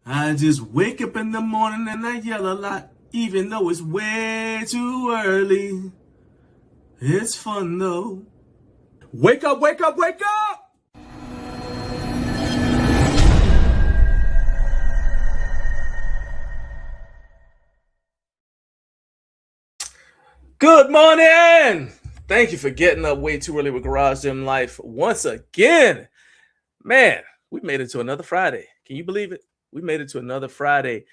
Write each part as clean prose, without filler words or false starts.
I just wake up in the morning and I yell a lot, even though it's way too early. It's fun though. Wake up, wake up, wake up! Good morning! Thank you for getting up way too early with Garage Gym Life once again. Man, we made it to another Friday. Can you believe it? We made it to another Friday.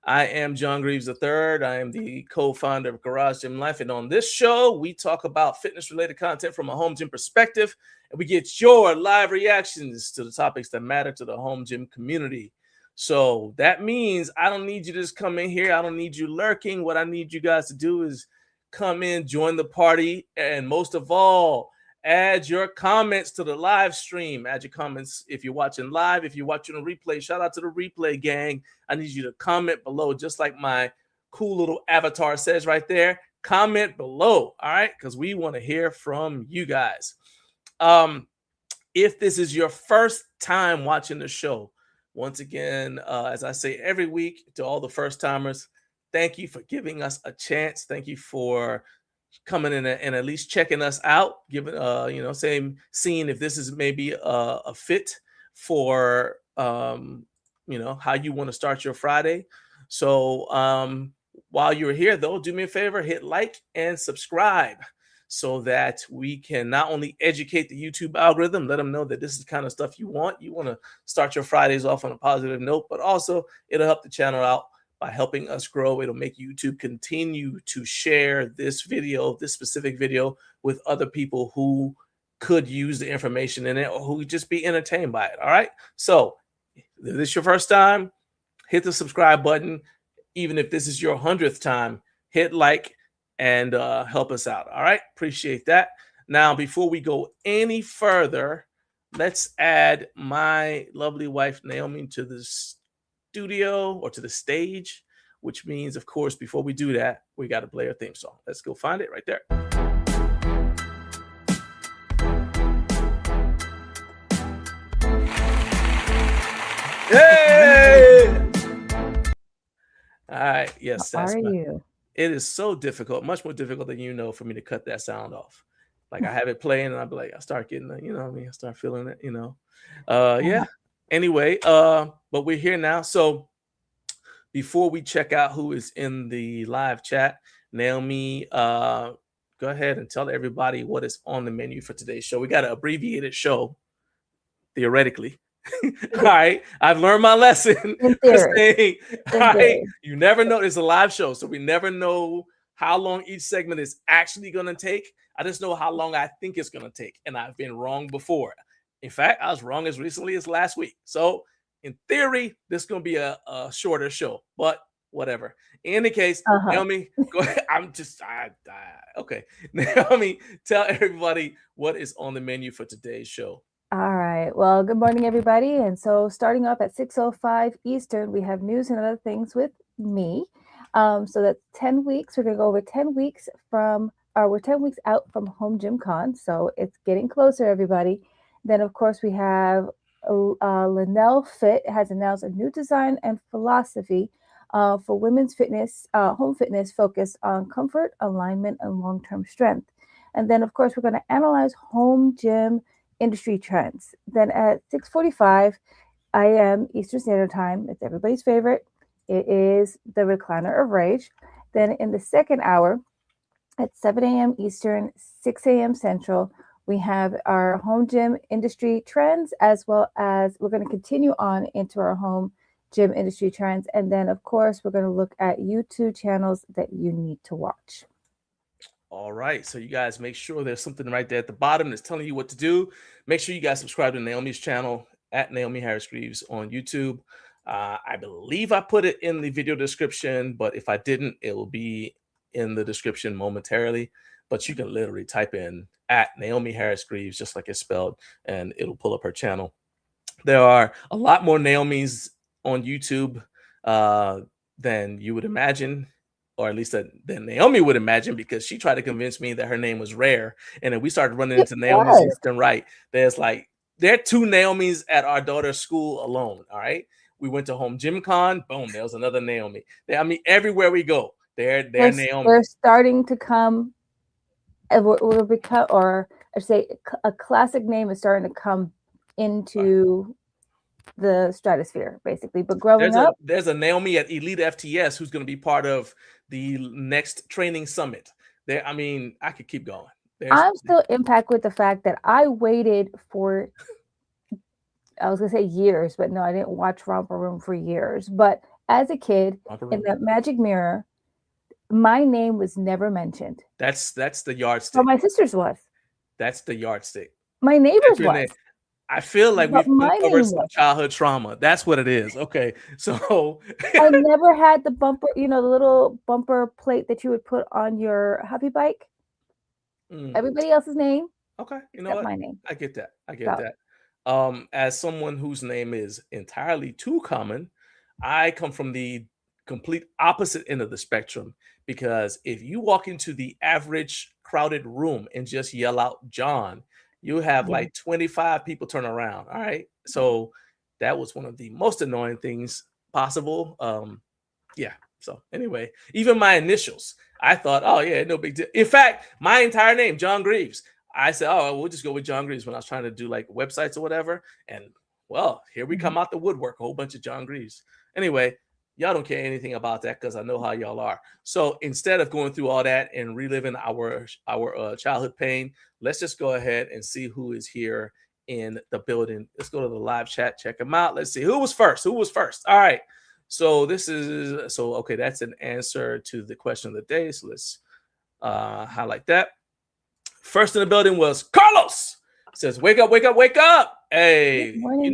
I am John Greaves III. I am the co-founder of Garage Gym Life. And on this show, we talk about fitness-related content from a home gym perspective. And we get your live reactions to the topics that matter to the home gym community. So that means I don't need you to just come in here. I don't need you lurking. What I need you guys to do is come in, join the party, and most of all, add your comments to the live stream. Add your comments if you're watching live. If you're watching a replay, shout out to the replay gang. I need you to comment below, just like my cool little avatar says right there. Comment below, all right? Because we want to hear from you guys. If this is your first time watching the show, once again, as I say every week to all the first timers, thank you for giving us a chance. Thank you for coming in and at least checking us out, giving seeing if this is maybe a fit for how you want to start your Friday. So while you're here though, do me a favor, hit like and subscribe so that we can not only educate the YouTube algorithm, let them know that this is the kind of stuff you want to start your Fridays off on a positive note, but also it'll help the channel out by helping us grow. It'll make YouTube continue to share this video, this specific video, with other people who could use the information in it or who would just be entertained by it. All right. So if this is your first time, hit the subscribe button. Even if this is your 100th time, hit like and help us out. All right. Appreciate that. Now, before we go any further, let's add my lovely wife, Naomi, to this studio or to the stage, which means, of course, before we do that, we got to play our theme song. Let's go find it right there. Hey! All right. Yes. How are you? It is so difficult, much more difficult than for me to cut that sound off. Like I have it playing and I'll be like, I start getting I start feeling it, yeah. Anyway, but we're here now. So before we check out who is in the live chat, Naomi, go ahead and tell everybody what is on the menu for today's show. We got an abbreviated show, theoretically. All right, I've learned my lesson. In theory. All right, you never know. It's a live show, so we never know how long each segment is actually going to take. I just know how long I think it's going to take, and I've been wrong before. In fact, I was wrong as recently as last week. So in theory, this is going to be a shorter show, but whatever. In any case, Naomi, go ahead. Okay. Naomi, tell everybody what is on the menu for today's show. All right. Well, good morning, everybody. And so starting off at 6:05 Eastern, we have news and other things with me. So that's 10 weeks. We're going to go over 10 weeks we're 10 weeks out from Home Gym Con. So it's getting closer, everybody. Then, of course, we have Lenel Fit has announced a new design and philosophy for women's fitness, home fitness focused on comfort, alignment, and long-term strength. And then, of course, we're going to analyze home gym industry trends. Then at 6:45 a.m. Eastern Standard Time, it's everybody's favorite. It is the Recliner of Rage. Then in the second hour at 7 a.m. Eastern, 6 a.m. Central, we have our home gym industry trends, as well as we're going to continue on into our home gym industry trends. And then, of course, we're going to look at YouTube channels that you need to watch. All right, so you guys make sure there's something right there at the bottom that's telling you what to do. Make sure you guys subscribe to Naomi's channel at Naomi Harris Greaves on YouTube. I believe I put it in the video description, but if I didn't, it will be in the description momentarily. But you can literally type in at Naomi Harris Greaves, just like it's spelled, and it'll pull up her channel. There are a lot more Naomis on YouTube than you would imagine, or at least than Naomi would imagine, because she tried to convince me that her name was rare. And then we started running into Naomi's left and right. There are 2 Naomis at our daughter's school alone. All right. We went to Home Gym Con. Boom, there was another Naomi. I mean, everywhere we go, they're Naomi. They're starting to come. Will become, or I should say, a classic name is starting to come into the stratosphere, basically. But growing up, there's a Naomi at Elite FTS who's going to be part of the next training summit. There, I mean, I could keep going. I'm still impacted with the fact that I waited for, I was gonna say years, but no, I didn't watch Romper Room for years. But as a kid, in that magic mirror, my name was never mentioned. That's the yardstick. Well, my sister's was. That's the yardstick. My neighbor's was. I feel like we've uncovered some childhood trauma. That's what it is. Okay, so I never had the bumper, the little bumper plate that you would put on your hobby bike. Everybody else's name. Okay, you know what? My name. I get that. That. As someone whose name is entirely too common, I come from the complete opposite end of the spectrum, because if you walk into the average crowded room and just yell out John, you have like 25 people turn around. All right. So that was one of the most annoying things possible. Yeah. So anyway, even my initials, I thought, oh yeah, no big deal. In fact, my entire name, John Greaves, I said, oh, we'll just go with John Greaves when I was trying to do like websites or whatever. And well, here we come out the woodwork, a whole bunch of John Greaves. Anyway, y'all don't care anything about that because I know how y'all are. So instead of going through all that and reliving our childhood pain, let's just go ahead and see who is here in the building. Let's go to the live chat, check them out. Let's see who was first. All right. So okay, that's an answer to the question of the day. So let's highlight that. First in the building was Carlos. Says, wake up, wake up, wake up. Hey, morning,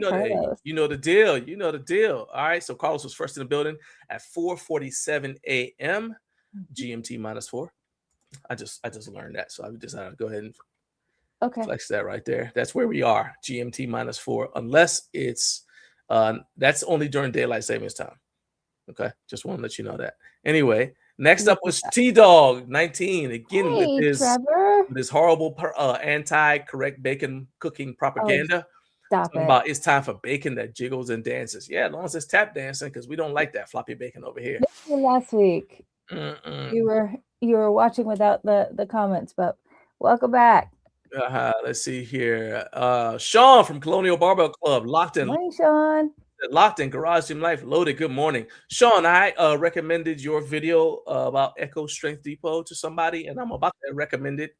you know the deal. All right. So Carlos was first in the building at 4:47 a.m. GMT -4. I just learned that. So I just had to go ahead and flex that right there. That's where we are. GMT -4, unless it's that's only during daylight savings time. Okay. Just want to let you know that. Anyway, next up was T-Dog 19. Again, with his horrible anti-correct bacon cooking propaganda. Stop it. About it's time for bacon that jiggles and dances. Yeah, as long as it's tap dancing, because we don't like that floppy bacon over here. Last week, you were watching without the comments, but welcome back. Let's see here. Sean from Colonial Barbell Club, locked in. Morning, Sean. Locked in Garage Gym Life, loaded. Good morning, Sean. I recommended your video about Echo Strength Depot to somebody, and I'm about to recommend it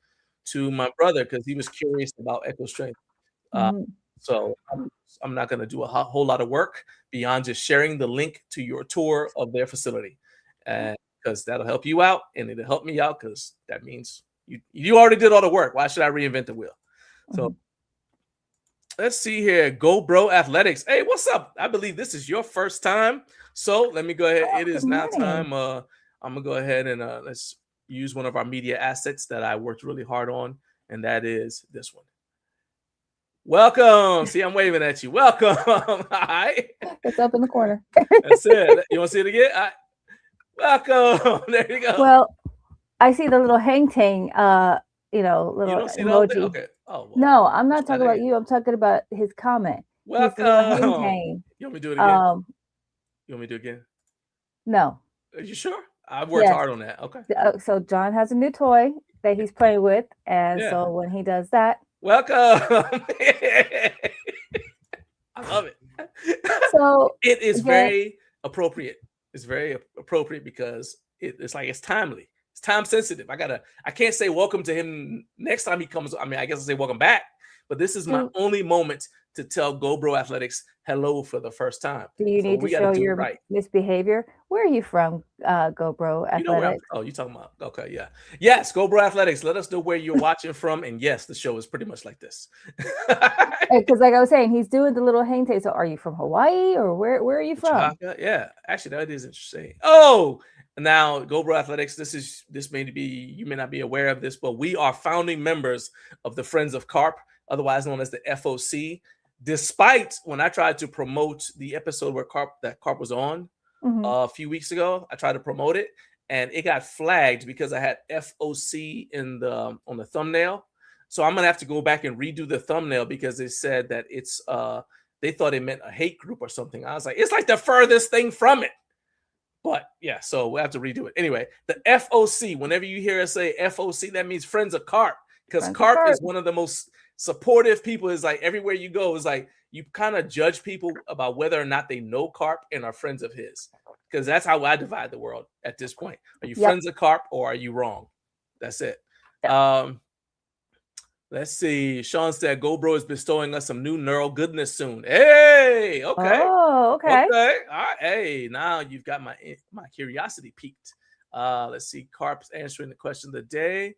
to my brother because he was curious about Echo Strength. So I'm not going to do a whole lot of work beyond just sharing the link to your tour of their facility, because that'll help you out and it'll help me out, because that means you already did all the work. Why should I reinvent the wheel? So let's see here. Go Bro Athletics. Hey, what's up? I believe this is your first time. So let me go ahead. It is now time. I'm gonna go ahead and let's use one of our media assets that I worked really hard on, and that is this one. Welcome. See, I'm waving at you. Welcome. Hi. It's up in the corner. That's it. You want to see it again? Welcome. There you go. Well, I see the little hang tang, little emoji. Okay. Oh, well, no, I'm not talking about you. I'm talking about his comment. Welcome. You want me to do it again? You want me to do it again? No. Are you sure? I've worked hard on that. Okay. So John has a new toy that he's playing with, and so when he does that, welcome. I love it. So it is very appropriate. It's very appropriate because it's like it's timely. It's time sensitive. I can't say welcome to him next time he comes. I mean, I guess I'll say welcome back, but this is my only moment to tell GoBro Athletics hello for the first time. Do you need to show your misbehavior? Where are you from, GoBro Athletics? You talking about? Okay, yeah. Yes, GoBro Athletics. Let us know where you're watching from. And yes, the show is pretty much like this. Because like I was saying, he's doing the little hang tag. So are you from Hawaii or where are you from? Yeah, actually, that is interesting. Oh, now GoBro Athletics, this may be, you may not be aware of this, but we are founding members of the Friends of Carp, otherwise known as the FOC. Despite when I tried to promote the episode where Carp was on a few weeks ago, I tried to promote it and it got flagged because I had FOC on the thumbnail. So I'm gonna have to go back and redo the thumbnail because they said that it's they thought it meant a hate group or something. I was like, it's like the furthest thing from it. But yeah, so we'll have to redo it. Anyway, the FOC, whenever you hear us say FOC, that means Friends of Carp, because Carp is one of the most supportive people. Is like everywhere you go, is like you kind of judge people about whether or not they know Carp and are friends of his, because that's how I divide the world at this point. Are you friends of Carp or are you wrong? That's it. Yep. Let's see. Sean said GoBro is bestowing us some new neural goodness soon. Hey, okay. Oh, okay. Okay. All right. Hey, now you've got my curiosity piqued. Let's see. Carp's answering the question of the day.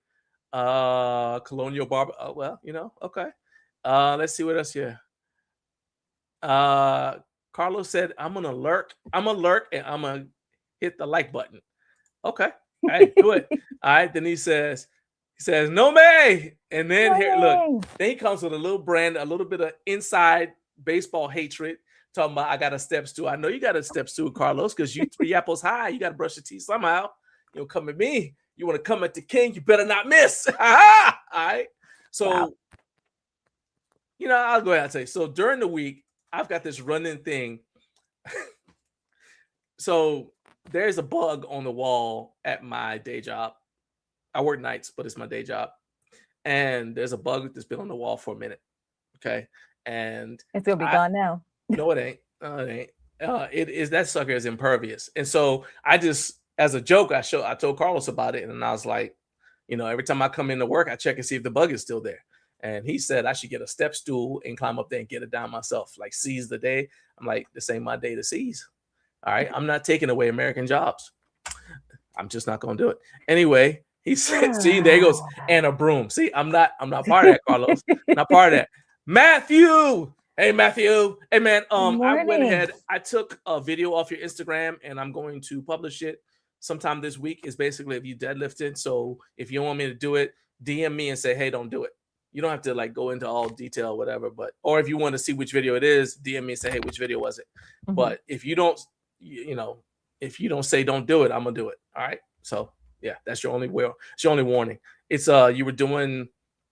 Colonial Barber. Oh, well, you know, okay. Let's see what else here. Carlos said, I'm gonna lurk, and I'm gonna hit the like button. Okay. All right, do it. All right. Then he says, no may. And then here, look, then he comes with a little brand, a little bit of inside baseball hatred, talking about I got a step stool. I know you got a step stool, Carlos, because you 3 apples high. You got to brush your teeth somehow. You don't come at me. You want to come at the king, you better not miss. All right. So, you know, I'll go ahead and say, so during the week, I've got this running thing. So there's a bug on the wall at my day job. I work nights, but it's my day job. And there's a bug that's been on the wall for a minute. Okay. And it's going to be gone now. No, it ain't. It ain't. It is, that sucker is impervious. And so I just, as a joke, I told Carlos about it. And I was like, you know, every time I come into work, I check and see if the bug is still there. And he said I should get a step stool and climb up there and get it down myself, like seize the day. I'm like, this ain't my day to seize. All right. I'm not taking away American jobs. I'm just not going to do it. Anyway, he said, see, there he goes. And a broom. See, I'm not part of that, Carlos. I'm not part of that. Matthew. Hey, Matthew. Hey, man. I went ahead. I took a video off your Instagram and I'm going to publish it sometime this week. It's basically if you deadlifted. So if you want me to do it, DM me and say, hey, don't do it. You don't have to like go into all detail, whatever, but, or if you want to see which video it is, DM me and say, hey, which video was it? Mm-hmm. But if you don't, you know, if you don't say don't do it, I'm gonna do it. All right. So yeah, that's your only it's your only warning. It's you were doing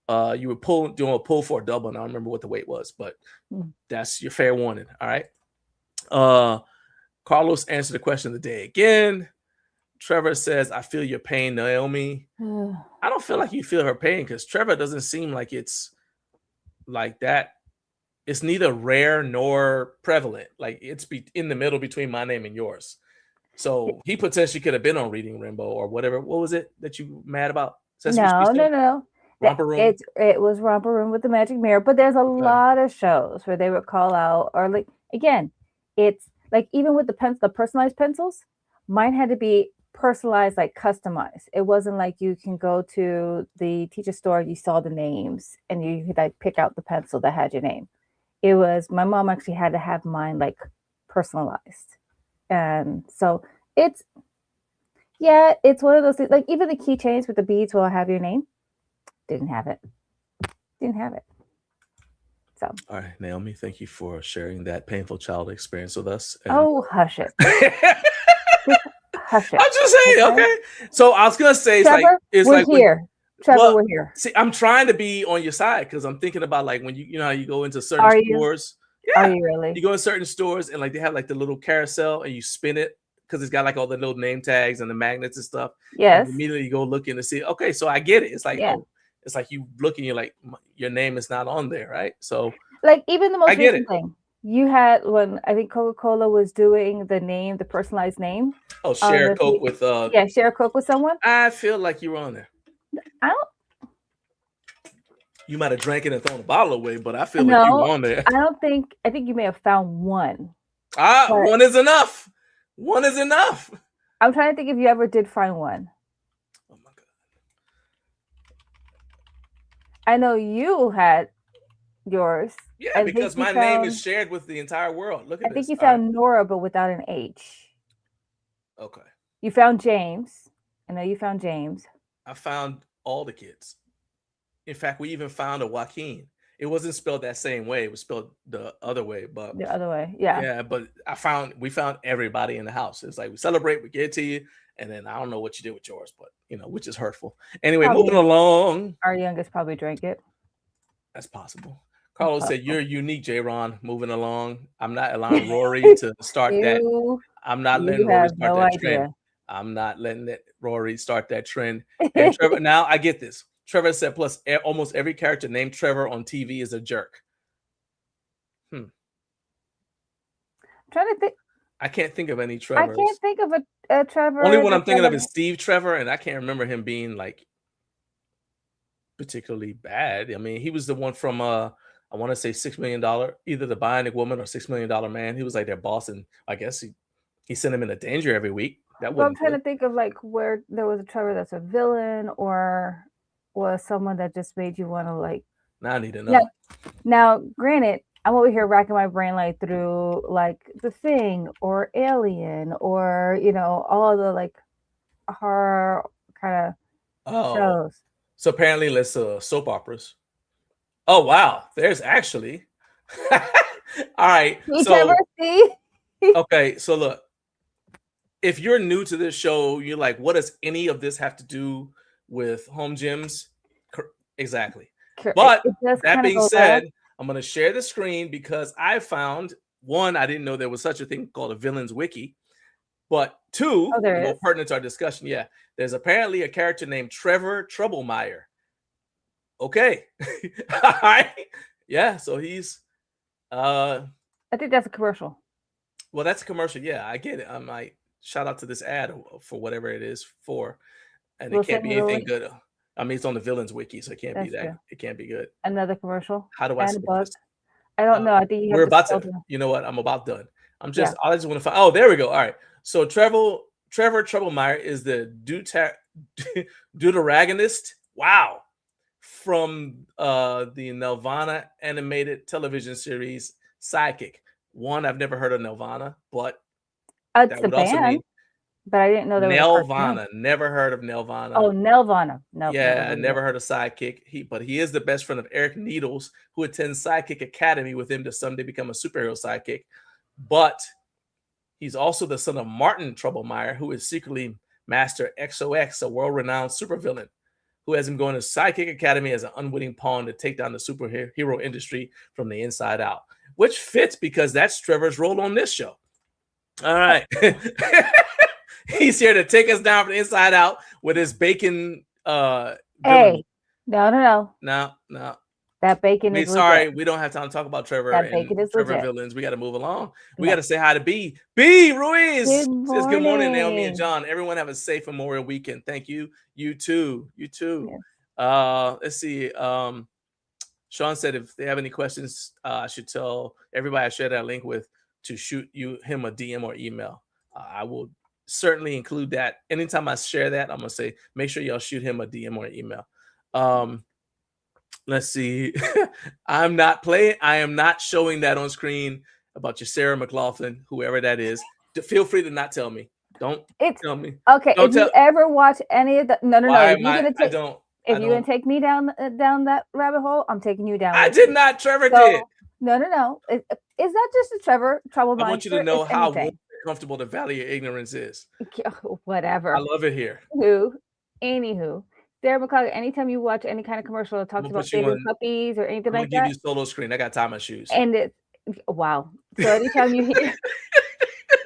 a pull for a double, and I don't remember what the weight was, but that's your fair warning. All right. Carlos answered the question of the day again. Trevor says, I feel your pain, Naomi. I don't feel like you feel her pain because Trevor doesn't seem like it's like that. It's neither rare nor prevalent. Like it's in the middle between my name and yours. So he potentially could have been on Reading Rainbow or whatever. What was it that you mad about? No. Romper Room? It was Romper Room with the Magic Mirror. But there's a lot of shows where they would call out, or like, again, it's like even with the personalized pencils, mine had to be personalized, like customized. It wasn't like you can go to the teacher store, you saw the names, and you could like pick out the pencil that had your name. It was, my mom actually had to have mine like personalized. And so it's one of those things, like even the keychains with the beads will have your name. Didn't have it. So. All right, Naomi, thank you for sharing that painful child experience with us. And hush it. Hush it. I'm just saying, okay. So I was gonna say, Trevor, we're here. See, I'm trying to be on your side because I'm thinking about like when you know how you go into certain stores. Yeah. Are you really? You go in certain stores and like they have like the little carousel and you spin it because it's got like all the little name tags and the magnets and stuff. Yes. And immediately you go looking to see. Okay, so I get it. It's like it's like you looking, you're like your name is not on there, right? So like even the most recent thing you had when I think Coca-Cola was doing the personalized name. Oh, share a Coke with share a Coke with someone. I feel like you were on there. I don't. You might have drank it and thrown the bottle away, but I feel like you were on there. I think you may have found one. One is enough. One is enough. I'm trying to think if you ever did find one. Oh my God. I know you had yours. Yeah, because my name is shared with the entire world. Look at this. I think you found Nora, but without an H. Okay. You found James. I know you found James. I found all the kids. In fact, we even found a Joaquin. It wasn't spelled that same way. It was spelled the other way, but the other way, yeah. Yeah, but we found everybody in the house. It's like we celebrate, we give it to you, and then I don't know what you did with yours, but you know, which is hurtful. Anyway, moving along. Our youngest probably drank it. That's possible. Carlos said, "You're unique, J-Ron. Moving along. I'm not allowing Rory to start that. I'm not letting Rory start that trend. I'm not letting Rory start that trend." And Trevor, now I get this. Trevor said, "Plus, almost every character named Trevor on TV is a jerk." I'm trying to think. I can't think of any Trevors. I can't think of a Trevor. Only one I'm thinking of is Steve Trevor, and I can't remember him being like particularly bad. I mean, he was the one from I want to say $6 Million, either the Bionic Woman or $6 Million Man. He was like their boss, and I guess he sent him into danger every week. Well, I'm trying to think of like where there was a Trevor that's a villain or was someone that just made you want to like. Now I need to know. Now, granted, I'm over here racking my brain like through like The Thing or Alien or all the like horror kind of shows. So apparently, let's soap operas. Oh wow, there's actually. All right. So okay, so look, if you're new to this show, you're like, what does any of this have to do with home gyms? Exactly. But that being said, I'm going to share the screen because I found, one, I didn't know there was such a thing called a villains wiki, but two, more pertinent to our discussion. Yeah, there's apparently a character named Trevor Troublemeyer. Okay. All right. Yeah, so he's I think that's a commercial. Well, that's a commercial. Yeah, I get it. I might shout out to this ad for whatever it is for, and it can't be anything good. I mean, it's on the villains wiki, so it can't be that. True. It can't be good. Another commercial. How do I say this? I don't know. I think we're about to. You know what? I'm about done. I just want to find. Oh, there we go. All right. So Trevor Troublemeyer is the deuteragonist. Wow. From the Nelvana animated television series Sidekick. One, I've never heard of Nelvana, but that would also mean. But I didn't know there was Nelvana. Never heard of Nelvana. Oh, Nelvana. No, yeah, never heard of Sidekick. But he is the best friend of Eric Needles, who attends Sidekick Academy with him to someday become a superhero sidekick. But he's also the son of Martin Troublemeyer, who is secretly Master XOX, a world-renowned supervillain, who has him going to Sidekick Academy as an unwitting pawn to take down the superhero industry from the inside out, which fits because that's Trevor's role on this show. All right. He's here to take us down from the inside out with his bacon. Hey, no. That bacon is sorry, legit. We don't have time to talk about Trevor that bacon is Trevor legit. villains. We got to move along. We got to say hi to B. B. Ruiz says good morning, Naomi and John. Everyone have a safe Memorial weekend. Thank you. You too. Yes. Let's see. Sean said if they have any questions, I should tell everybody I share that link with to shoot him a DM or email. I will certainly include that. Anytime I share that, I'm gonna say make sure y'all shoot him a DM or an email. Let's see. I am not showing that on screen about your Sarah McLaughlin, whoever that is. Feel free to not tell me. Don't tell me. Okay. If you ever watch any of the no. If you're gonna take me down that rabbit hole, I'm taking you down. I did not. Trevor did. No. Is that just a Trevor Troublemeyer? I want you to know how comfortable the valley of ignorance is. Whatever. I love it here. Anywho, Sarah McLachlan, anytime you watch any kind of commercial that talks about favorite puppies or anything like that, I'm gonna give you solo screen. I got to tie my shoes. And it's wow. So anytime you hear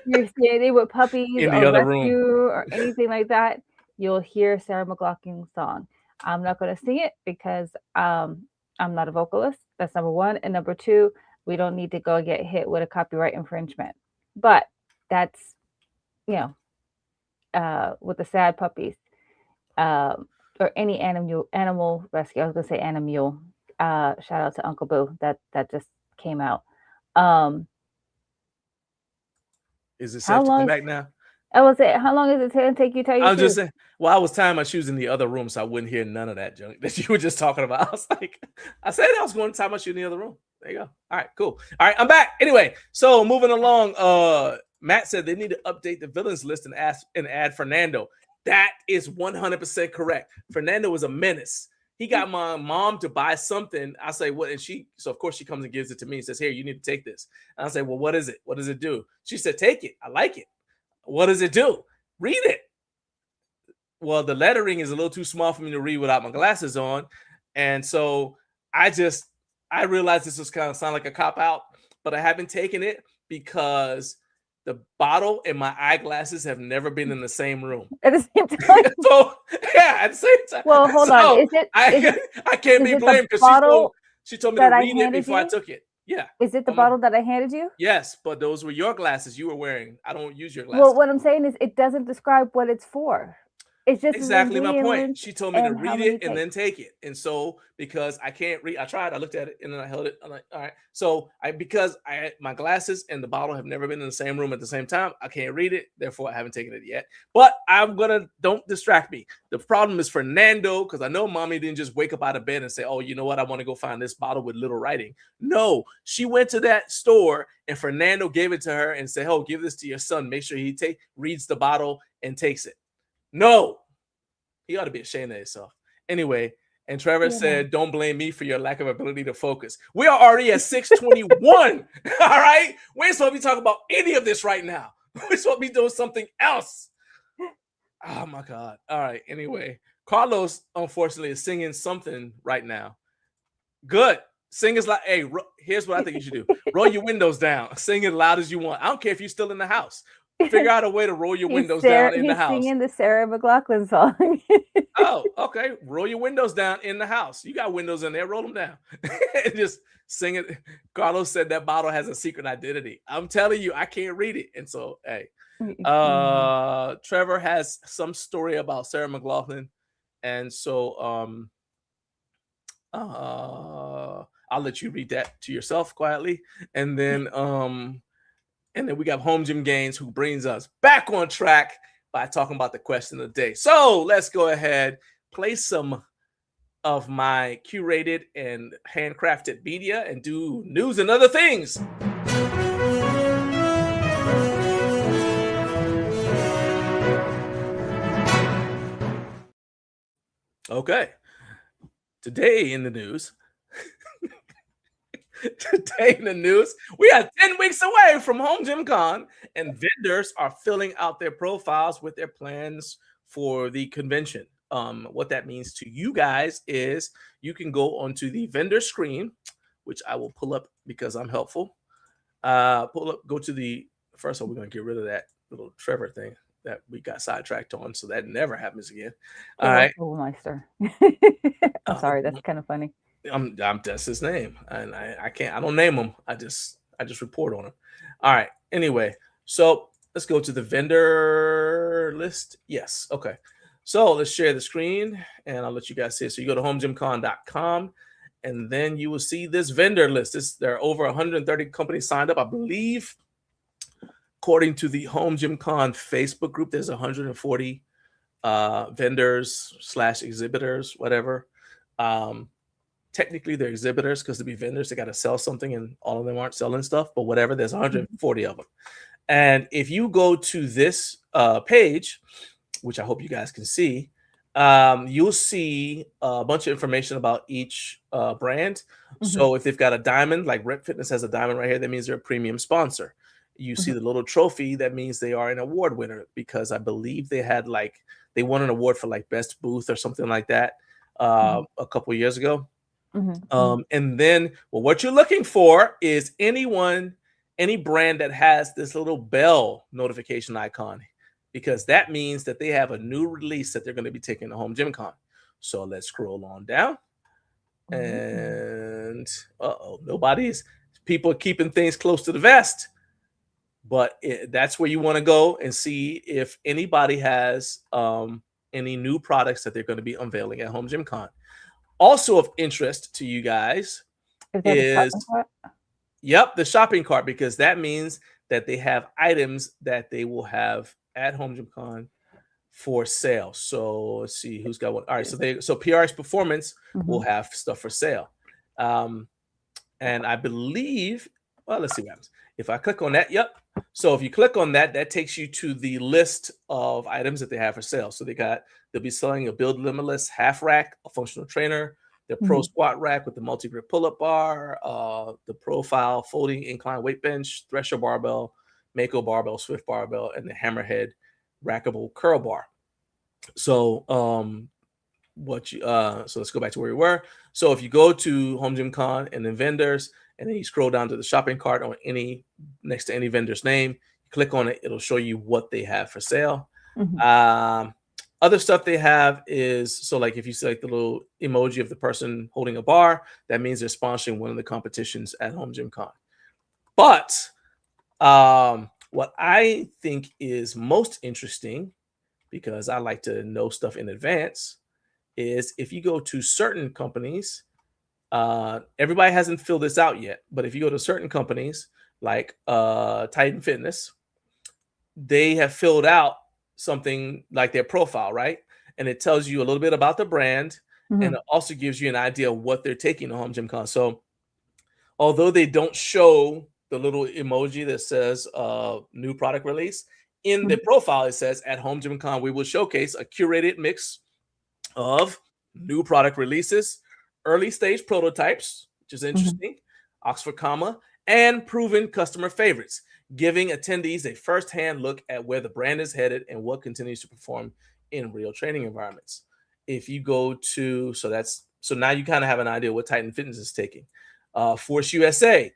you're standing with puppies in the other room or anything like that, you'll hear Sarah McLachlan's song. I'm not going to sing it because I'm not a vocalist. That's number one. And number two, we don't need to go get hit with a copyright infringement. But that's, with the sad puppies or any animal rescue. I was going to say animal. Shout out to Uncle Boo. That just came out. Is it safe to come back now? I will say, how long is it going to take you to tie your shoes? I was just saying, well, I was tying my shoes in the other room, so I wouldn't hear none of that junk that you were just talking about. I was like, I said I was going to tie my shoe in the other room. There you go. All right, cool. All right, I'm back. Anyway, so moving along, Matt said they need to update the villains list and add Fernando. That is 100% correct. Fernando was a menace. He got my mom to buy something. I say, what? And so of course she comes and gives it to me and says, here, you need to take this. And I say, well, what is it? What does it do? She said, take it. I like it. What does it do? Read it. Well, the lettering is a little too small for me to read without my glasses on. And so I I realize this was kind of sound like a cop out, but I haven't taken it because the bottle and my eyeglasses have never been in the same room. At the same time. So yeah, at the same time. Well, hold on. Is it I can't be the blamed because she told me to that I read it handed before I you? took it. Yeah. Is it the bottle that I handed you? Yes, but those were your glasses you were wearing. I don't use your glasses. Well, what I'm saying is it doesn't describe what it's for. It's just Exactly my point. ingredients She told me to and how read many it and then take it. And so because I can't read, I tried, I looked at it and then I held it. I'm like, all right. So because my glasses and the bottle have never been in the same room at the same time, I can't read it. Therefore, I haven't taken it yet. But don't distract me. The problem is Fernando, because I know mommy didn't just wake up out of bed and say, oh, you know what? I want to go find this bottle with little writing. No, she went to that store and Fernando gave it to her and said, oh, give this to your son. Make sure he reads the bottle and takes it. No. He ought to be ashamed of himself. Anyway, and Trevor said, don't blame me for your lack of ability to focus. We are already at 6:21. All right? We ain't supposed to be talking about any of this right now. We're supposed to be doing something else. Oh, my God. All right. Anyway, Carlos, unfortunately, is singing something right now. Good. Sing as loud. Hey, here's what I think you should do. Roll your windows down. Sing as loud as you want. I don't care if you're still in the house. Figure out a way to roll your windows down in the house. He's singing the Sarah McLachlan song. Oh, okay. Roll your windows down in the house. You got windows in there. Roll them down. And just sing it. Carlos said that bottle has a secret identity. I'm telling you, I can't read it. And so, hey, Trevor has some story about Sarah McLachlan. And so I'll let you read that to yourself quietly. And then we got Home Gym Gains, who brings us back on track by talking about the question of the day. So let's go ahead, play some of my curated and handcrafted media and do news and other things. Okay. Today in the news, we are 10 weeks away from Home Gym Con, and vendors are filling out their profiles with their plans for the convention. What that means to you guys is you can go onto the vendor screen, which I will pull up because I'm helpful. Go to the first one. We're going to get rid of that little Trevor thing that we got sidetracked on, so that never happens again. All right. Meister. I'm sorry, that's kind of funny. That's his name, and I don't name him. I just report on him. All right. Anyway, so let's go to the vendor list. Yes. Okay. So let's share the screen, and I'll let you guys see it. So you go to homegymcon.com, and then you will see this vendor list. There are over 130 companies signed up, I believe. According to the Home Gym Con Facebook group, there's 140 vendors / exhibitors, whatever. Technically, they're exhibitors because to be vendors, they got to sell something, and all of them aren't selling stuff. But whatever, there's 140 of them. And if you go to this page, which I hope you guys can see, you'll see a bunch of information about each brand. So if they've got a diamond, like Rep Fitness has a diamond right here, that means they're a premium sponsor. You see the little trophy, that means they are an award winner, because I believe they won an award for like best booth or something like that a couple years ago. And then, what you're looking for is any brand that has this little bell notification icon, because that means that they have a new release that they're going to be taking to Home Gym Con. So let's scroll on down. And people are keeping things close to the vest. But that's where you want to go and see if anybody has any new products that they're going to be unveiling at Home Gym Con. Also of interest to you guys is the shopping cart, because that means that they have items that they will have at Home Gym Con for sale. So let's see who's got one. All right, so PRX Performance will have stuff for sale. And I believe, let's see what happens. If I click on that, so if you click on that, that takes you to the list of items that they have for sale. So they'll be selling a Build Limitless half rack, a functional trainer, the Pro Squat rack with the multi-grip pull-up bar, the Profile folding incline weight bench, Thresher barbell, Mako barbell, Swift barbell, and the Hammerhead rackable curl bar. So so let's go back to where we were. So if you go to Home Gym Con and then vendors, and then you scroll down to the shopping cart on any next to any vendor's name, click on it, it'll show you what they have for sale. Other stuff they have is, so like if you select the little emoji of the person holding a bar, that means they're sponsoring one of the competitions at Home Gym Con. But what I think is most interesting, because I like to know stuff in advance, is if you go to certain companies, everybody hasn't filled this out yet, but if you go to certain companies like Titan Fitness, they have filled out something like their profile, right? And it tells you a little bit about the brand, and it also gives you an idea of what they're taking to Home Gym Con. So although they don't show the little emoji that says new product release, in the profile it says, at Home Gym Con we will showcase a curated mix of new product releases, early stage prototypes, which is interesting, Oxford comma, and proven customer favorites, giving attendees a first-hand look at where the brand is headed and what continues to perform in real training environments. If you go to, so now you kind of have an idea what Titan Fitness is taking. Force USA,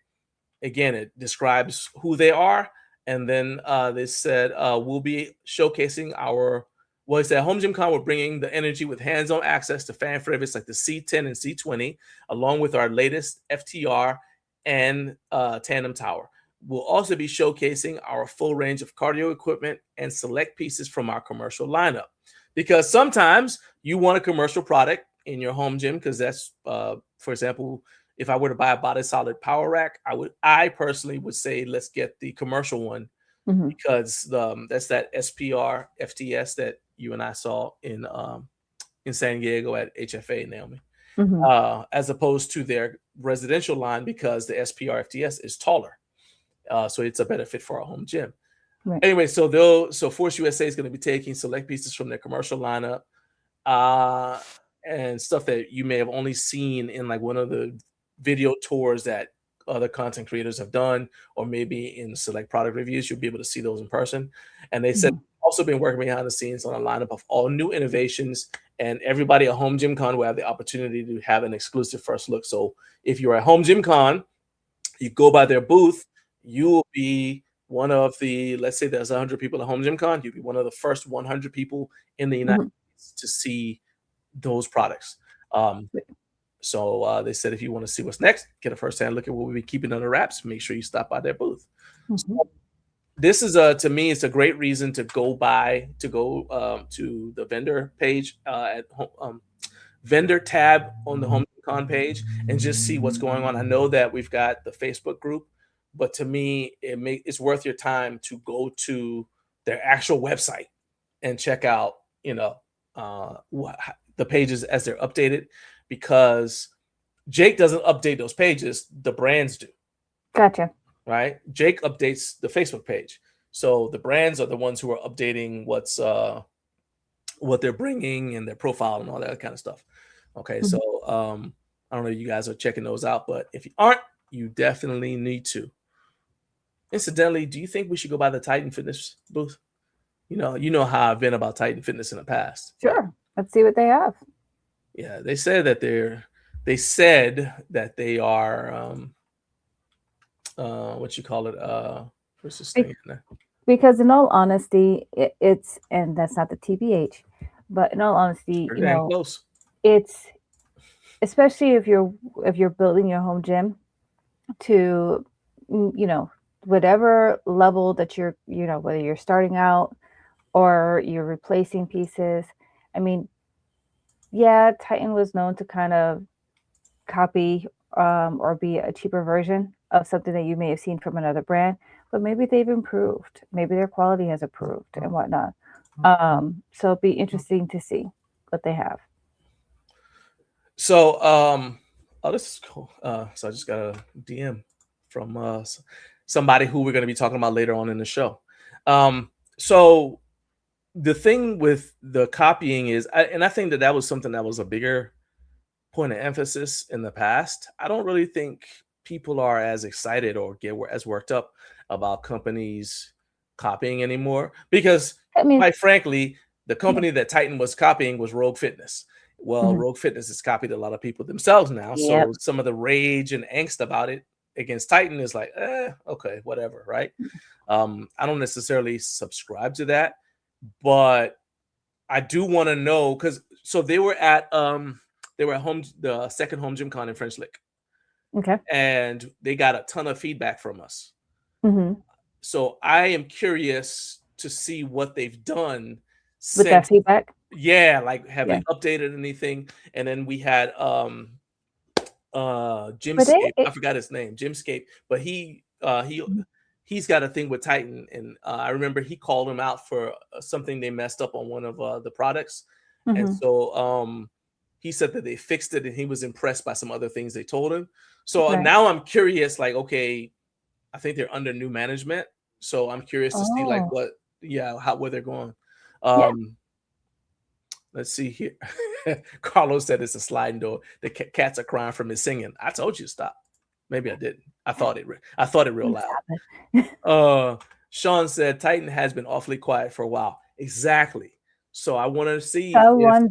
again, it describes who they are, and then they said we'll be showcasing our, well, it said Home Gym Con, we're bringing the energy with hands-on access to fan favorites like the C10 and C20, along with our latest FTR and Tandem Tower. We'll also be showcasing our full range of cardio equipment and select pieces from our commercial lineup. Because sometimes you want a commercial product in your home gym, because that's, for example, if I were to buy a Body Solid Power Rack, I personally would say let's get the commercial one, because that's that SPR FTS that you and I saw in San Diego at HFA, Naomi, as opposed to their residential line, because the SPR FTS is taller, so it's a better fit for our home gym. Right. Anyway, so Force USA is going to be taking select pieces from their commercial lineup and stuff that you may have only seen in like one of the video tours that other content creators have done, or maybe in select product reviews. You'll be able to see those in person. And they said also been working behind the scenes on a lineup of all new innovations, and everybody at Home Gym Con will have the opportunity to have an exclusive first look. So if you're at Home Gym Con, you go by their booth, you will be one of the, let's say there's 100 people at Home Gym Con, you'll be one of the first 100 people in the United States to see those products. So they said if you want to see what's next, get a first-hand look at what we'll be keeping under wraps, make sure you stop by their booth. So this is to me, it's a great reason to go to the vendor page at vendor tab on the Home Con page and just see what's going on. I know that we've got the Facebook group, but to me, it's worth your time to go to their actual website and check out, the pages as they're updated, because Jake doesn't update those pages, the brands do. Gotcha. Right? Jake updates the Facebook page. So the brands are the ones who are updating what they're bringing and their profile and all that kind of stuff. Okay, so I don't know if you guys are checking those out, but if you aren't, you definitely need to. Incidentally, do you think we should go by the Titan Fitness booth? You know how I've been about Titan Fitness in the past. Sure. Let's see what they have. Yeah, they said that they are what you call it, what's this thing? Because in all honesty, it's, and that's not the TBH, but in all honesty, close. It's, especially if you're building your home gym to, whatever level that you're, whether you're starting out or you're replacing pieces. I mean, yeah, Titan was known to kind of copy or be a cheaper version of something that you may have seen from another brand, but maybe they've improved. Maybe their quality has improved and whatnot. So it'd be interesting to see what they have. So, this is cool. So I just got a DM from somebody who we're going to be talking about later on in the show. So the thing with the copying is, and I think that was something that was a bigger point of emphasis in the past. I don't really think people are as excited or get as worked up about companies copying anymore, because quite frankly, the company that Titan was copying was Rogue Fitness. Well, Rogue Fitness has copied a lot of people themselves now. Yep. So some of the rage and angst about it against Titan is like, okay, whatever, right? I don't necessarily subscribe to that, but I do want to know because so they were at home, the second home gym con in French Lick, Okay. and they got a ton of feedback from us. Mm-hmm. So I am curious to see what they've done With that since. feedback. Yeah, like have Yeah. they updated anything? And then we had But Jimscape. I forgot his name, Jimscape, but he's got a thing with Titan, and I remember he called him out for something they messed up on one of the products, and so he said that they fixed it, and he was impressed by some other things they told him. So Right. now I'm curious, like, okay, I think they're under new management, so I'm curious to see like where they're going. Let's see here. Carlos said it's a sliding door. The cats are crying from his singing. I told you to stop. Maybe I didn't. I thought it real loud. Sean said Titan has been awfully quiet for a while. Exactly. So I want to see what's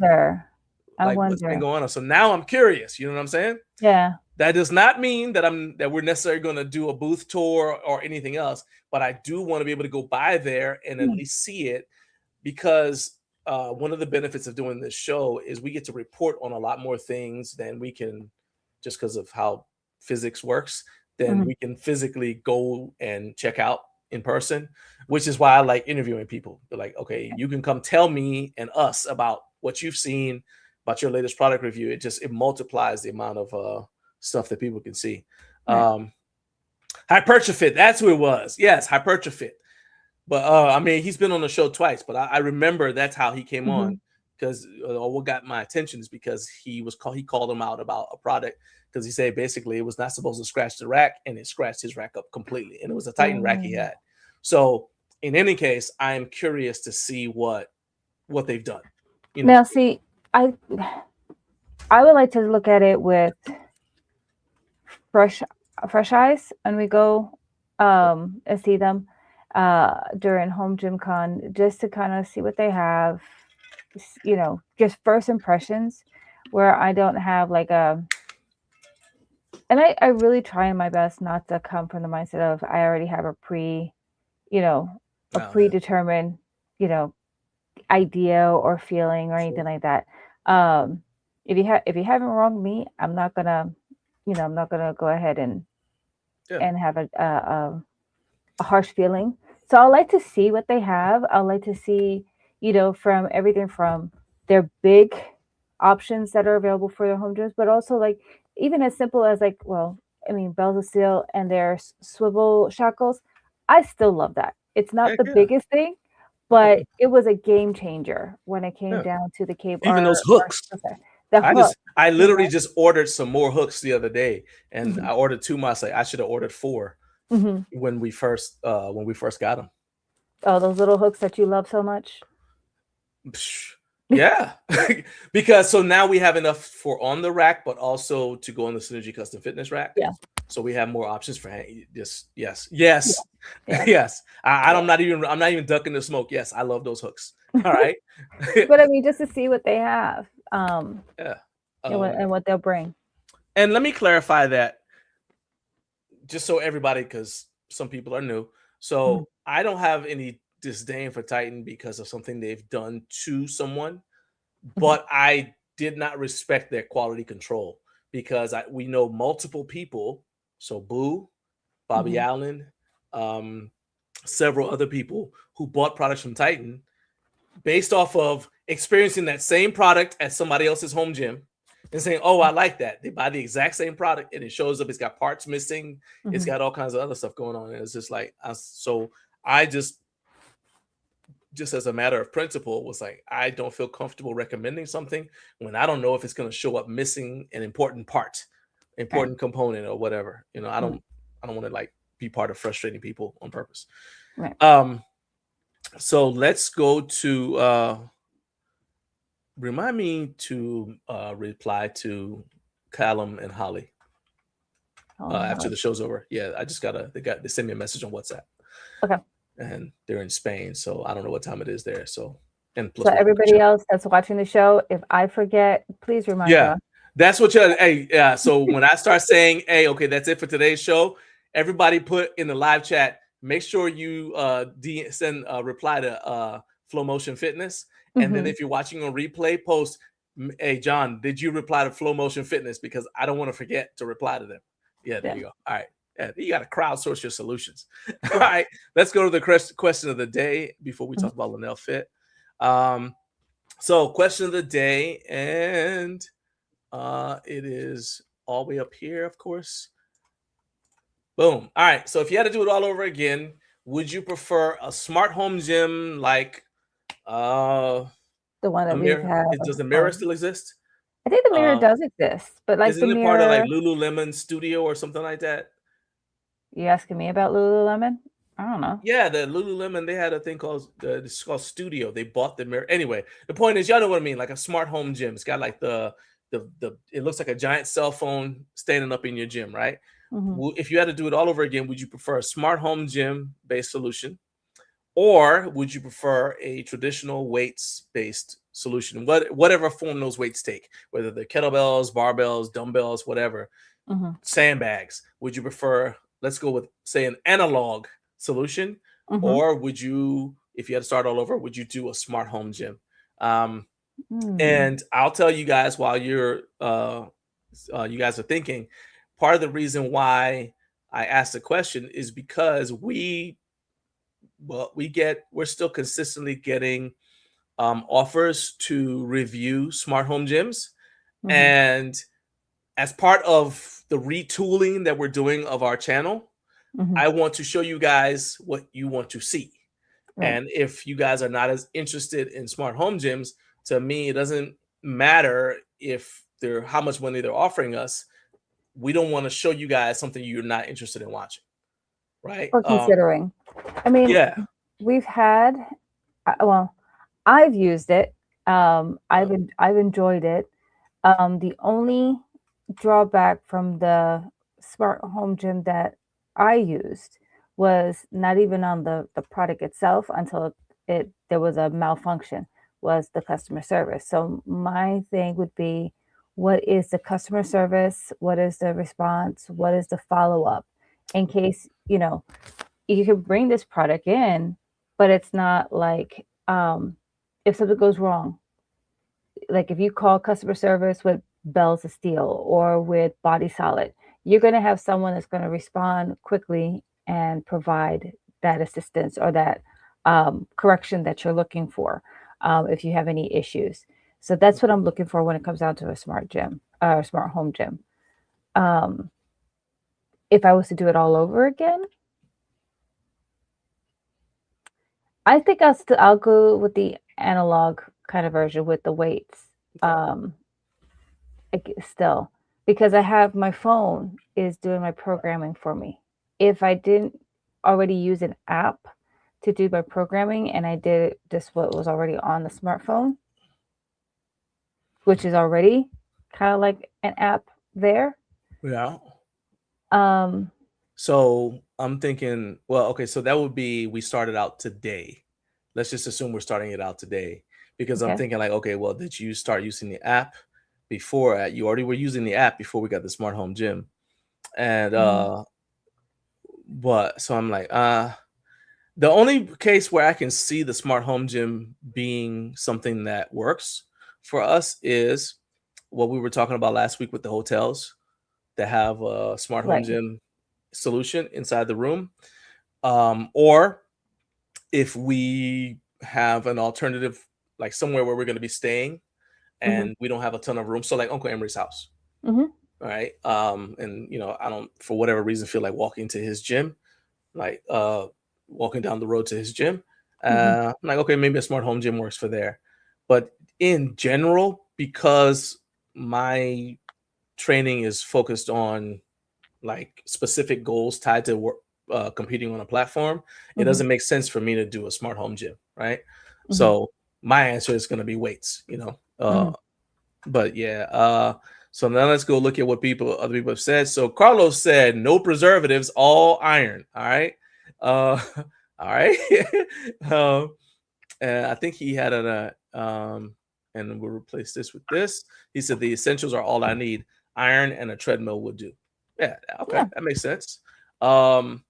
been going on. So now I'm curious. You know what I'm saying? Yeah. That does not mean that we're necessarily going to do a booth tour or anything else, but I do want to be able to go by there and at least see it, because one of the benefits of doing this show is we get to report on a lot more things than we can, just because of how physics works, then we can physically go and check out in person, which is why I like interviewing people. They're like, okay, you can come tell me and us about what you've seen, about your latest product review. It multiplies the amount of stuff that people can see. Hypertrophy, that's who it was. Yes, Hypertrophy. But I mean, he's been on the show twice, but I remember that's how he came on, because what got my attention is because he called him out about a product, because he said basically it was not supposed to scratch the rack, and it scratched his rack up completely, and it was a Titan rack he had. So in any case, I am curious to see what they've done. Now, see, I would like to look at it with fresh eyes, and we go and see them during home gym con, just to kind of see what they have, just first impressions, where I don't have like and I really try my best not to come from the mindset of I already have a predetermined, idea or feeling or anything like that. If you haven't wronged me, I'm not gonna go ahead and have a harsh feeling. So I like to see what they have. I like to see, from everything from their big options that are available for their home gyms, but also like even as simple as bells of steel and their swivel shackles. I still love that. It's not the biggest thing, but it was a game changer when it came down to the cable. Even those hooks. I literally just ordered some more hooks the other day, and I ordered 2 more. I should have ordered 4 when we first got them. Oh, those little hooks that you love so much. Yeah, because so now we have enough for on the rack, but also to go on the Synergy Custom Fitness rack. Yeah. So we have more options for this. Yes. Yes. I'm not even ducking the smoke. Yes, I love those hooks. All right. But I mean, just to see what they have, and what they'll bring. And let me clarify that, just so everybody, because some people are new. So I don't have any disdain for Titan because of something they've done to someone, but I did not respect their quality control, because we know multiple people. So Boo, Bobby Allen, several other people who bought products from Titan based off of experiencing that same product at somebody else's home gym and saying, oh, I like that. They buy the exact same product and it shows up, it's got parts missing. It's got all kinds of other stuff going on. And it's just like, I just as a matter of principle was like, I don't feel comfortable recommending something when I don't know if it's going to show up missing an important part, important component or whatever. I don't want to like be part of frustrating people on purpose. Right. So let's go to remind me to reply to Callum and Holly after the show's over. Yeah, I just they sent me a message on WhatsApp. Okay. And they're in Spain, so I don't know what time it is there. So And plus So welcome to the everybody show. else that's watching the show, if I forget, please remind Yeah, John. that's what you're. Hey, yeah. So when I start saying, "Hey, okay, that's it for today's show," everybody put in the live chat. Make sure you send a reply to Flow Motion Fitness, and then Mhm. if you're watching on replay, post, "Hey, John, did you reply to Flow Motion Fitness?" Because I don't want to forget to reply to them. Yeah, there Yeah. you go. All right. Yeah, you got to crowdsource your solutions. All right, let's go to the question of the day before we Mhm. talk about Lenel Fit. So question of the day, and it is all the way up here, of course. Boom. All right. So if you had to do it all over again, would you prefer a smart home gym like uh The one a that we've mirror? had. Does the mirror Or still exist? I think the mirror Uh does exist, but like the isn't it part of like mirror, Lululemon Studio or something like that? you asking me about Lululemon? I don't know. Yeah, the Lululemon, they had a thing called it's called Studio. They bought the mirror. Anyway, the point is, y'all know what I mean. Like a smart home gym. It's got like the it looks like a giant cell phone standing up in your gym, right? Mhm. If you had to do it all over again, would you prefer a smart home gym based solution, or would you prefer a traditional weights based solution? Whatever form those weights take, whether they're kettlebells, barbells, dumbbells, whatever, Mhm. sandbags. Would you prefer? Let's go with say an analog solution, Mhm. or would you, if you had to start all over, would you do a smart home gym? Um, Mm. and I'll tell you guys while you guys are thinking, part of the reason why I asked the question is because we're still consistently getting offers to review smart home gyms, Mhm. and as part of the retooling that we're doing of our channel, Mhm. I want to show you guys what you want to see. Right. And if you guys are not as interested in smart home gyms, to me, it doesn't matter if they're how much money they're offering us. We don't want to show you guys something you're not interested in watching, right? Or considering. I mean, Yeah. we've had, well, I've used it. Uh, I've enjoyed it. The only drawback from the smart home gym that I used was not even on the product itself until there was a malfunction, was the customer service. So my thing would be, what is the customer service? What is the response? What is the follow-up? In case, you could bring this product in, but it's not like, if something goes wrong, like if you call customer service with Bells of Steel or with Body Solid, you're going to have someone that's going to respond quickly and provide that assistance or that correction that you're looking for if you have any issues. So that's what I'm looking for when it comes down to a smart gym or smart home gym. Um, if I was to do it all over again, I think I'll go with the analog kind of version with the weights. okay. Still, because I have my phone is doing my programming for me. If I didn't already use an app to do my programming and I did it just what was already on the smartphone, which is already kind of like an app there. Yeah. Um, So I'm thinking, well, okay, so that would be we started out today. Let's just assume we're starting it out today because I'm okay. thinking like, okay, well, did you start using the app before? You already were using the app before we got the smart home gym, and Mhm. but so I'm like, the only case where I can see the smart home gym being something that works for us is what we were talking about last week with the hotels that have a smart home Right. gym solution inside the room, or if we have an alternative, like somewhere where we're going to be staying Mhm. and we don't have a ton of room. So like Uncle Emery's house, Mhm. all right? And I don't, for whatever reason, feel like walking to his gym, like walking down the road to his gym. Mhm. I'm like, okay, maybe a smart home gym works for there. But in general, because my training is focused on like specific goals tied to work, competing on a platform, it Mhm. doesn't make sense for me to do a smart home gym, right? Mhm. So my answer is going to be weights. Mhm. But yeah, so now let's go look at what other people have said. So Carlos said no preservatives, all iron. All right, all right. um, I think he had and we'll replace this with this. He said the essentials are all I need. Iron and a treadmill would do. Yeah, okay, Yeah. that makes sense. Um,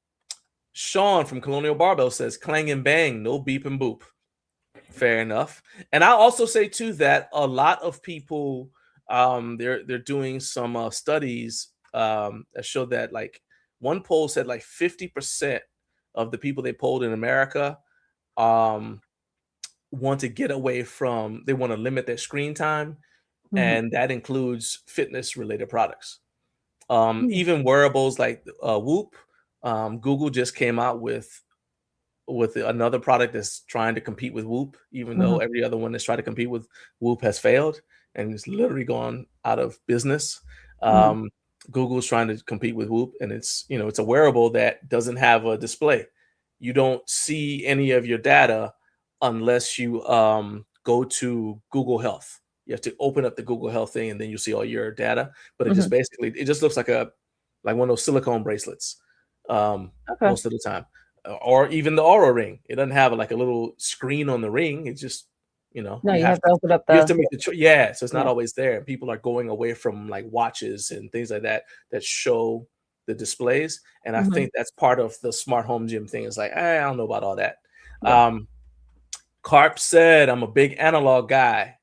Sean from Colonial Barbell says clang and bang, no beep and boop. Fair enough. And I'll also say too that a lot of people they're doing some studies that show that like one poll said like 50% of the people they polled in America um want to get away from they want to limit their screen time, Mhm. and that includes fitness related products. Mm. Even wearables like Whoop, Google just came out with another product that's trying to compete with Whoop, even though Mhm. every other one that's tried to compete with Whoop has failed and it's literally gone out of business. Mhm. Google's trying to compete with Whoop, and it's a wearable that doesn't have a display. You don't see any of your data unless you go to Google Health. You have to open up the Google Health thing, and then you see all your data. But Mhm. it just looks like one of those silicone bracelets Okay. most of the time, or even the Aura ring. It doesn't have like a little screen on the ring. It's just No, you you have have to open up you have the to make the choice. Yeah, so it's not yeah. always there. And people are going away from like watches and things like that that show the displays. And I Mhm. think that's part of the smart home gym thing. It's like, I don't know about all that. Yeah. Um, Carp said, I'm a big analog guy.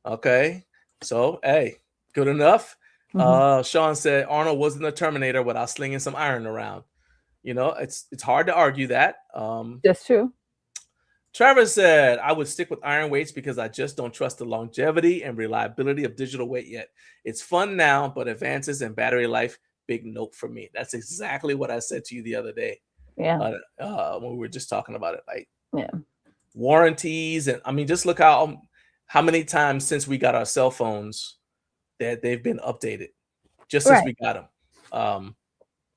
Okay. So, hey, good enough. Mhm. Sean said Arnold wasn't a Terminator without slinging some iron around. It's hard to argue that. That's true. Trevor said, I would stick with iron weights because I just don't trust the longevity and reliability of digital weight yet. It's fun now, but advances in battery life, big nope for me. That's exactly what I said to you the other day Yeah. when we were just talking about it. Like Yeah. warranties, and I mean, just look how many times since we got our cell phones that they've been updated, just since Right. we got them. Um,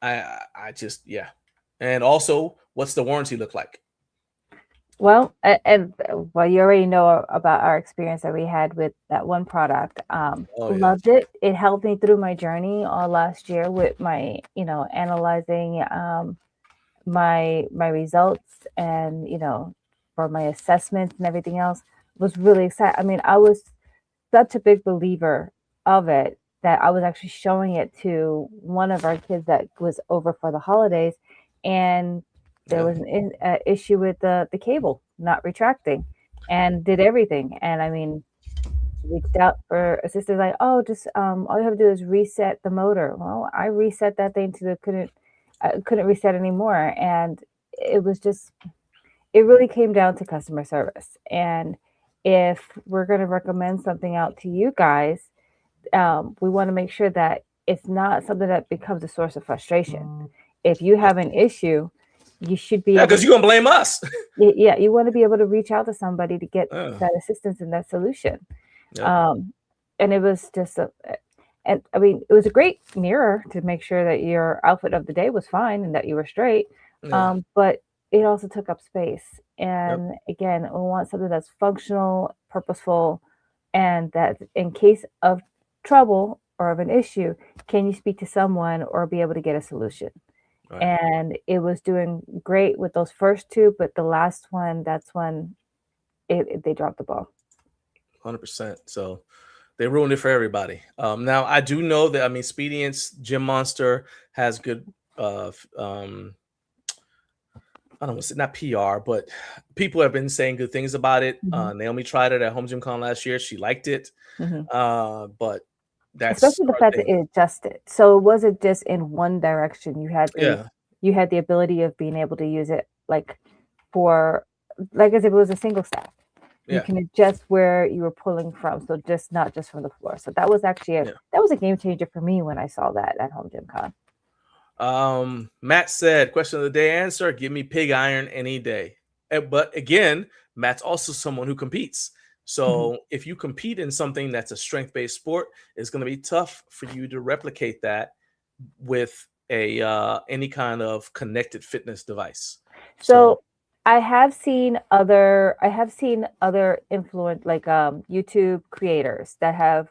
I just yeah, and also, what's the warranty look like? Well, and well, you already know about our experience that we had with that one product. Oh yeah, Loved it. It helped me through my journey all last year with my, analyzing my results and for my assessments and everything else. Was really excited. I mean, I was such a big believer of it that I was actually showing it to one of our kids that was over for the holidays, and there yeah. was an issue with the cable not retracting, and did everything. And I mean, reached out for assistance, like, oh, just all you have to do is reset the motor. Well, I reset that thing to the couldn't reset anymore, and it was just it really came down to customer service. And if we're going to recommend something out to you guys, we want to make sure that it's not something that becomes a source of frustration. If you have an issue, you should be Yeah, able because to, you're gonna blame us. yeah, you want to be able to reach out to somebody to get Oh, that assistance and that solution. yep. Um, and it was just and I mean, it was a great mirror to make sure that your outfit of the day was fine and that you were straight. Yeah. But it also took up space. Yep. And again, we want something that's functional, purposeful, and that in case of trouble or of an issue, can you speak to someone or be able to get a solution? Right. And it was doing great with those first two, but the last one, that's when they dropped the ball. 100%. So they ruined it for everybody. Now I do know that Expedience Gym Monster has good I don't want to say not PR, but people have been saying good things about it. Mhm. Naomi tried it at Home Gym Con last year. She liked it. Mhm. But that's Especially the our fact that thing. it adjusted. So it wasn't just in one direction. Yeah. You had the ability of being able to use it like for like as if it was a single stack. You Yeah. can adjust where you were pulling from. So just not just from the floor. So that was actually Yeah. that was a game changer for me when I saw that at Home Gym Con. Matt said, question of the day answer, give me pig iron any day. But again, Matt's also someone who competes. Mhm. So if you compete in something that's a strength-based sport, it's going to be tough for you to replicate that with a any kind of connected fitness device. So So I have seen other YouTube creators that have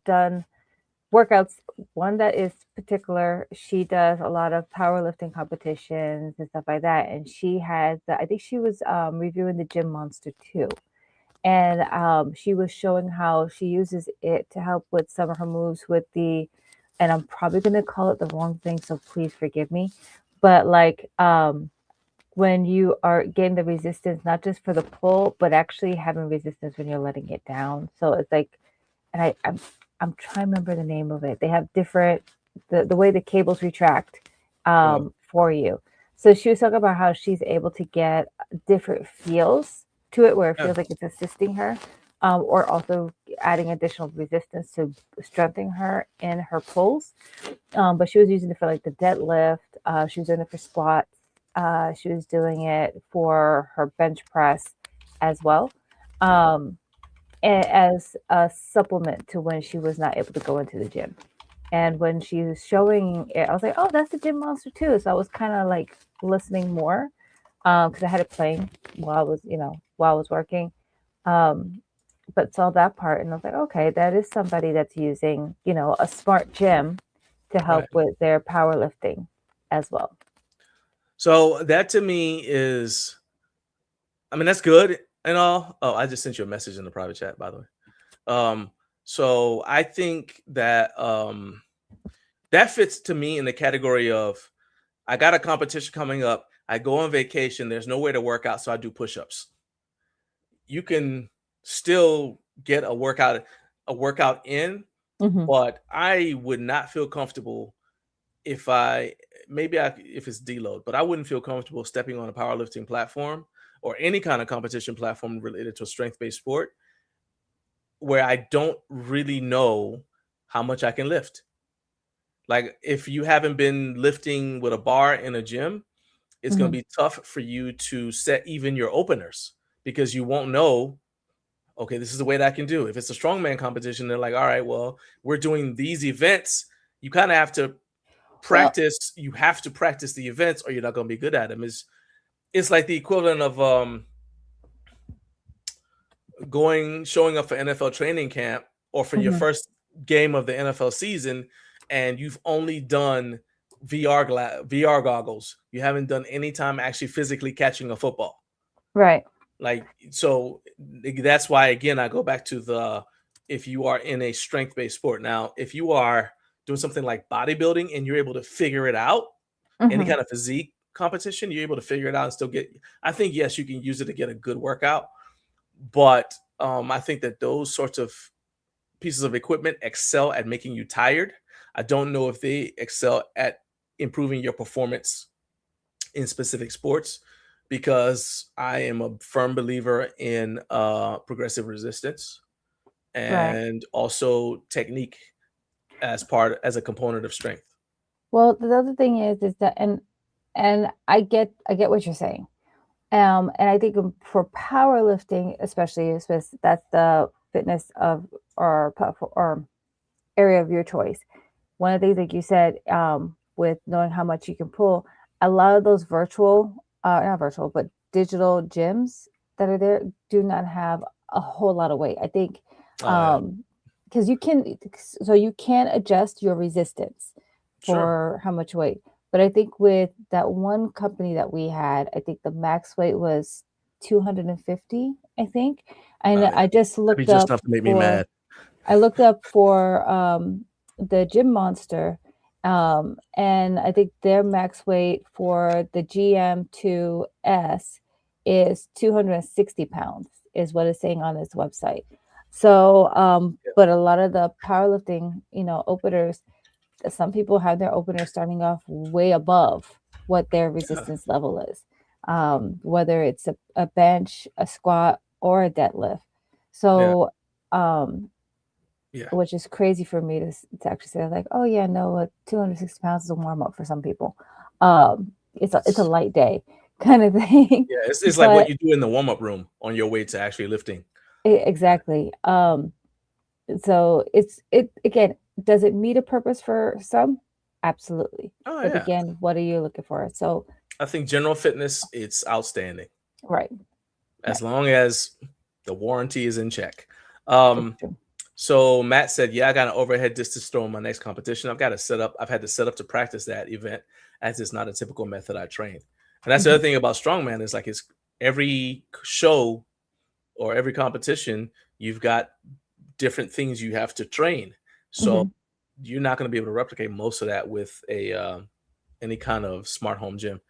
done workouts. One that is particular, she does a lot of powerlifting competitions and stuff like that. And she has, I think she was reviewing the Gym Monster too. And she was showing how she uses it to help with some of her moves with the, and I'm probably going to call it the wrong thing, so please forgive me. But like when you are getting the resistance, not just for the pull, but actually having resistance when you're letting it down. So it's like, and I'm trying to remember the name of it. They have different, the way the cables retract for you. So she was talking about how she's able to get different feels to it where it feels like it's assisting her, or also adding additional resistance to strengthening her in her pulls. But she was using it for like the deadlift. She was doing it for squats. She was doing it for her bench press as well. As a supplement to when she was not able to go into the gym. And when she was showing it, I was like, oh, that's the Gym Monster too. So I was kind of like listening more because I had it playing while I was working. But saw that part and I was like, okay, that is somebody that's using, a smart gym to help with their powerlifting as well. So that to me is, I mean, that's good and all. Oh, I just sent you a message in the private chat, by the way. So I think that that fits to me in the category of, I got a competition coming up. I go on vacation. There's nowhere to work out, so I do push-ups. You can still get a workout in, but I would not feel comfortable if it's deload, but I wouldn't feel comfortable stepping on a powerlifting platform or any kind of competition platform related to a strength-based sport where I don't really know how much I can lift. Like if you haven't been lifting with a bar in a gym, it's going to be tough for you to set even your openers because you won't know, okay, this is the weight I can do. If it's a strongman competition, they're like, all right, well, we're doing these events. You kind of have to practice. You have to practice the events or you're not going to be good at them. It's like the equivalent of showing up for NFL training camp or for your first game of the NFL season, and you've only done VR goggles. You haven't done any time actually physically catching a football. Right. Like, so that's why, again, I go back to if you are in a strength-based sport. Now, if you are doing something like bodybuilding and you're able to figure it out, any kind of physique competition, you're able to figure it out and still I think, yes, you can use it to get a good workout. But I think that those sorts of pieces of equipment excel at making you tired. I don't know if they excel at improving your performance in specific sports, because I am a firm believer in progressive resistance and also technique as a component of strength. Well, the other thing is that, and I get what you're saying. And I think for powerlifting, especially that's the fitness of or area of your choice. One of the things, like you said, with knowing how much you can pull, a lot of those not virtual, but digital gyms that are there do not have a whole lot of weight. I think because you can adjust your resistance for how much weight. But I think with that one company that we had, I think the max weight was 250, I think. And I just looked up enough to make me mad. I looked up for the Gym Monster, and I think their max weight for the GM2S is 260 pounds, is what it's saying on its website. So, but a lot of the powerlifting, openers, some people have their openers starting off way above what their resistance level is, whether it's a bench, a squat, or a deadlift. So, which is crazy for me to actually say, like, oh yeah, no, 260 pounds is a warm up for some people. It's a light day kind of thing. Yeah, it's like what you do in the warm up room on your way to actually lifting. Exactly. So it again, does it meet a purpose for some? Absolutely. But again, what are you looking for? So I think general fitness, it's outstanding. Right. As long as the warranty is in check. So Matt said, yeah, I got an overhead distance throw in my next competition. I've had to set up to practice that event, as it's not a typical method I train. And that's the other thing about strongman is like it's every show or every competition, you've got different things you have to train. So you're not going to be able to replicate most of that with a any kind of smart home gym.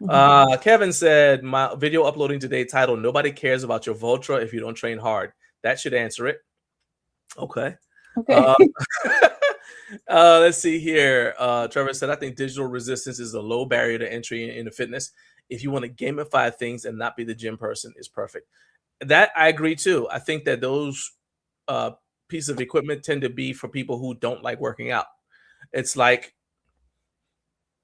Kevin said, my video uploading today titled, "Nobody cares about your Voltra if you don't train hard." That should answer it. Okay. Okay. Let's see here. Trevor said, I think digital resistance is a low barrier to entry into fitness. If you want to gamify things and not be the gym person, is perfect. That I agree too. I think that those pieces of equipment tend to be for people who don't like working out. It's like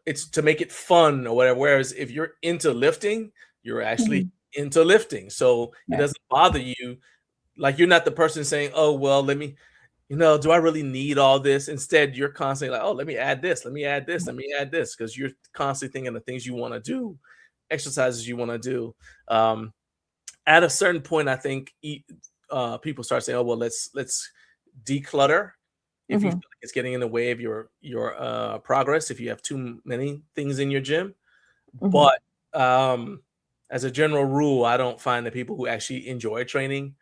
it's to make it fun or whatever. Whereas if you're into lifting, you're actually into lifting. So it doesn't bother you. Like you're not the person saying, oh, well, let me, do I really need all this? Instead, you're constantly like, oh, let me add this, let me add this, let me add this, because you're constantly thinking of things you want to do, exercises you want to do. At a certain point, I think people start saying, oh, well, let's declutter. If you feel like it's getting in the way of your progress, if you have too many things in your gym. But as a general rule, I don't find that people who actually enjoy training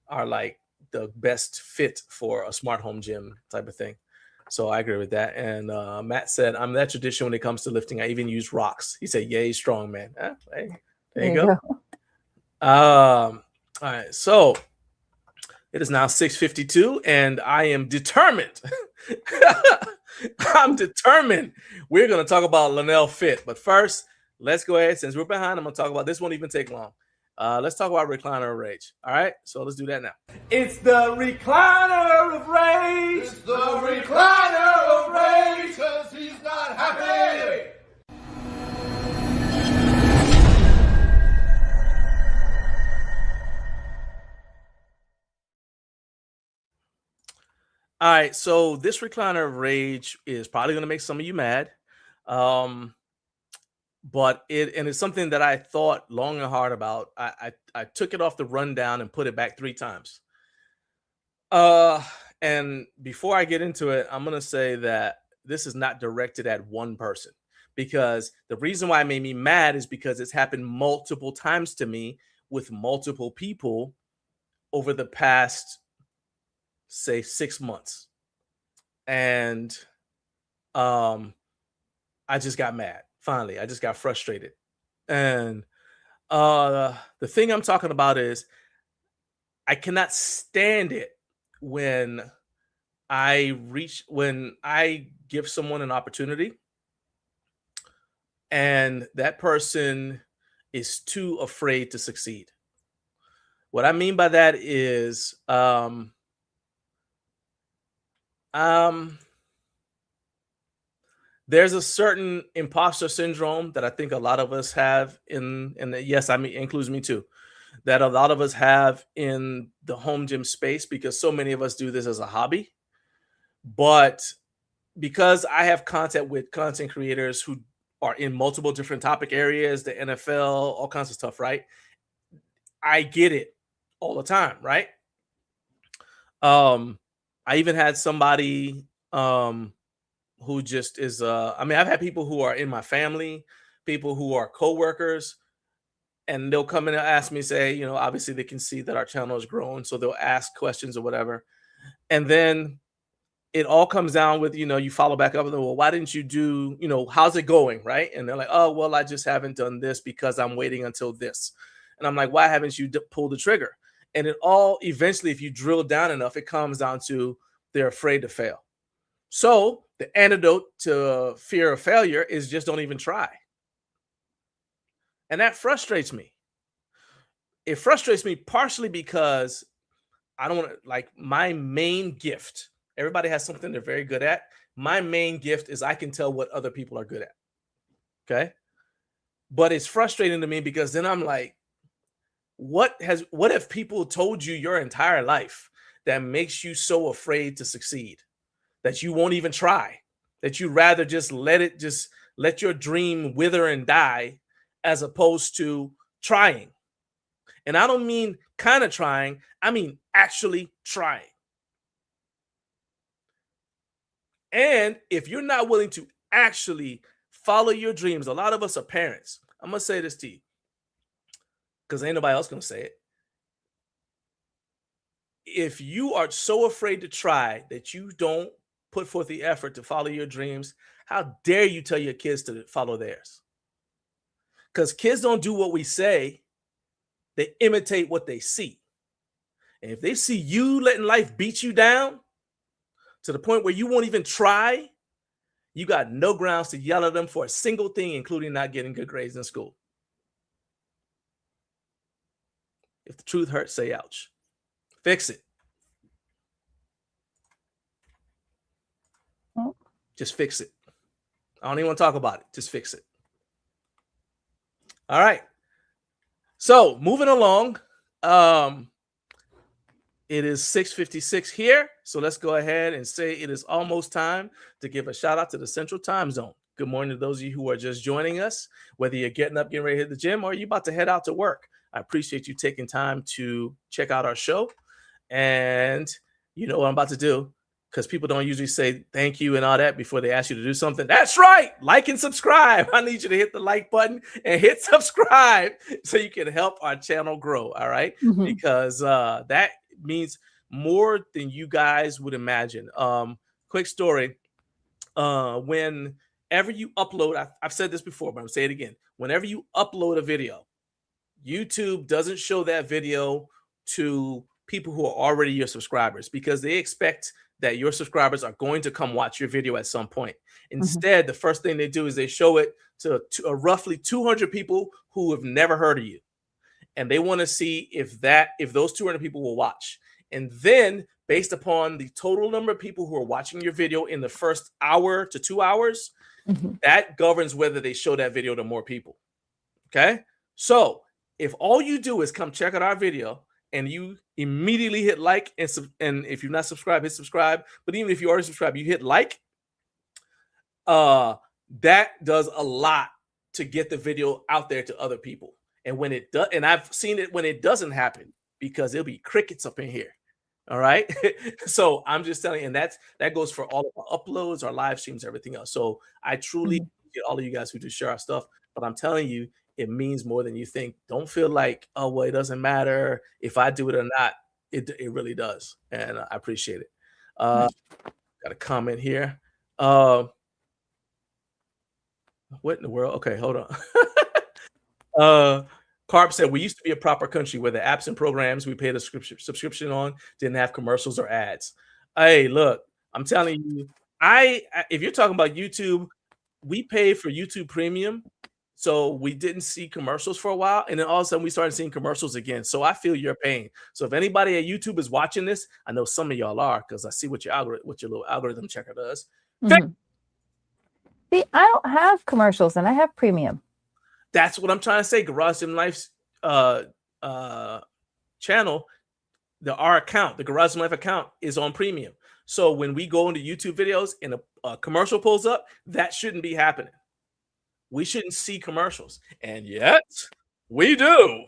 are like the best fit for a smart home gym type of thing. So I agree with that. And Matt said, I'm that tradition when it comes to lifting. I even use rocks. He said, yay, strong man. Hey, there you go. All right. So it is now 6:52 and I am determined. I'm determined. We're going to talk about Lenel Fit. But first, let's go ahead. Since we're behind, I'm going to talk about this. Won't even take long. Let's talk about Recliner of Rage. All right, so let's do that now. It's the Recliner of Rage. It's the Recliner of Rage, because he's not happy. All right, so this Recliner of Rage is probably going to make some of you mad. But it's something that I thought long and hard about. I took it off the rundown and put it back 3 times. And before I get into it, I'm gonna say that this is not directed at one person, because the reason why it made me mad is because it's happened multiple times to me with multiple people over the past, say, 6 months. And I just got mad. Finally, I just got frustrated. And the thing I'm talking about is I cannot stand it when I give someone an opportunity and that person is too afraid to succeed. What I mean by that is there's a certain imposter syndrome that I think a lot of us have yes, I mean, it includes me too, that a lot of us have in the home gym space, because so many of us do this as a hobby. But because I have contact with content creators who are in multiple different topic areas, the NFL, all kinds of stuff, right? I get it all the time, right? I even had somebody who just is I've had people who are in my family, people who are coworkers, and they'll come in and ask me, say, obviously they can see that our channel is growing, so they'll ask questions or whatever. And then it all comes down with, you follow back up with them, well, why didn't you do, how's it going, right? And they're like, oh, well, I just haven't done this because I'm waiting until this. And I'm like, why haven't you pulled the trigger? And it all eventually, if you drill down enough, it comes down to they're afraid to fail. So the antidote to fear of failure is just don't even try. And that frustrates me. It frustrates me partially because I don't want to, like, my main gift, everybody has something they're very good at. My main gift is I can tell what other people are good at. Okay. But it's frustrating to me because then I'm like, what have people told you your entire life that makes you so afraid to succeed that you won't even try, that you rather just let your dream wither and die as opposed to trying? And I don't mean kind of trying, I mean actually trying. And if you're not willing to actually follow your dreams, a lot of us are parents. I'm going to say this to you because ain't nobody else going to say it. If you are so afraid to try that you don't put forth the effort to follow your dreams, how dare you tell your kids to follow theirs? Because kids don't do what we say, they imitate what they see. And if they see you letting life beat you down to the point where you won't even try, you got no grounds to yell at them for a single thing, including not getting good grades in school. If the truth hurts, say ouch. Fix it. Just fix it. I don't even want to talk about it. Just fix it. All right. So moving along. It is 6:56 here. So let's go ahead and say it is almost time to give a shout out to the Central Time Zone. Good morning to those of you who are just joining us, whether you're getting up, getting ready to hit the gym, or you're about to head out to work. I appreciate you taking time to check out our show. And you know what I'm about to do, because people don't usually say thank you and all that before they ask you to do something. That's right. Like and subscribe. I need you to hit the like button and hit subscribe so you can help our channel grow. All right. Mhm. Because that means more than you guys would imagine. Quick story. Whenever you upload, I've said this before, but I'm saying it again. Whenever you upload a video, YouTube doesn't show that video to people who are already your subscribers because they expect that your subscribers are going to come watch your video at some point. Instead, the first thing they do is they show it to roughly 200 people who have never heard of you. And they want to see if those 200 people will watch. And then based upon the total number of people who are watching your video in the first hour to 2 hours, that governs whether they show that video to more people. Okay? So if all you do is come check out our video and you immediately hit like, and if you're not subscribed, hit subscribe. But even if you already subscribed, you hit like, that does a lot to get the video out there to other people. And when it does, and I've seen it when it doesn't happen, because there'll be crickets up in here. All right. So I'm just telling you, and that goes for all of our uploads, our live streams, everything else. So I truly appreciate all of you guys who do share our stuff. But I'm telling you, it means more than you think. Don't feel like, oh, well, it doesn't matter if I do it or not. It really does. And I appreciate it. Got a comment here. What in the world? Okay, hold on. Carp said, we used to be a proper country where the apps and programs we paid a subscription on didn't have commercials or ads. Hey, look, I'm telling you, if you're talking about YouTube, we pay for YouTube Premium. So we didn't see commercials for a while. And then all of a sudden we started seeing commercials again. So I feel your pain. So if anybody at YouTube is watching this, I know some of y'all are, because I see what your little algorithm checker does. See, I don't have commercials and I have premium. That's what I'm trying to say. Garage Gym Life's channel, our account, the Garage Gym Life account, is on premium. So when we go into YouTube videos and a commercial pulls up, that shouldn't be happening. We shouldn't see commercials, and yet we do.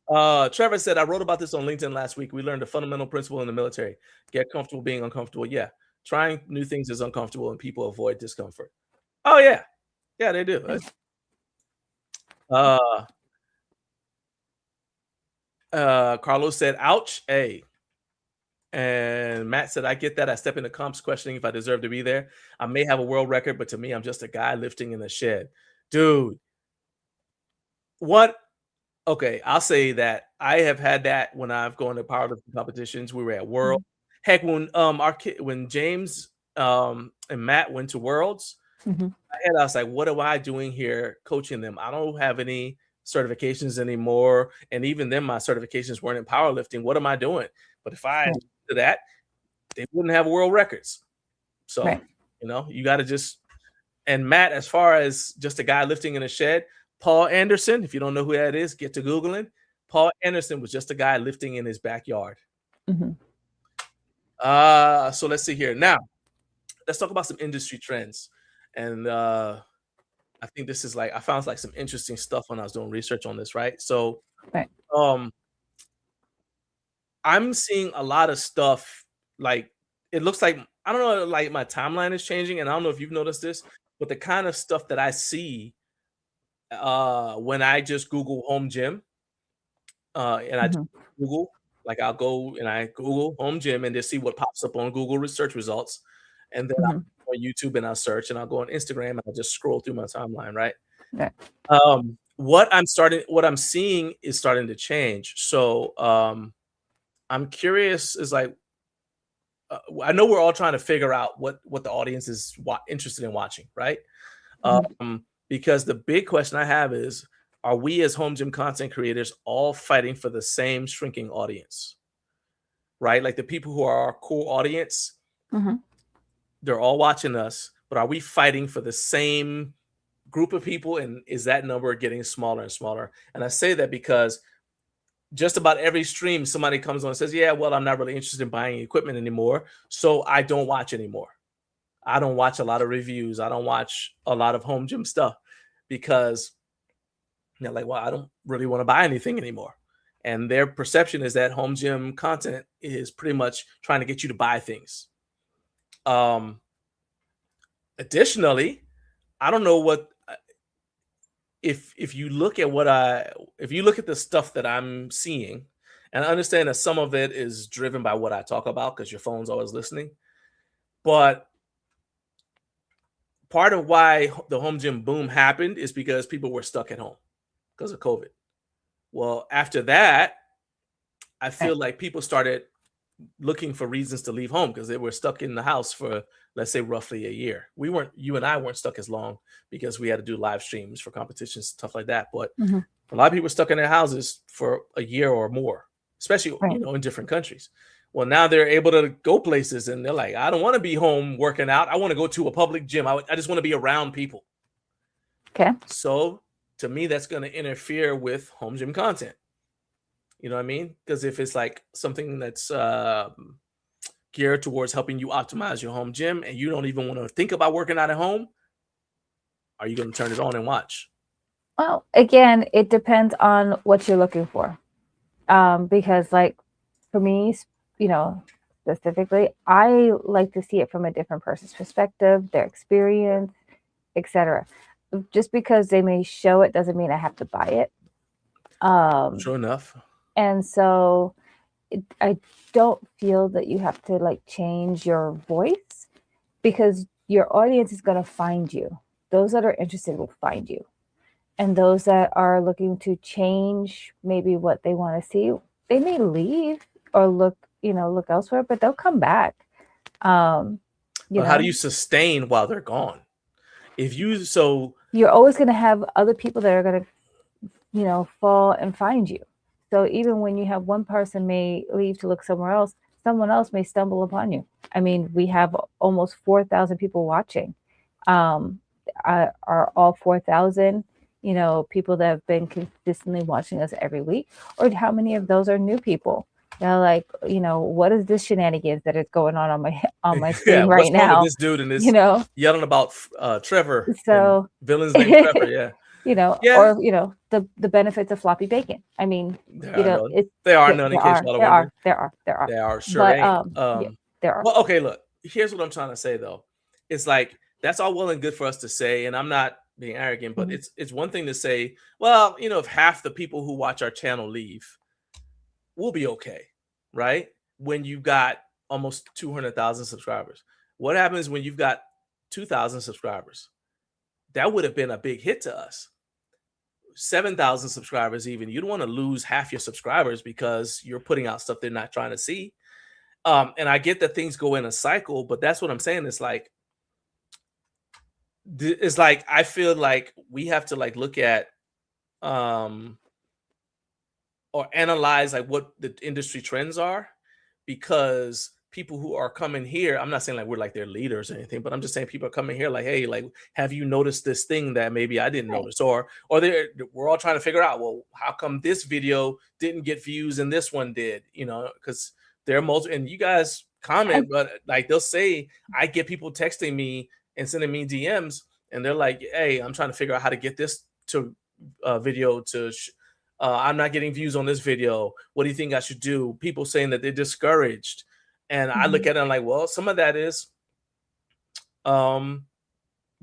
Trevor said, I wrote about this on LinkedIn last week. We learned a fundamental principle in the military: get comfortable being uncomfortable. Yeah, trying new things is uncomfortable, and people avoid discomfort. Oh yeah, they do. Carlos said, ouch. Hey. And Matt said, I get that. I step into comps questioning if I deserve to be there. I may have a world record, but to me, I'm just a guy lifting in the shed. Dude, what? Okay, I'll say that I have had that when I've gone to powerlifting competitions. We were at World. Heck, when James and Matt went to Worlds, I was like, what am I doing here coaching them? I don't have any certifications anymore. And even then, my certifications weren't in powerlifting. What am I doing? But if I to that, they wouldn't have world records. So, you got to just, and Matt, as far as just a guy lifting in a shed, Paul Anderson, if you don't know who that is, get to Googling. Paul Anderson was just a guy lifting in his backyard. So let's see here. Now, let's talk about some industry trends. And I think this is I found some interesting stuff when I was doing research on this, right? So, I'm seeing a lot of stuff. It looks like I don't know, like my timeline is changing, and I don't know if you've noticed this, but the kind of stuff that I see when I just Google home gym, and I just Mhm. Google, like I'll go and I Google home gym and just see what pops up on Google research results, and then Mhm. I'll go on YouTube and I'll search, and I'll go on Instagram and I'll just scroll through my timeline, right? Right. What I'm seeing is starting to change. So I'm curious, is like I know we're all trying to figure out what the audience is interested in watching, right? Mhm. Because the big question I have is, are we as home gym content creators all fighting for the same shrinking audience? Right? Like the people who are our core audience, Mhm. they're all watching us, but are we fighting for the same group of people? And is that number getting smaller and smaller? And I say that because just about every stream, somebody comes on and says, yeah, well, I'm not really interested in buying equipment anymore, so I don't watch anymore. I don't watch a lot of reviews. I don't watch a lot of home gym stuff because they're like, well, I don't really want to buy anything anymore. And their perception is that home gym content is pretty much trying to get you to buy things. Additionally, I don't know what if you look at if you look at the stuff that I'm seeing, and I understand that some of it is driven by what I talk about because your phone's always listening, but part of why the home gym boom happened is because people were stuck at home because of COVID. Well, after that, I Right. feel like people started looking for reasons to leave home because they were stuck in the house for, let's say, roughly a year. You and I weren't stuck as long because we had to do live streams for competitions, stuff like that. But Mhm. a lot of people were stuck in their houses for a year or more, especially, Right. in different countries. Well, now they're able to go places and they're like, I don't want to be home working out. I want to go to a public gym. I just want to be around people. Okay. So to me, that's going to interfere with home gym content. You know what I mean? Because if it's like something that's geared towards helping you optimize your home gym and you don't even want to think about working out at home, are you going to turn it on and watch? Well, again, it depends on what you're looking for. Because like for me, specifically, I like to see it from a different person's perspective, their experience, etc. Just because they may show it doesn't mean I have to buy it. Sure enough. And so I don't feel that you have to like change your voice because your audience is going to find you. Those that are interested will find you. And those that are looking to change maybe what they want to see, they may leave or look elsewhere, but they'll come back. But how do you sustain while they're gone? You're always going to have other people that are going to, fall and find you. So even when you have one person may leave to look somewhere else, someone else may stumble upon you. I mean, we have almost 4,000 people watching. Are all 4,000, people that have been consistently watching us every week? Or how many of those are new people? They're like, what is this shenanigans that is going on my screen right what's wrong now? with this dude and this yelling about Trevor and So villain's name Trevor? Yeah. Yeah. or the benefits of floppy bacon. I mean, There are none in case y'all are wondering. there are. There are, sure But ain't. yeah, there are. Well, okay, look, here's what I'm trying to say though. It's like that's all well and good for us to say, and I'm not being arrogant, but it's one thing to say, well, if half the people who watch our channel leave, we'll be okay, right? When you've got almost 200,000 subscribers. What happens when you've got 2,000 subscribers? That would have been a big hit to us. 7,000 subscribers even. You don't want to lose half your subscribers because you're putting out stuff they're not trying to see. And I get that things go in a cycle, but that's what I'm saying. It's like I feel like we have to like look at or analyze like what the industry trends are, because people who are coming here, I'm not saying like we're like their leaders or anything, but I'm just saying people are coming here like, hey, like, have you noticed this thing that maybe I didn't notice? Or we're all trying to figure out, well, how come this video didn't get views and this one did? Because they're and you guys comment, but like they'll say, I get people texting me and sending me DMs, and they're like, hey, I'm trying to figure out how to get this to video to I'm not getting views on this video. What do you think I should do? People saying that they're discouraged. And I look at it and I'm like, well, some of that is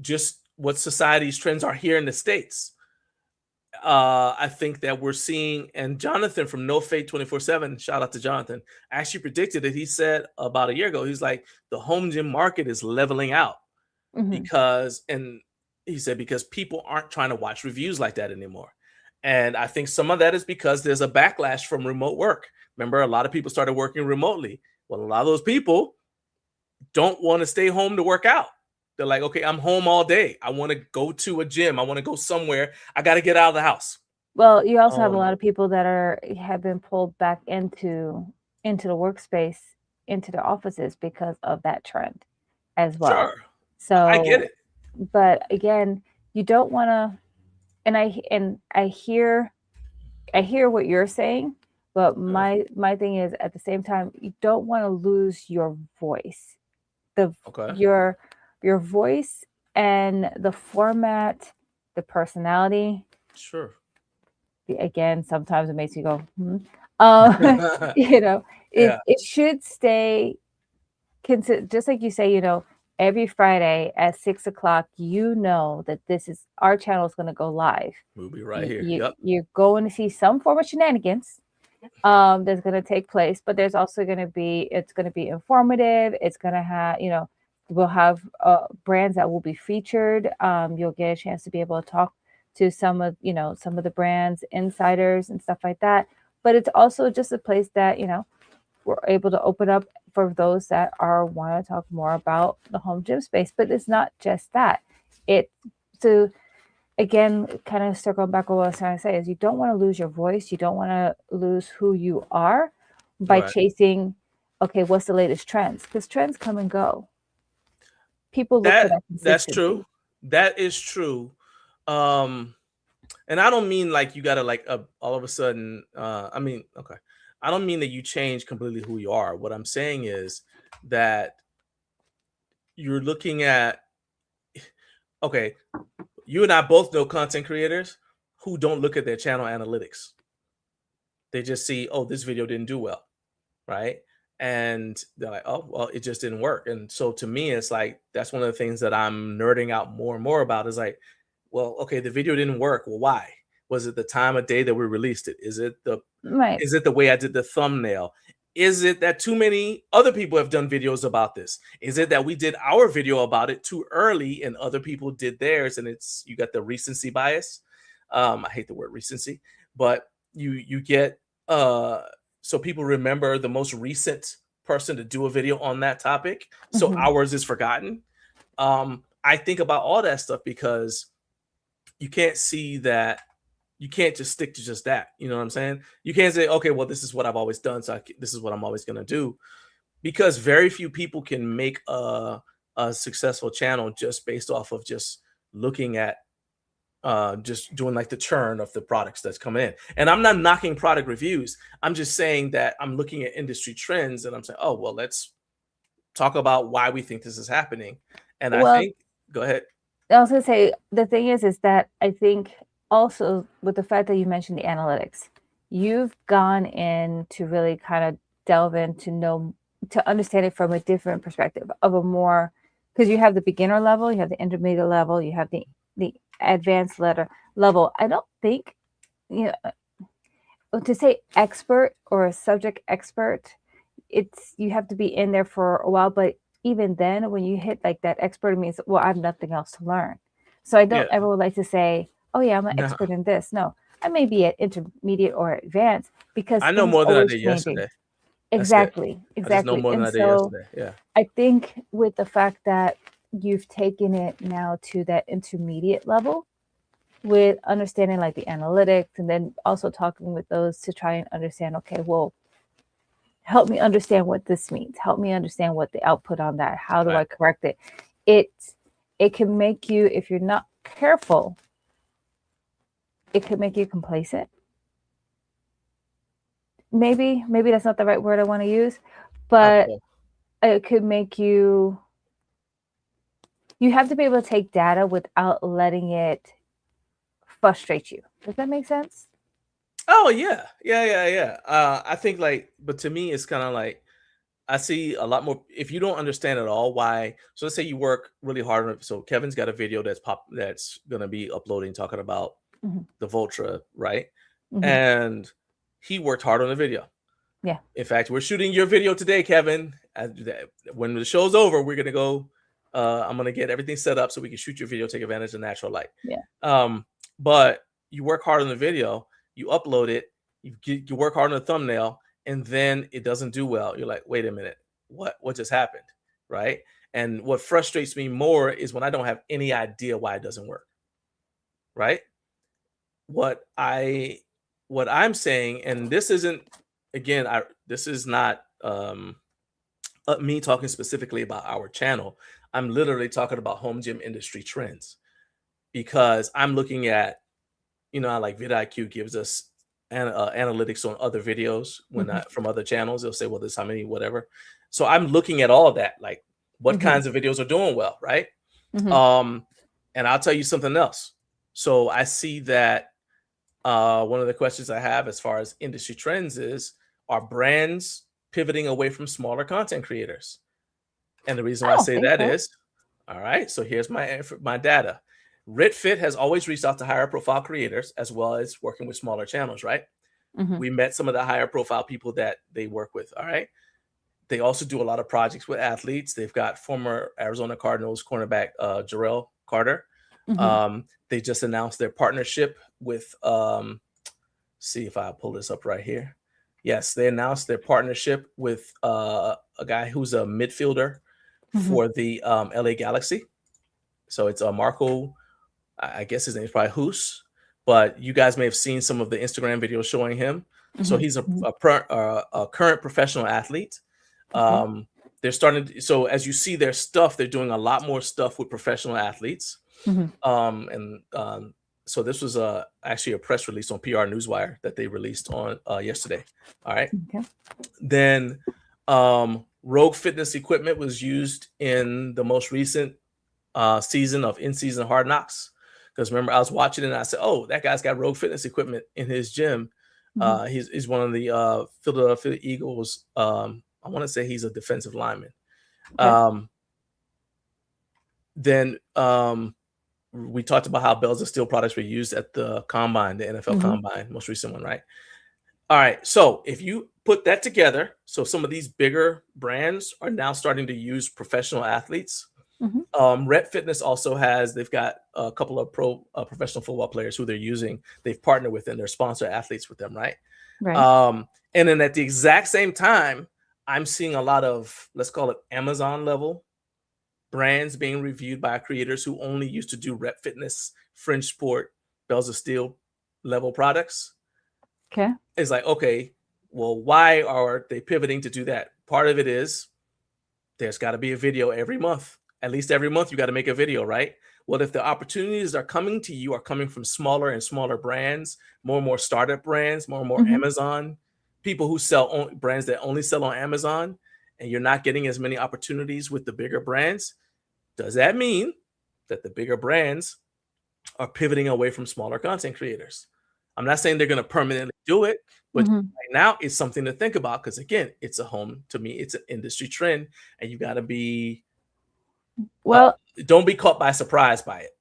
just what society's trends are here in the States. I think that we're seeing, and Jonathan from No Fate 24/7, shout out to Jonathan, actually predicted it. He said about a year ago, he's like, the home gym market is leveling out because people aren't trying to watch reviews like that anymore. And I think some of that is because there's a backlash from remote work. Remember, a lot of people started working remotely. Well, a lot of those people don't want to stay home to work out. They're like, okay, I'm home all day. I want to go to a gym. I want to go somewhere. I got to get out of the house. Well, you also have a lot of people that have been pulled back into the workspace, into the offices because of that trend as well. Sure. So I get it. But again, you don't want to, and I hear what you're saying, but my thing is, at the same time, you don't want to lose your voice. Your voice and the format, the personality. Sure. Again, sometimes it makes you go, it should stay just like you say, every Friday at 6 o'clock, that this is our channel is going to go live. We'll be right here. You're going to see some form of shenanigans that's going to take place, but there's also going to be, it's going to be informative. It's going to have, we'll have brands that will be featured. You'll get a chance to be able to talk to some of the brands, insiders and stuff like that. But it's also just a place that, we're able to open up for those that want to talk more about the home gym space. But it's not just that. So again, kind of circling back on what I was trying to say is, you don't want to lose your voice. You don't want to lose who you are by chasing, okay, what's the latest trends? Because trends come and go. People look for that consistency. That's true. That is true. And I don't mean like you gotta like all of a sudden. I don't mean that you change completely who you are. What I'm saying is that you're looking at. Okay, you and I both know content creators who don't look at their channel analytics. They just see, oh, this video didn't do well, right? And they're like, oh, well, it just didn't work. And so to me, it's like, that's one of the things that I'm nerding out more and more about, is like, well, okay, the video didn't work. Well, why? Was it the time of day that we released it? Is it the way I did the thumbnail? Is it that too many other people have done videos about this? Is it that we did our video about it too early and other people did theirs, and you got the recency bias? I hate the word recency, but you get so people remember the most recent person to do a video on that topic, so ours is forgotten. I think about all that stuff because you can't see that. You can't just stick to just that. You know what I'm saying? You can't say, okay, well, this is what I've always done, so this is what I'm always going to do, because very few people can make a successful channel just based off of just looking at just doing like the churn of the products that's coming in. And I'm not knocking product reviews. I'm just saying that I'm looking at industry trends and I'm saying, oh, well, let's talk about why we think this is happening. And I think, go ahead. I was going to say, the thing is that I think also with the fact that you mentioned the analytics, you've gone in to really kind of delve in to understand it from a different perspective of a more, because you have the beginner level, you have the intermediate level, you have the advanced level. I don't think, to say expert or a subject expert, you have to be in there for a while, but even then, when you hit like that expert, it means, well, I have nothing else to learn. So I don't ever would like to say, oh yeah, I'm an expert in this. No, I may be at intermediate or advanced, because I know more than I did yesterday. Exactly. I just know more than I did yesterday. Yeah. I think with the fact that you've taken it now to that intermediate level with understanding like the analytics, and then also talking with those to try and understand, okay, well, help me understand what this means. Help me understand what the output on that. How do I correct it? It can make you, if you're not careful, it could make you complacent. Maybe that's not the right word I want to use, but it could make you have to be able to take data without letting it frustrate you. Does that make sense? Oh yeah. I think but to me, it's kind of like, I see a lot more. If you don't understand at all why, so let's say you work really hard on it. So Kevin's got a video that's gonna be uploading talking about Mhm. the Voltra, right? Mhm. And he worked hard on the video. Yeah. In fact, we're shooting your video today, Kevin. When the show's over, we're gonna go. I'm gonna get everything set up so we can shoot your video, take advantage of natural light. Yeah. But you work hard on the video, you upload it, you work hard on the thumbnail, and then it doesn't do well. You're like, wait a minute, what just happened, right? And what frustrates me more is when I don't have any idea why it doesn't work, right? What I'm saying, and this isn't, again, this is not me talking specifically about our channel. I'm literally talking about home gym industry trends, because I'm looking at, like vidIQ gives us analytics on other videos from other channels. They'll say, well, this how many, whatever. So I'm looking at all of that, like what kinds of videos are doing well, right? And I'll tell you something else. So I see that one of the questions I have as far as industry trends is, are brands pivoting away from smaller content creators? And the reason why I say that is, all right, so here's my data. Fit has always reached out to higher profile creators as well as working with smaller channels, right? We met some of the higher profile people that they work with, all right? They also do a lot of projects with athletes. They've got former Arizona Cardinals cornerback Jarrell Carter. They just announced their partnership with, see if I pull this up right here. Yes, they announced their partnership with a guy who's a midfielder for the LA Galaxy. So it's Marco, I guess his name is probably Hoos, but you guys may have seen some of the Instagram videos showing him. So he's a current professional athlete. They're starting so as you see their stuff, they're doing a lot more stuff with professional athletes. So this was actually a press release on PR Newswire that they released on yesterday. All right. Then Rogue Fitness equipment was used in the most recent season of In-Season Hard Knocks. Because remember, I was watching it and I said, oh, that guy's got Rogue Fitness equipment in his gym. He's one of the Philadelphia Eagles. I want to say he's a defensive lineman. Then we talked about how bells of steel products were used at the combine, the NFL combine, most recent one, right? All right. So if you put that together, so some of these bigger brands are now starting to use professional athletes. Rep Fitness also they've got a couple of professional football players who they're using. They've partnered with and they're sponsor athletes with them, right? And then at the exact same time, I'm seeing a lot of, let's call it Amazon level brands being reviewed by creators who only used to do Rep Fitness, Fringe Sport, bells of steel level products. It's like, okay, well, why are they pivoting to do that? Part of it is there's got to be a video every month. At least every month you got to make a video, right? Well, if the opportunities are coming to you are coming from smaller and smaller brands, more and more startup brands, more and more Amazon, people who sell brands that only sell on Amazon, and you're not getting as many opportunities with the bigger brands, does that mean that the bigger brands are pivoting away from smaller content creators? I'm not saying they're going to permanently do it, but right now it's something to think about, because again, it's an industry trend, and you got to be don't be caught by surprise by it.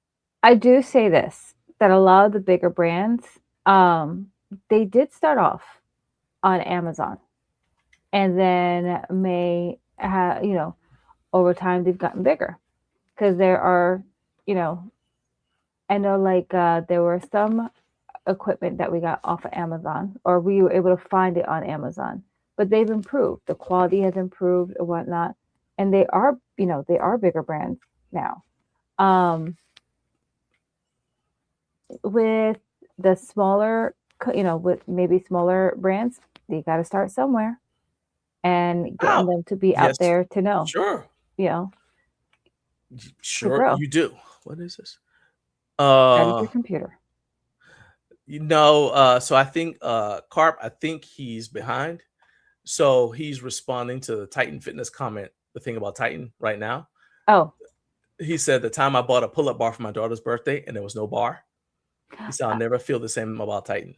I do say this, that a lot of the bigger brands, they did start off on Amazon, and then may have, over time they've gotten bigger, because there are, I know like there were some equipment that we got off of Amazon, or we were able to find it on Amazon, but they've improved. The quality has improved and whatnot, and they are bigger brands now. With the smaller, with maybe smaller brands, they got to start somewhere, and getting them to be out there to know. Sure. Sure, you do. What is this? That is your computer. So I think Carp, I think he's behind. So he's responding to the Titan Fitness comment, the thing about Titan right now. He said, the time I bought a pull-up bar for my daughter's birthday and there was no bar, he said, I'll never feel the same about Titan.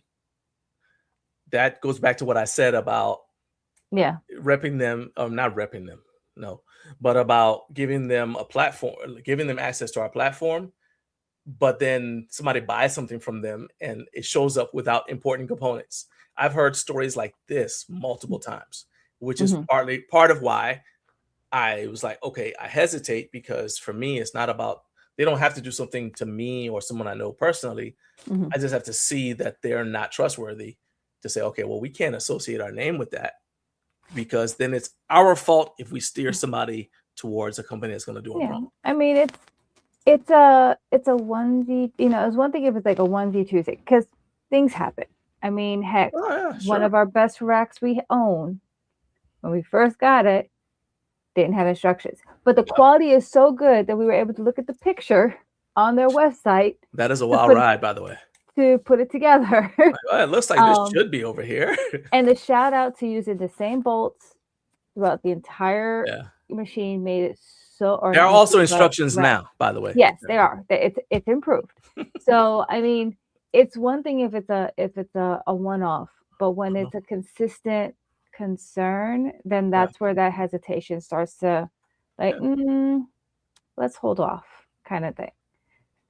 That goes back to what I said about Yeah. repping them, not repping them, no, but about giving them a platform, giving them access to our platform. But then somebody buys something from them and it shows up without important components. I've heard stories like this multiple times, which is partly part of why I was like, okay, I hesitate, because for me, it's not about, they don't have to do something to me or someone I know personally. I just have to see that they're not trustworthy to say, okay, well, we can't associate our name with that, because then it's our fault if we steer somebody towards a company that's going to do them Yeah. wrong. I mean, it's a onesie, you know, it's one thing if it's like a onesie Tuesday, because things happen. I mean, heck, Oh, yeah, one sure. of our best racks we own, when we first got it, didn't have instructions. But the quality is so good that we were able to look at the picture on their website. That is a wild ride, by the way. To put it together. Like, well, it looks like this should be over here. And the shout out to using the same bolts throughout the entire machine made it so. There are also instructions now, by the way. Yes, they are. It's improved. So I mean, it's one thing if it's a one-off, but when it's a consistent concern, then that's where that hesitation starts to, like, let's hold off, kind of thing.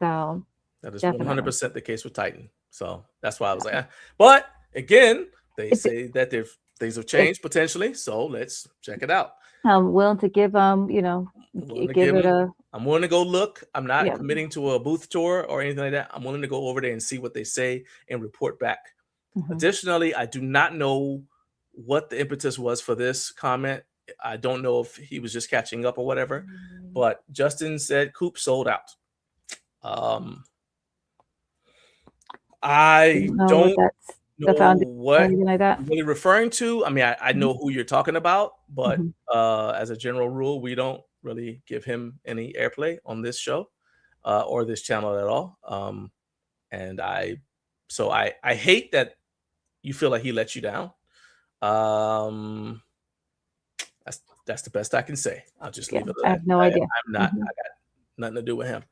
So that is 100% the case with Titan. So that's why I was like, but again, they say that things have changed potentially. So let's check it out. I'm willing to give you know, give it a. I'm willing to go look. I'm not committing to a booth tour or anything like that. I'm willing to go over there and see what they say and report back. Additionally, I do not know what the impetus was for this comment. I don't know if he was just catching up or whatever, but Justin said Coop sold out. I don't know what you're really referring to. I mean, I know who you're talking about, but as a general rule, we don't really give him any airplay on this show or this channel at all. And I hate that you feel like he let you down. That's the best I can say. I'll just leave it at that. I have no idea. I'm not. I got nothing to do with him.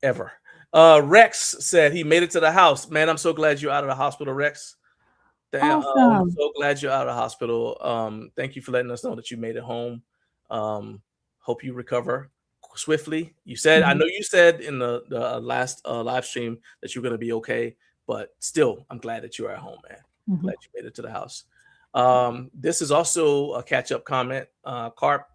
Ever. Rex said he made it to the house. Man, I'm so glad you're out of the hospital, Rex. Damn, I'm so glad you're out of the hospital. Thank you for letting us know that you made it home. Hope you recover swiftly. You said, I know you said in the last live stream that you're going to be okay, but still, I'm glad that you're at home, man. Glad you made it to the house. This is also a catch-up comment. Carp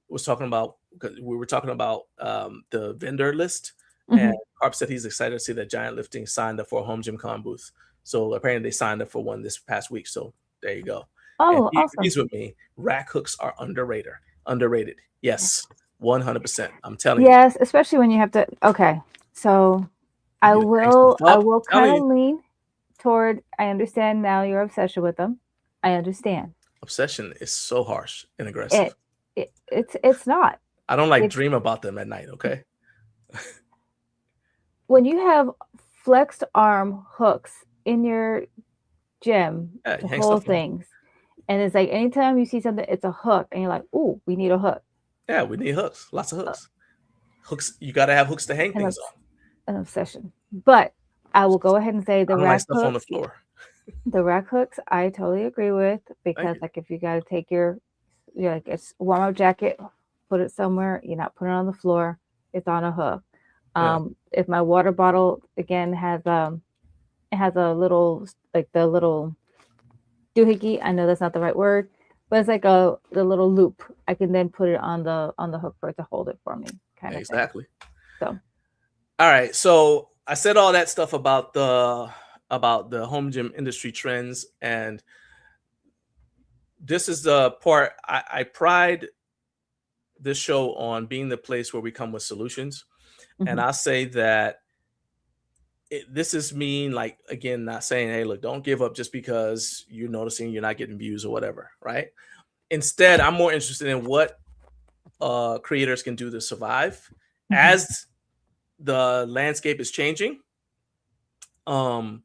was talking about, because we were talking about the vendor list, and Carp said he's excited to see that Giant Lifting signed up for a Home Gym Con booth. So apparently they signed up for one this past week. So there you go. Oh, awesome. He's with me. Rack hooks are underrated. Yes, 100%. I'm telling you. Yes, especially when you have to. Okay, so I will kind of lean toward. I understand now your obsession with them. I understand. Obsession is so harsh and aggressive. It's not. I don't like dream about them at night. Okay. When you have flexed arm hooks in your gym, the whole things, and it's like anytime you see something, it's a hook, and you're like, "Ooh, we need a hook." Yeah, we need hooks. Lots of hooks. Hooks. You got to have hooks to hang things on. An obsession. But I will go ahead and say the rack stuff hooks on the floor. The rack hooks, I totally agree with, because like if you got to take your, like it's warm up jacket, put it somewhere. You're not putting it on the floor. It's on a hook. If my water bottle again has it has a little, like the little doohickey. I know that's not the right word, but it's like the little loop. I can then put it on the hook for it to hold it for me. Kind of exactly. Thing. So, all right. So I said all that stuff about the home gym industry trends, and this is the part I pride this show on being the place where we come with solutions. And I say that this is me, like, again, not saying, hey, look, don't give up just because you're noticing you're not getting views or whatever, right? Instead, I'm more interested in what creators can do to survive as the landscape is changing, and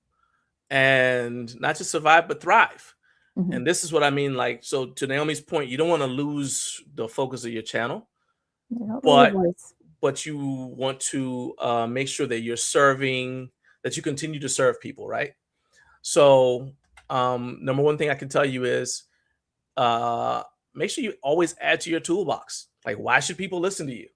not just survive, but thrive. And this is what I mean. Like, so to Naomi's point, you don't want to lose the focus of your channel, but you want to make sure that you're serving, that you continue to serve people, right? So Number one thing I can tell you is make sure you always add to your toolbox. Like, why should people listen to you?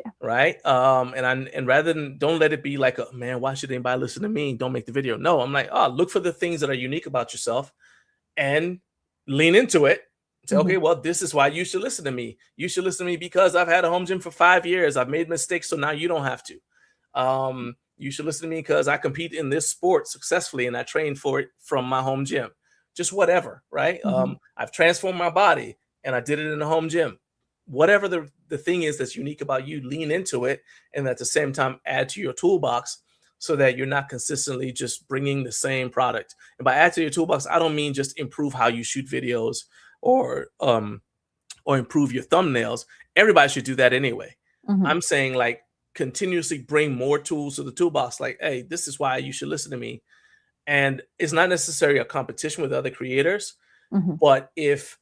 Yeah. Right. And rather than, don't let it be like, man, why should anybody listen to me? Don't make the video. No, I'm like, look for the things that are unique about yourself and lean into it. Say, okay, well, this is why you should listen to me. You should listen to me because I've had a home gym for 5 years. I've made mistakes, so now you don't have to. You should listen to me because I compete in this sport successfully and I train for it from my home gym. Just whatever, right? I've transformed my body and I did it in the home gym. Whatever the thing is that's unique about you, lean into it, and at the same time add to your toolbox so that you're not consistently just bringing the same product. And by add to your toolbox, I don't mean just improve how you shoot videos or improve your thumbnails. Everybody should do that anyway. I'm saying, like, continuously bring more tools to the toolbox. Like, hey, this is why you should listen to me. And it's not necessarily a competition with other creators, but if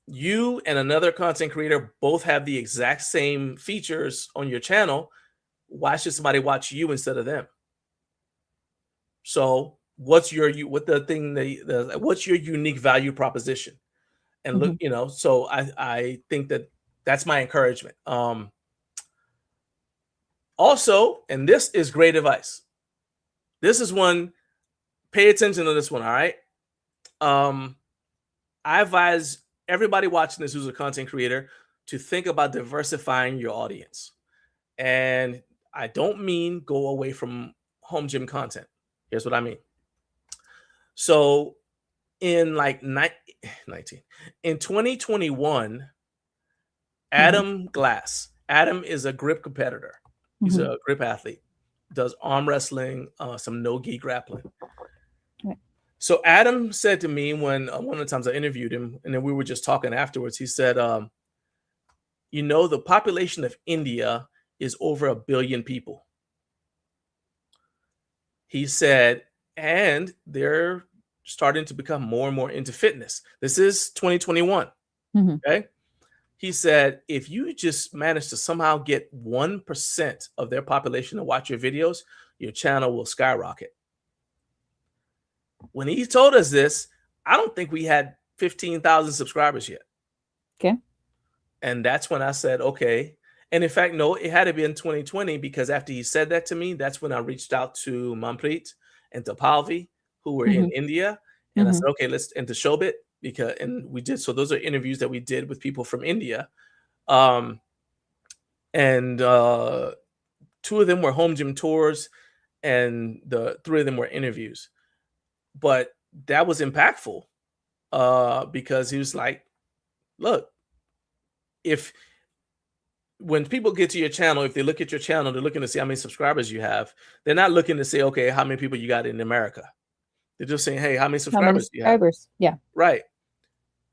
you and another content creator both have the exact same features on your channel, why should somebody watch you instead of them? So what's your unique value proposition? And look, so I think that's my encouragement. Also, and this is great advice. This is one, pay attention to this one, all right? I advise everybody watching this who's a content creator to think about diversifying your audience. And I don't mean go away from home gym content. Here's what I mean. So in like in 2021, Adam Glass. Adam is a grip competitor. He's a grip athlete. Does arm wrestling, some no-gi grappling. Right. So Adam said to me when one of the times I interviewed him, and then we were just talking afterwards, he said, the population of India is over 1 billion people. He said, and they're starting to become more and more into fitness. This is 2021. Okay. He said, if you just manage to somehow get 1% of their population to watch your videos, your channel will skyrocket. When he told us this, I don't think we had 15,000 subscribers yet. Okay. And that's when I said, okay. And in fact, no, it had to be in 2020, because after he said that to me, that's when I reached out to Manpreet and to Palvi, who were in India. And I said, okay, and to Shobit, and we did. So those are interviews that we did with people from India. And 2 of them were home gym tours and the 3 of them were interviews. But that was impactful because he was like, look, when people get to your channel, if they look at your channel, they're looking to see how many subscribers you have. They're not looking to say, okay, how many people you got in America. They're just saying, hey, how many subscribers do you have? Yeah. Right.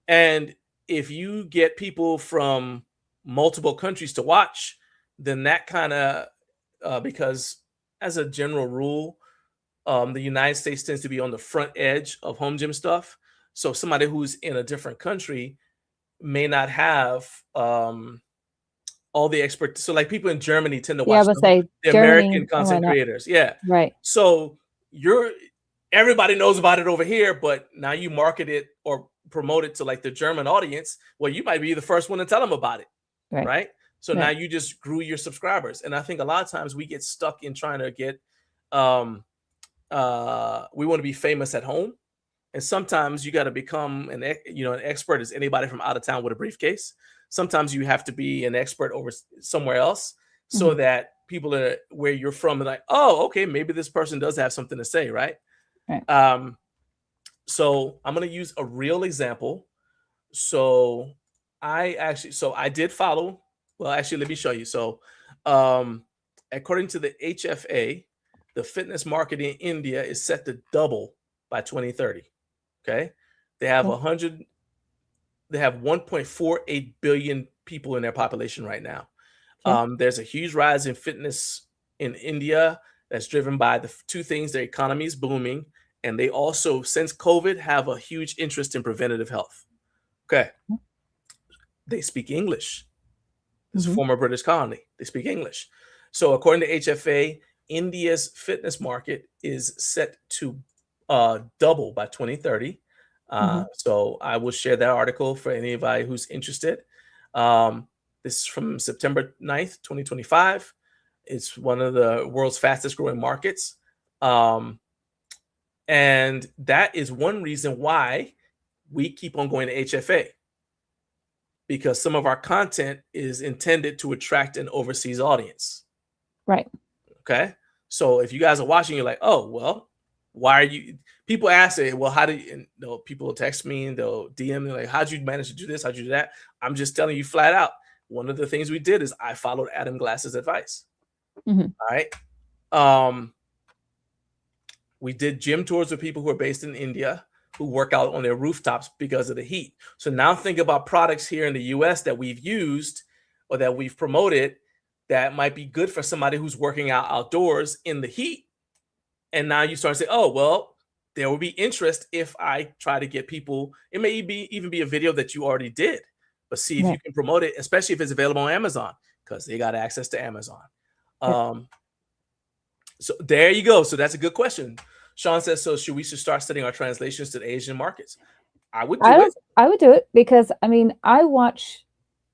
And if you get people from multiple countries to watch, then that kind of, because as a general rule, the United States tends to be on the front edge of home gym stuff. So somebody who's in a different country may not have all the experts. So like people in Germany tend to watch the American content creators. Yeah. Right. So everybody knows about it over here, but now you market it or promote it to like the German audience. Well, you might be the first one to tell them about it. Right. So now you just grew your subscribers. And I think a lot of times we get stuck in trying to get, we want to be famous at home. And sometimes you got to become an expert as anybody from out of town with a briefcase. Sometimes you have to be an expert over somewhere else so that people are where you're from are like, oh, okay, maybe this person does have something to say, right? So I'm going to use a real example. So I did follow. Well, actually, let me show you. So according to the HFA, the fitness market in India is set to double by 2030. Okay. They have 1.48 billion people in their population right now. There's a huge rise in fitness in India that's driven by the 2 things. Their economy is booming. And they also, since COVID, have a huge interest in preventative health. Okay. They speak English. It's a former British colony. They speak English. So according to HFA, India's fitness market is set to double by 2030. So I will share that article for anybody who's interested. This is from September 9th, 2025. It's one of the world's fastest growing markets. And that is one reason why we keep on going to HFA, because some of our content is intended to attract an overseas audience. Right. Okay. So if you guys are watching, you're like, oh, well, why are you? People ask it, well, how do you, people will text me and they'll DM me like, how'd you manage to do this? How'd you do that? I'm just telling you flat out. One of the things we did is I followed Adam Glass's advice. All right. We did gym tours with people who are based in India who work out on their rooftops because of the heat. So now think about products here in the US that we've used or that we've promoted that might be good for somebody who's working out outdoors in the heat. And now you start to say, oh, well, there will be interest if I try to get people. It may even be a video that you already did, but see if you can promote it, especially if it's available on Amazon, because they got access to Amazon. So there you go. So that's a good question. Sean says, so should we start studying our translations to the Asian markets? I would do it. I would do it because, I mean, I watch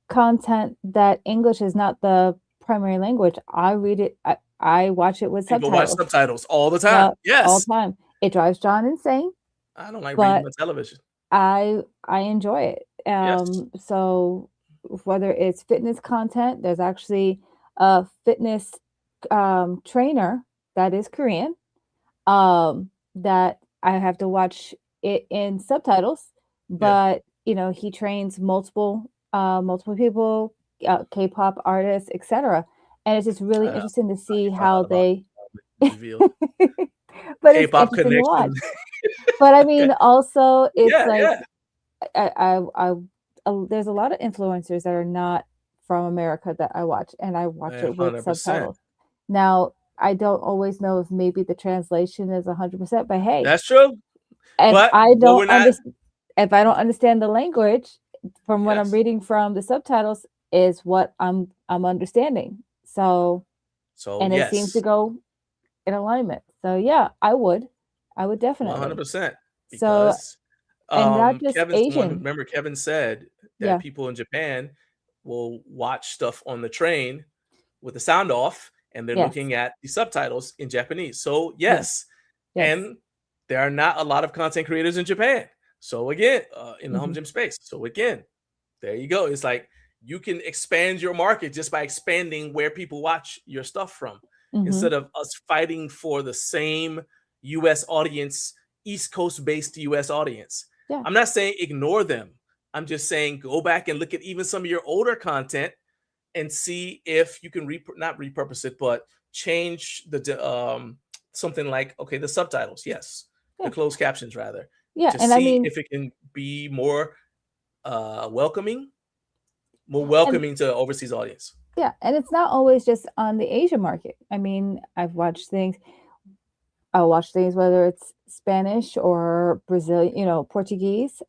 content that English is not the primary language. I read it. I watch it with People subtitles. watch subtitles all the time. Yes. All the time. It drives John insane. I don't like reading on television. I enjoy it. Yes. So whether it's fitness content, there's actually a fitness trainer that is Korean that I have to watch it in subtitles, but you know, he trains multiple people, K-pop artists, etc. And it's just really interesting to see how they but K-pop connection. But I mean, also it's there's a lot of influencers that are not from America that I watch, and I watch it with 100%. Subtitles. Now, I don't always know if maybe the translation is 100%, but hey, that's true. If I don't understand the language from what I'm reading from the subtitles, is what I'm understanding. So and it seems to go in alignment. So yeah, I would definitely 100%. So and not just Asian. Remember, Kevin said that people in Japan will watch stuff on the train with the sound off, and they're looking at the subtitles in Japanese. So yes. And there are not a lot of content creators in Japan. So again, in the home gym space. So again, there you go. It's like you can expand your market just by expanding where people watch your stuff from, instead of us fighting for the same US audience, East Coast based US audience. I'm not saying ignore them. I'm just saying go back and look at even some of your older content and see if you can not repurpose it, but change the something like, okay, the subtitles, the closed captions rather, to and see I mean, if it can be more welcoming to overseas audience. Yeah, and it's not always just on the Asian market. I mean, I'll watch things whether it's Spanish or Brazilian, Portuguese.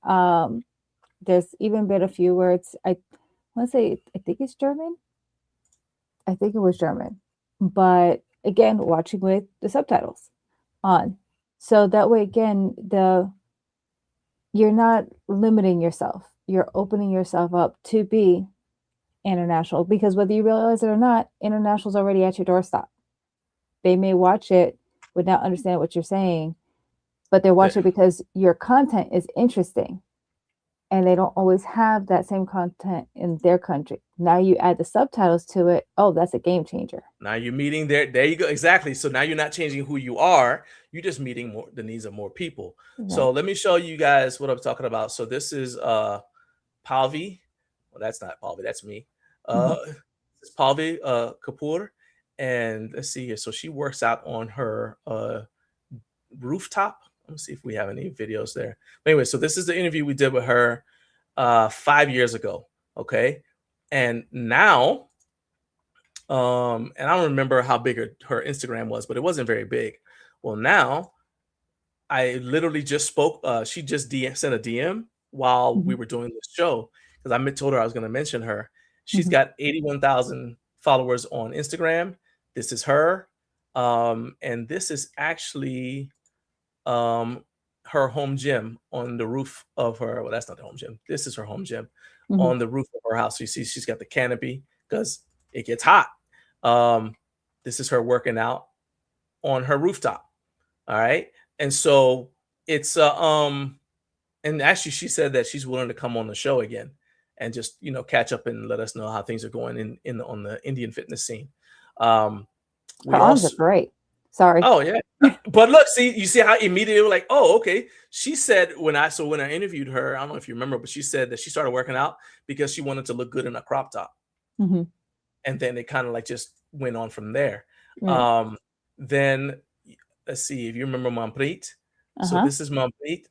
There's even been a few where it's, I want to say, I think it's German. I think it was German. But again, watching with the subtitles on. So that way, again, you're not limiting yourself. You're opening yourself up to be international, because whether you realize it or not, international's already at your doorstep. They may watch it without understanding what you're saying, but they're watching it because your content is interesting, and they don't always have that same content in their country. Now you add the subtitles to it. Oh, that's a game changer. Now you're meeting there you go. Exactly. So now you're not changing who you are. You're just meeting the needs of more people. So let me show you guys what I'm talking about. So this is Palvi. Well, that's not Palvi. That's me. It's Palvi Kapoor. And let's see here. So she works out on her rooftop. Let me see if we have any videos there. But anyway, so this is the interview we did with her 5 years ago. Okay. And now, and I don't remember how big her Instagram was, but it wasn't very big. Well, now I literally just spoke. She just sent a DM while we were doing this show, because I told her I was going to mention her. She's got 81,000 followers on Instagram. This is her. And this is actually her home gym on the roof of her. Well, that's not the home gym. This is her home gym Mhm. on the roof of her house. You see, she's got the canopy because it gets hot. This is her working out on her rooftop. All right, and so it's and actually she said that she's willing to come on the show again and just catch up and let us know how things are going on the Indian fitness scene. We Her arms also are great. Sorry. Oh yeah, but look, you see how immediately we're like, oh okay. She said when I interviewed her, I don't know if you remember, but she said that she started working out because she wanted to look good in a crop top, Mhm. and then it kind of like just went on from there. Right. Then let's see if you remember Manpreet. So Uh-huh. this is Manpreet,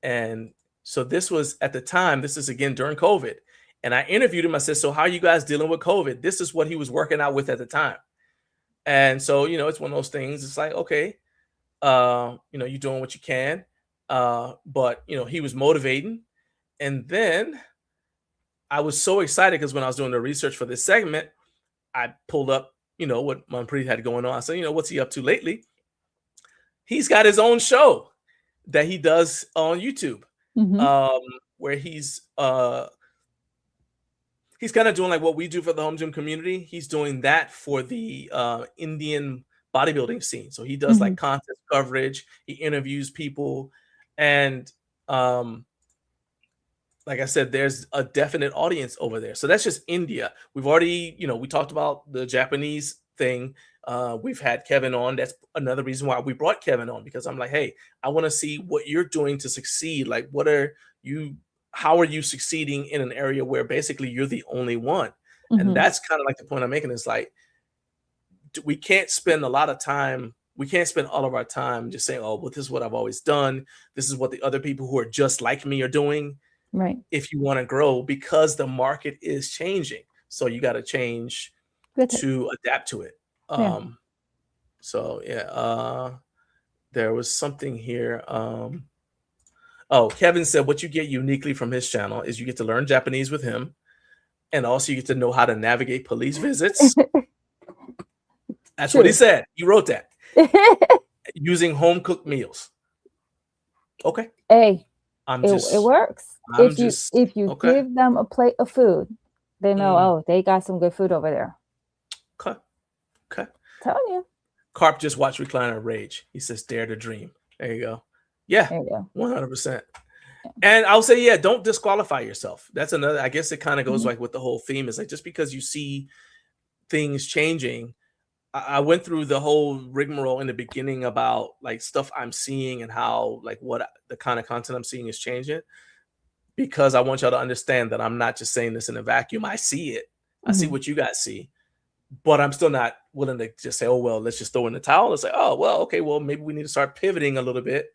and so this was at the time. This is again during COVID, and I interviewed him. I said, "So how are you guys dealing with COVID?" This is what he was working out with at the time. And so, it's one of those things. It's like, okay, you're doing what you can. But he was motivating. And then I was so excited because when I was doing the research for this segment, I pulled up, what Manpreet had going on. I said, what's he up to lately? He's got his own show that he does on YouTube, Mhm. where he's kind of doing like what we do for the home gym community. He's doing that for the Indian bodybuilding scene. So he does like Mhm. contest coverage. He interviews people, and like I said, there's a definite audience over there. So that's just India. We've already, we talked about the Japanese thing. We've had Kevin on. That's another reason why we brought Kevin on, because I'm like, hey, I want to see what you're doing to succeed. Like, how are you succeeding in an area where basically you're the only one? And Mhm. that's kind of like the point I'm making, is like, we can't spend a lot of time. We can't spend all of our time just saying, oh, well, this is what I've always done. This is what the other people who are just like me are doing. Right. If you want to grow, because the market is changing. So you got to change With it. to adapt to it. Yeah. So yeah, there was something here. Oh, Kevin said what you get uniquely from his channel is you get to learn Japanese with him, and also you get to know how to navigate police visits. That's what he said. He wrote that. Using home cooked meals. Okay. Hey, it just works. I'm If you just okay. give them a plate of food, they know, oh, they got some good food over there. Okay. Telling you. Carp just watched Recliner Rage. He says, dare to dream. There you go. Yeah, There you go. 100%. And I'll say, yeah, don't disqualify yourself. That's another, I guess it kind of goes Mhm. like with the whole theme, is like, just because you see things changing. I went through the whole rigmarole in the beginning about like stuff I'm seeing and how like what the kind of content I'm seeing is changing, because I want y'all to understand that I'm not just saying this in a vacuum. I see it. I see Mhm. what you guys see, but I'm still not willing to just say, oh, well, let's just throw in the towel and say, oh, well, okay, well, maybe we need to start pivoting a little bit,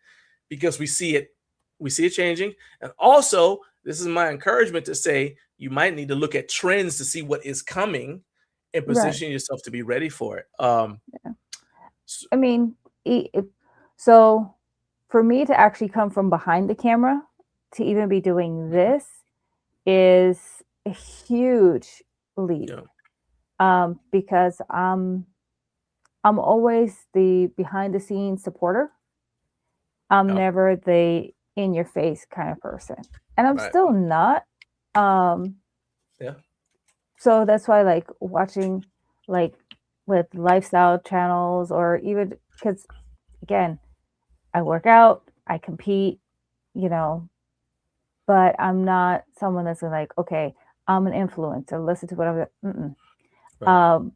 because we see it changing. And also, this is my encouragement to say, you might need to look at trends to see what is coming and Right. position yourself to be ready for it. Yeah. I mean, so for me to actually come from behind the camera to even be doing this is a huge leap. Yeah. Because I'm always the behind the scenes supporter. I'm Yeah. never the in your face kind of person. And I'm Right. still not. Yeah. So that's why like watching like with lifestyle channels, or even because again, I work out, I compete, but I'm not someone that's like, okay, I'm an influencer, listen to whatever. Right.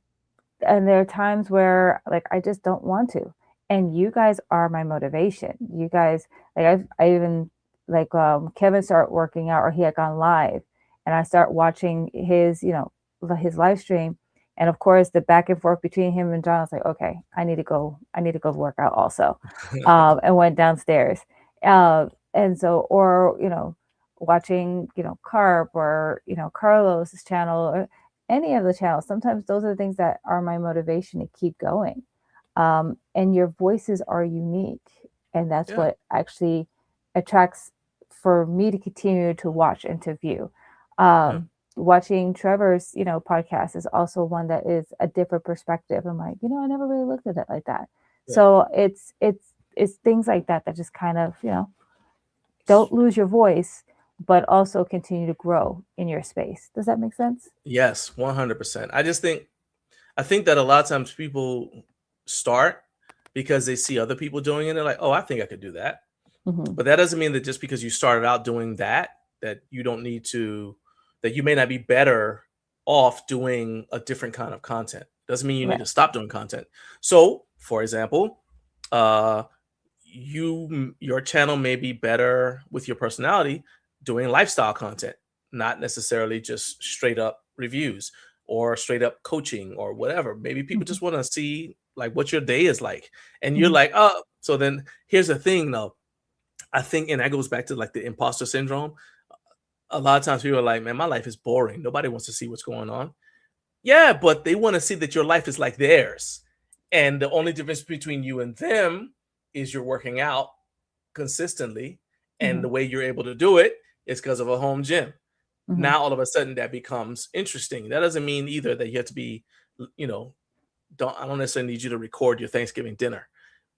And there are times where like I just don't want to. And you guys are my motivation. You guys, like I even like Kevin started working out, or he had gone live, and I start watching his, his live stream. And of course the back and forth between him and John, I was like, okay, I need to go work out also. And went downstairs. And so, or, watching, Carp, or, Carlos's channel, or any of the channels. Sometimes those are the things that are my motivation to keep going. And your voices are unique. And that's Yeah. what actually attracts for me to continue to watch and to view. Watching Trevor's, podcast is also one that is a different perspective. I'm like, I never really looked at it like that. Yeah. So it's it's things like that that just kind of, don't lose your voice, but also continue to grow in your space. Does that make sense? Yes, 100%. I think that a lot of times people start because they see other people doing it. They're like, oh, I think I could do that. But that doesn't mean that just because you started out doing that you don't need to, that you may not be better off doing a different kind of content. Doesn't mean you need to stop doing content. So, for example, your channel may be better with your personality doing lifestyle content, not necessarily just straight up reviews or straight up coaching or whatever. Maybe people just want to see like what your day is like. And you're like, oh, so then here's the thing though. I think, and that goes back to like the imposter syndrome. A lot of times people are like, man, my life is boring. Nobody wants to see what's going on. Yeah, but they want to see that your life is like theirs. And the only difference between you and them is you're working out consistently. And the way you're able to do it is because of a home gym. Now, all of a sudden that becomes interesting. That doesn't mean either that you have to be, I don't necessarily need you to record your Thanksgiving dinner,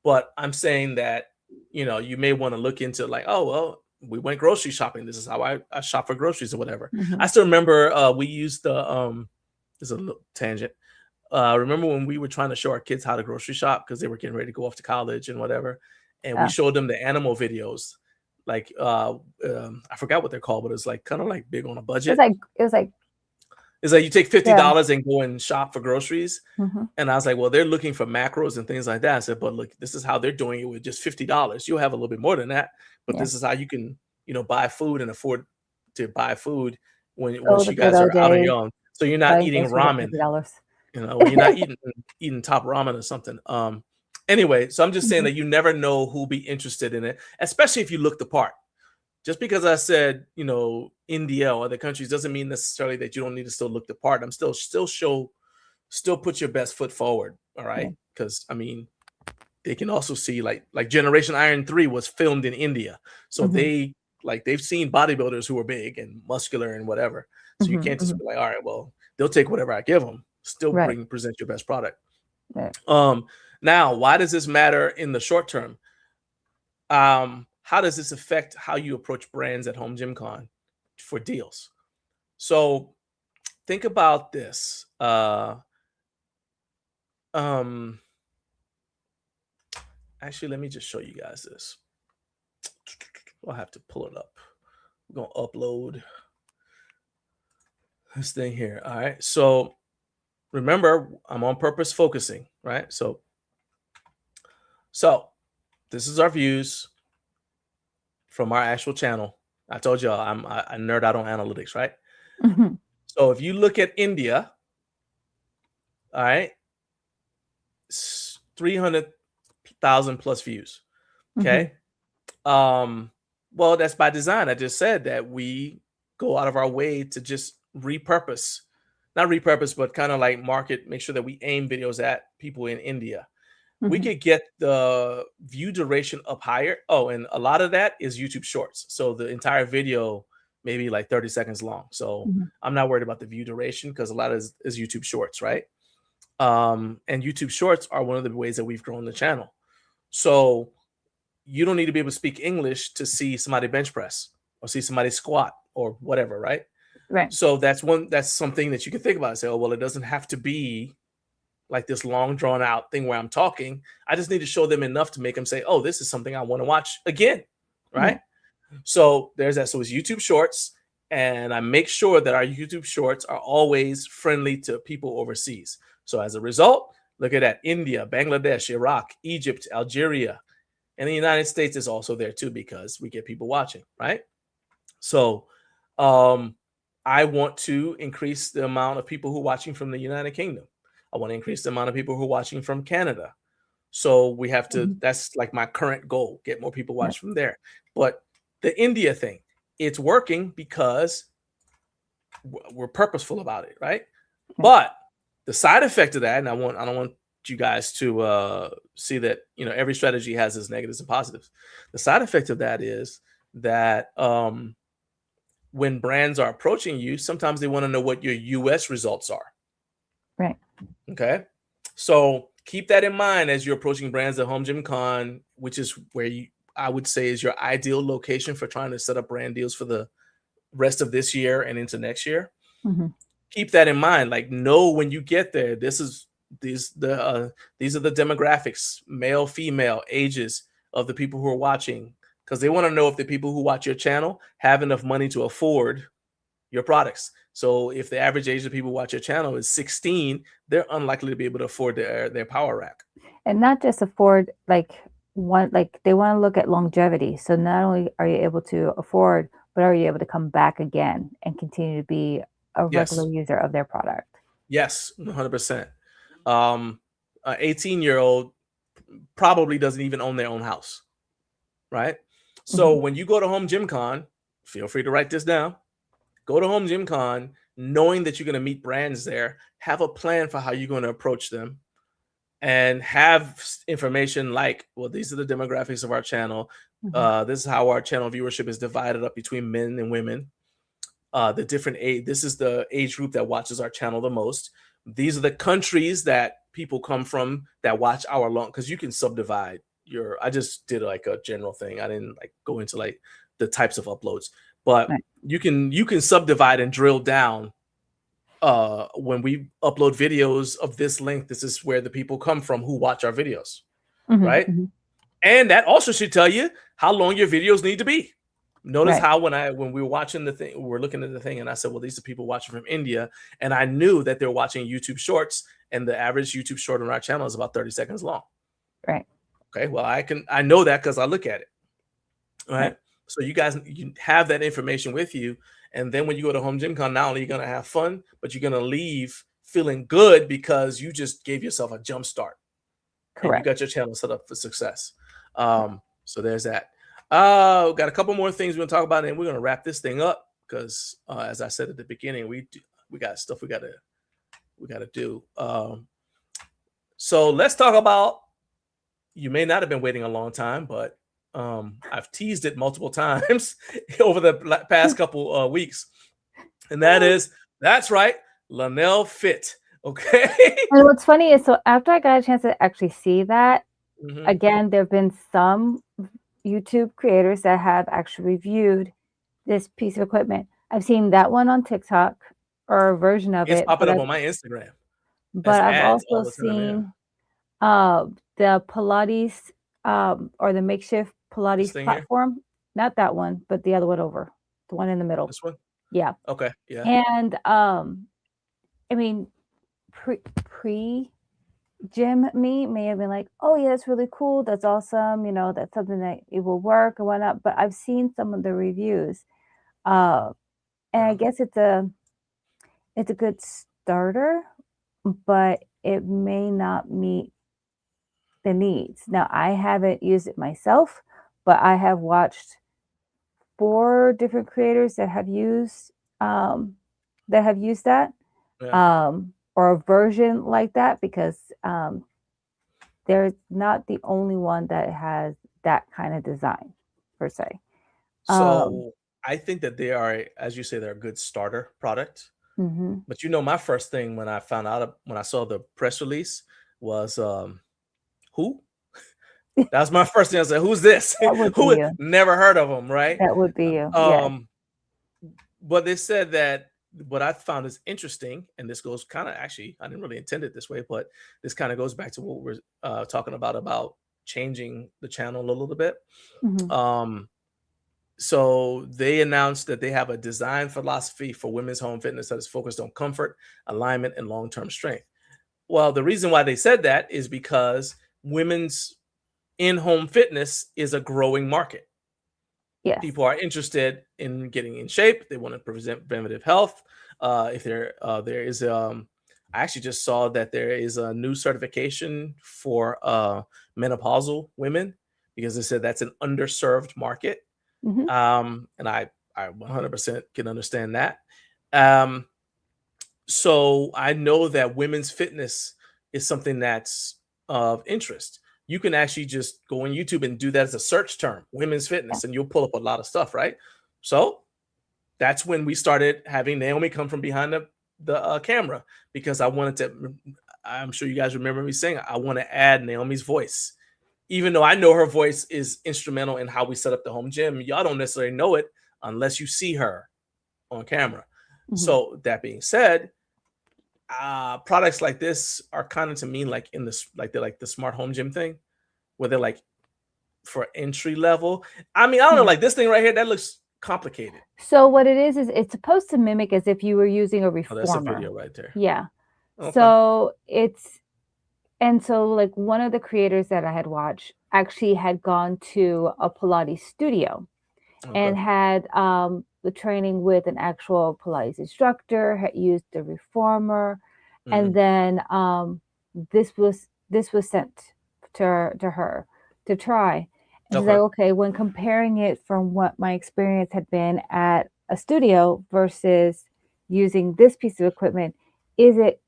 but I'm saying that, you may want to look into like, oh, well, we went grocery shopping. This is how I shop for groceries or whatever. I still remember we used the, there's a little tangent. Remember when we were trying to show our kids how to grocery shop because they were getting ready to go off to college and whatever. And we showed them the animal videos. Like, I forgot what they're called, but it's like kind of like big on a budget. It's like you take $50 and go and shop for groceries. And I was like, well, they're looking for macros and things like that. I said, but look, this is how they're doing it with just $50. You'll have a little bit more than that, but this is how you can, buy food and afford to buy food once you guys are out on your own. So you're not eating ramen, when you're not eating top ramen or something. Anyway, so I'm just saying that you never know who'll be interested in it, especially if you look the part. Just because I said, India or other countries doesn't mean necessarily that you don't need to still look the part. I'm still put your best foot forward. All right. Because they can also see like Generation Iron 3 was filmed in India. So they've seen bodybuilders who are big and muscular and whatever. So you can't just be like, all right, well, they'll take whatever I give them. Still present your best product. Now, why does this matter in the short term? How does this affect how you approach brands at Home Gym Con for deals? So think about this. Actually, let me just show you guys this. I'll have to pull it up. We're going to upload this thing here. All right. So remember, I'm on purpose focusing, right? So this is our views from our actual channel. I told y'all I nerd out on analytics, right? So if you look at India, all right, 300,000 plus views. Okay. Well, that's by design. I just said that we go out of our way to just not repurpose, but kind of like make sure that we aim videos at people in India. We could get the view duration up higher. Oh, and a lot of that is YouTube Shorts. So the entire video may be like 30 seconds long. So I'm not worried about the view duration because a lot is YouTube Shorts, right? And YouTube Shorts are one of the ways that we've grown the channel. So you don't need to be able to speak English to see somebody bench press or see somebody squat or whatever, right? Right. So that's something that you can think about and say, oh, well, it doesn't have to be like this long drawn out thing where I'm talking. I just need to show them enough to make them say, oh, this is something I want to watch again. Right. So there's that. So it's YouTube Shorts. And I make sure that our YouTube Shorts are always friendly to people overseas. So as a result, look at that. India, Bangladesh, Iraq, Egypt, Algeria, and the United States is also there too, because we get people watching, right? So I want to increase the amount of people who are watching from the United Kingdom. I want to increase the amount of people who are watching from Canada. So we have to, that's like my current goal, get more people watch from there. But the India thing, it's working because we're purposeful about it, right? But the side effect of that, and I don't want you guys to see that, every strategy has its negatives and positives. The side effect of that is that when brands are approaching you, sometimes they want to know what your US results are. Right. Okay. So keep that in mind as you're approaching brands at Home Gym Con, which is where I would say is your ideal location for trying to set up brand deals for the rest of this year and into next year. Mhm. Keep that in mind. Like, know when you get there, these are the demographics, male, female, ages of the people who are watching, because they want to know if the people who watch your channel have enough money to afford your products. So if the average age of people who watch your channel is 16, they're unlikely to be able to afford their power rack. And not just afford, like they want to look at longevity. So not only are you able to afford, but are you able to come back again and continue to be a regular user of their product? Yes, 100%. An 18-year-old probably doesn't even own their own house, right? So when you go to Home Gym Con, feel free to write this down. Go to Home Gym Con knowing that you're going to meet brands there. Have a plan for how you're going to approach them, and have information like, well, these are the demographics of our channel. This is how our channel viewership is divided up between men and women. The different age. This is the age group that watches our channel the most. These are the countries that people come from that watch our long, because you can subdivide your. I just did like a general thing. I didn't like go into like the types of uploads, but you can subdivide and drill down. When we upload videos of this length, this is where the people come from who watch our videos, right? And that also should tell you how long your videos need to be. Notice how when we were watching the thing, we were looking at the thing, and I said, well, these are people watching from India, and I knew that they're watching YouTube Shorts, and the average YouTube short on our channel is about 30 seconds long. Right. Okay. Well, I know that because I look at it. Right. So you have that information with you. And then when you go to Home Gym Con, not only are you going to have fun, but you're going to leave feeling good because you just gave yourself a jump start. Correct. And you got your channel set up for success. So there's that. We've got a couple more things we're going to talk about, and we're going to wrap this thing up because, as I said at the beginning, we got stuff we got to do. So let's talk about, you may not have been waiting a long time, but I've teased it multiple times over the past couple weeks, and that's right, Lenel Fit. Okay. And what's funny is, so after I got a chance to actually see that, again, there have been some YouTube creators that have actually reviewed this piece of equipment. I've seen that one on TikTok, or a version of it. It's popping up on my Instagram. But I've also seen the Pilates or the makeshift Pilates platform. Here? Not that one, but the other one over, the one in the middle. This one? Yeah. Okay. Yeah. And I mean, pre gym me may have been like, oh yeah, that's really cool, that's awesome, you know, that's something that it will work and whatnot. But I've seen some of the reviews, and I guess it's a good starter, but it may not meet the needs. Now, I haven't used it myself, but I have watched 4 different creators that have used that. Or a version like that, because they're not the only one that has that kind of design per se. So I think that they are, as you say, they're a good starter product. But you know, my first thing when I saw the press release was who? That was my first thing. I said, who's this? Who? Never heard of them, right? That would be you. But they said that what I found is interesting, and this goes kind of, actually, I didn't really intend it this way, but this kind of goes back to what we're talking about changing the channel a little bit. So they announced that they have a design philosophy for women's home fitness that is focused on comfort, alignment, and long-term strength. Well, the reason why they said that is because women's in-home fitness is a growing market. Yes. People are interested in getting in shape. They want to preventative health. If there is, I actually just saw that there is a new certification for menopausal women, because they said that's an underserved market. And I 100% can understand that. So I know that women's fitness is something that's of interest. You can actually just go on YouTube and do that as a search term, women's fitness, and you'll pull up a lot of stuff, right? So that's when we started having Naomi come from behind the camera, because I wanted to, I'm sure you guys remember me saying I want to add Naomi's voice, even though I know her voice is instrumental in how we set up the home gym. Y'all don't necessarily know it unless you see her on camera. So that being said, products like this are kind of, to me, like in this, like they're like the smart home gym thing, where they're like for entry level. I mean, I don't know, like this thing right here, that looks complicated. So what it is it's supposed to mimic as if you were using a reformer. Oh, that's a video right there. Yeah. Okay. So so like one of the creators that I had watched actually had gone to a Pilates studio and had the training with an actual Pilates instructor, had used the reformer, and then this was sent to her to try. And she's like, okay, when comparing it from what my experience had been at a studio versus using this piece of equipment, is it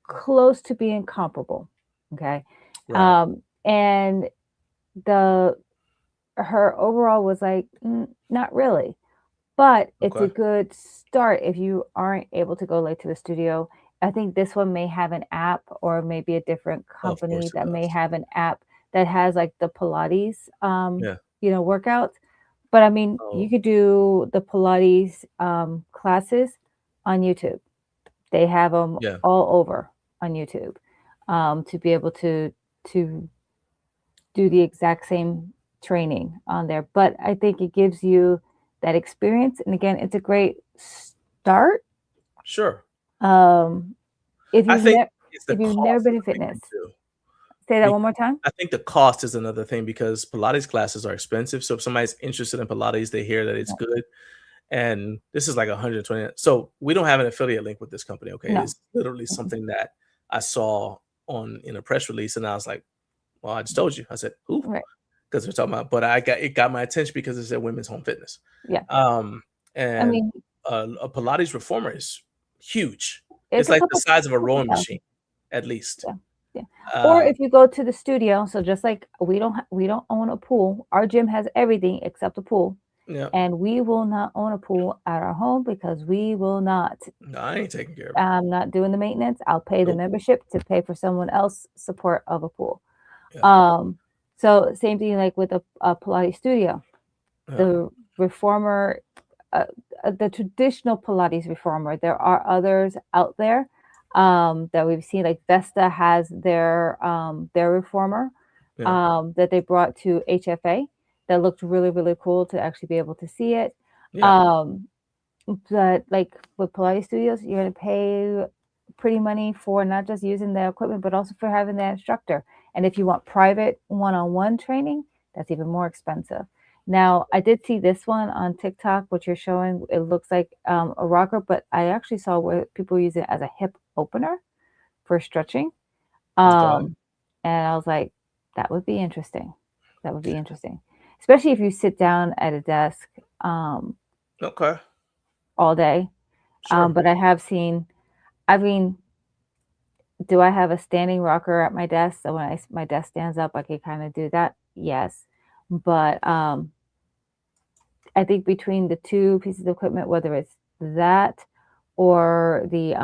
close to being comparable? Okay. Right. And her overall was like, not really, but it's a good start if you aren't able to go late to the studio. I think this one may have an app, or maybe a different company that may have an app that has like the Pilates, workouts. But I mean, you could do the Pilates classes on YouTube. They have them all over on YouTube to be able to do the exact same training on there. But I think it gives you that experience. And again, it's a great start. Sure. If you've never been in fitness. Say that one more time. I think the cost is another thing, because Pilates classes are expensive. So if somebody's interested in Pilates, they hear that it's good. And this is like 120. So we don't have an affiliate link with this company. Okay. No. It's literally something that I saw in a press release, and I was like, well, I just told you. I said, who? Right. Because they're talking about, but it got my attention because it said women's home fitness. Yeah. And I mean, a Pilates reformer is huge. It's like the size of a rowing machine, at least. Yeah. Or if you go to the studio, so just like we don't own a pool. Our gym has everything except a pool. Yeah. And we will not own a pool at our home, because we will not. No, I ain't taking care of it. I'm not doing the maintenance. I'll pay the membership to pay for someone else's support of a pool. Yeah. So same thing like with a Pilates studio. Yeah. The reformer, the traditional Pilates reformer, there are others out there that we've seen, like Vesta has their reformer that they brought to HFA that looked really, really cool to actually be able to see it. Yeah. But like with Pilates studios, you're going to pay pretty money for not just using the equipment, but also for having the instructor. And if you want private one-on-one training, that's even more expensive. Now, I did see this one on TikTok, what you're showing. It looks like a rocker, but I actually saw where people use it as a hip opener for stretching. And I was like, that would be interesting. That would be interesting, especially if you sit down at a desk all day. Sure. But do I have a standing rocker at my desk? So when my desk stands up, I can kind of do that. Yes. But I think between the two pieces of equipment, whether it's that or the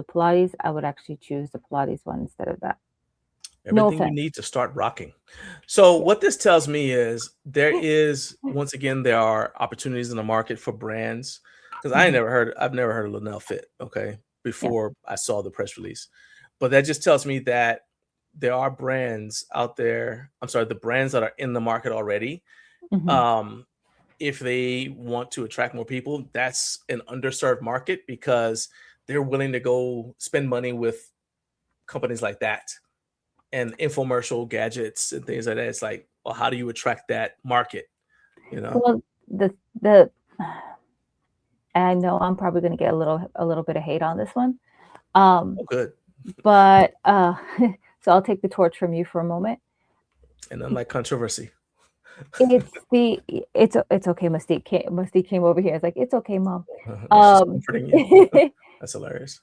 Pilates, I would actually choose the Pilates one instead of that. Everything you need to start rocking. So what this tells me is once again, there are opportunities in the market for brands, because I've never heard of Lenel Fit, before I saw the press release. But that just tells me that there are brands out there. I'm sorry, the brands that are in the market already. If they want to attract more people, that's an underserved market, because they're willing to go spend money with companies like that and infomercial gadgets and things like that. It's like, well, how do you attract that market? Well, I know I'm probably going to get a little bit of hate on this one. Good. But so I'll take the torch from you for a moment. And unlike controversy. It's okay. Mystique came over here. It's like, it's okay, Mom. Comforting you. That's hilarious.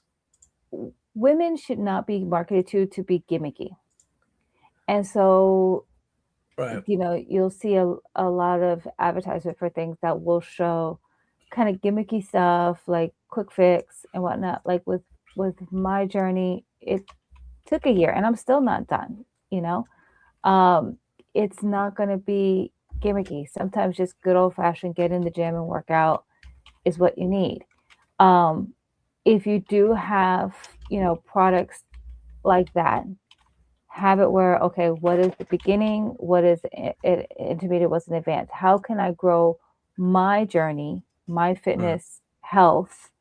Women should not be marketed to be gimmicky. And so, you'll see a lot of advertisement for things that will show kind of gimmicky stuff, like quick fix and whatnot. Like with my journey, took a year and I'm still not done, you know? It's not going to be gimmicky. Sometimes just good old fashioned get in the gym and work out is what you need. If you do have, products like that, have it where, okay, what is the beginning? What is intermediate? What's an advanced? How can I grow my journey, my fitness, health,